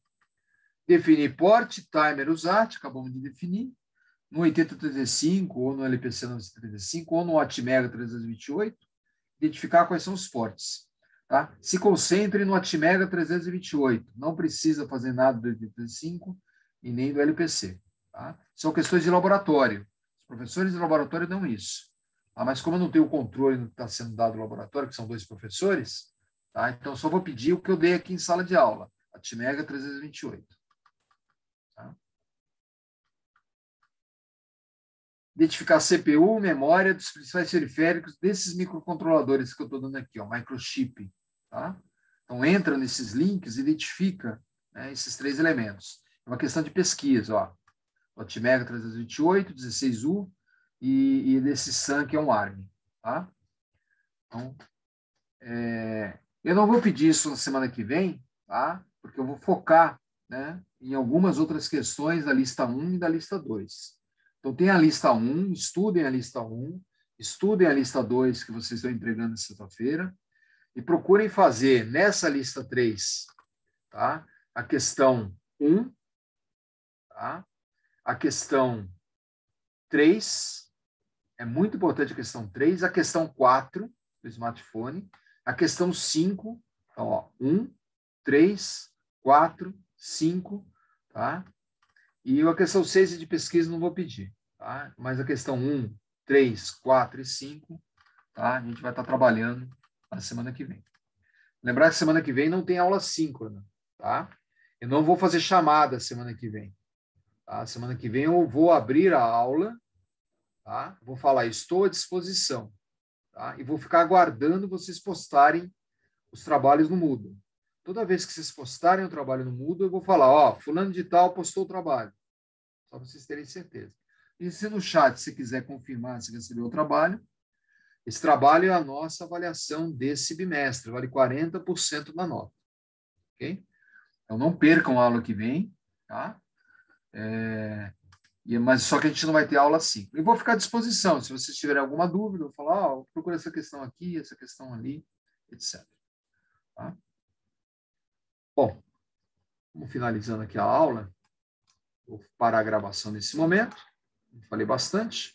Definir porte, timer, USART, acabamos de definir, no 8035 ou no LPC 935 ou no Atmega 328, identificar quais são os portes. Tá? Se concentre no Atmega 328, não precisa fazer nada do 8035 e nem do LPC. Tá? São questões de laboratório. Os professores de laboratório dão isso. Tá? Mas como eu não tenho controle no que está sendo dado no laboratório, que são 2 professores, tá? Então só vou pedir o que eu dei aqui em sala de aula, Atmega 328. Tá? Identificar CPU, memória dos principais periféricos desses microcontroladores que eu estou dando aqui, ó, microchip. Tá? Então, entra nesses links e identifica, né, esses 3 elementos. É uma questão de pesquisa. Ó. O Atmega 328, 16U e desse SAN, que é um ARM. Tá? Então, eu não vou pedir isso na semana que vem, tá? Porque eu vou focar, né, em algumas outras questões da lista 1 e da lista 2. Então, tem a lista 1, estudem a lista 1, estudem a lista 2 que vocês estão entregando na sexta-feira e procurem fazer nessa lista 3, tá? A questão 1, tá? A questão 3, é muito importante a questão 3, a questão 4 do smartphone, a questão 5, então, ó, 1, 3, 4, 5, tá? E a questão 6 de pesquisa não vou pedir, tá? Mas a questão 1, 3, 4 e 5, tá? A gente vai estar trabalhando na semana que vem. Lembrar que semana que vem não tem aula síncrona, tá? Eu não vou fazer chamada semana que vem. Tá? Semana que vem eu vou abrir a aula, tá? Vou falar, estou à disposição, tá? E vou ficar aguardando vocês postarem os trabalhos no Moodle. Toda vez que vocês postarem o trabalho no Moodle, eu vou falar, ó, fulano de tal postou o trabalho. Só para vocês terem certeza. E se no chat você quiser confirmar se recebeu o trabalho, esse trabalho é a nossa avaliação desse bimestre, vale 40% da nota. Ok? Então, não percam a aula que vem, tá? Mas só que a gente não vai ter aula assim. Eu vou ficar à disposição. Se vocês tiverem alguma dúvida, eu vou falar, ó, procura essa questão aqui, essa questão ali, etc. Tá? Bom, vamos finalizando aqui a aula. Vou parar a gravação nesse momento. Falei bastante.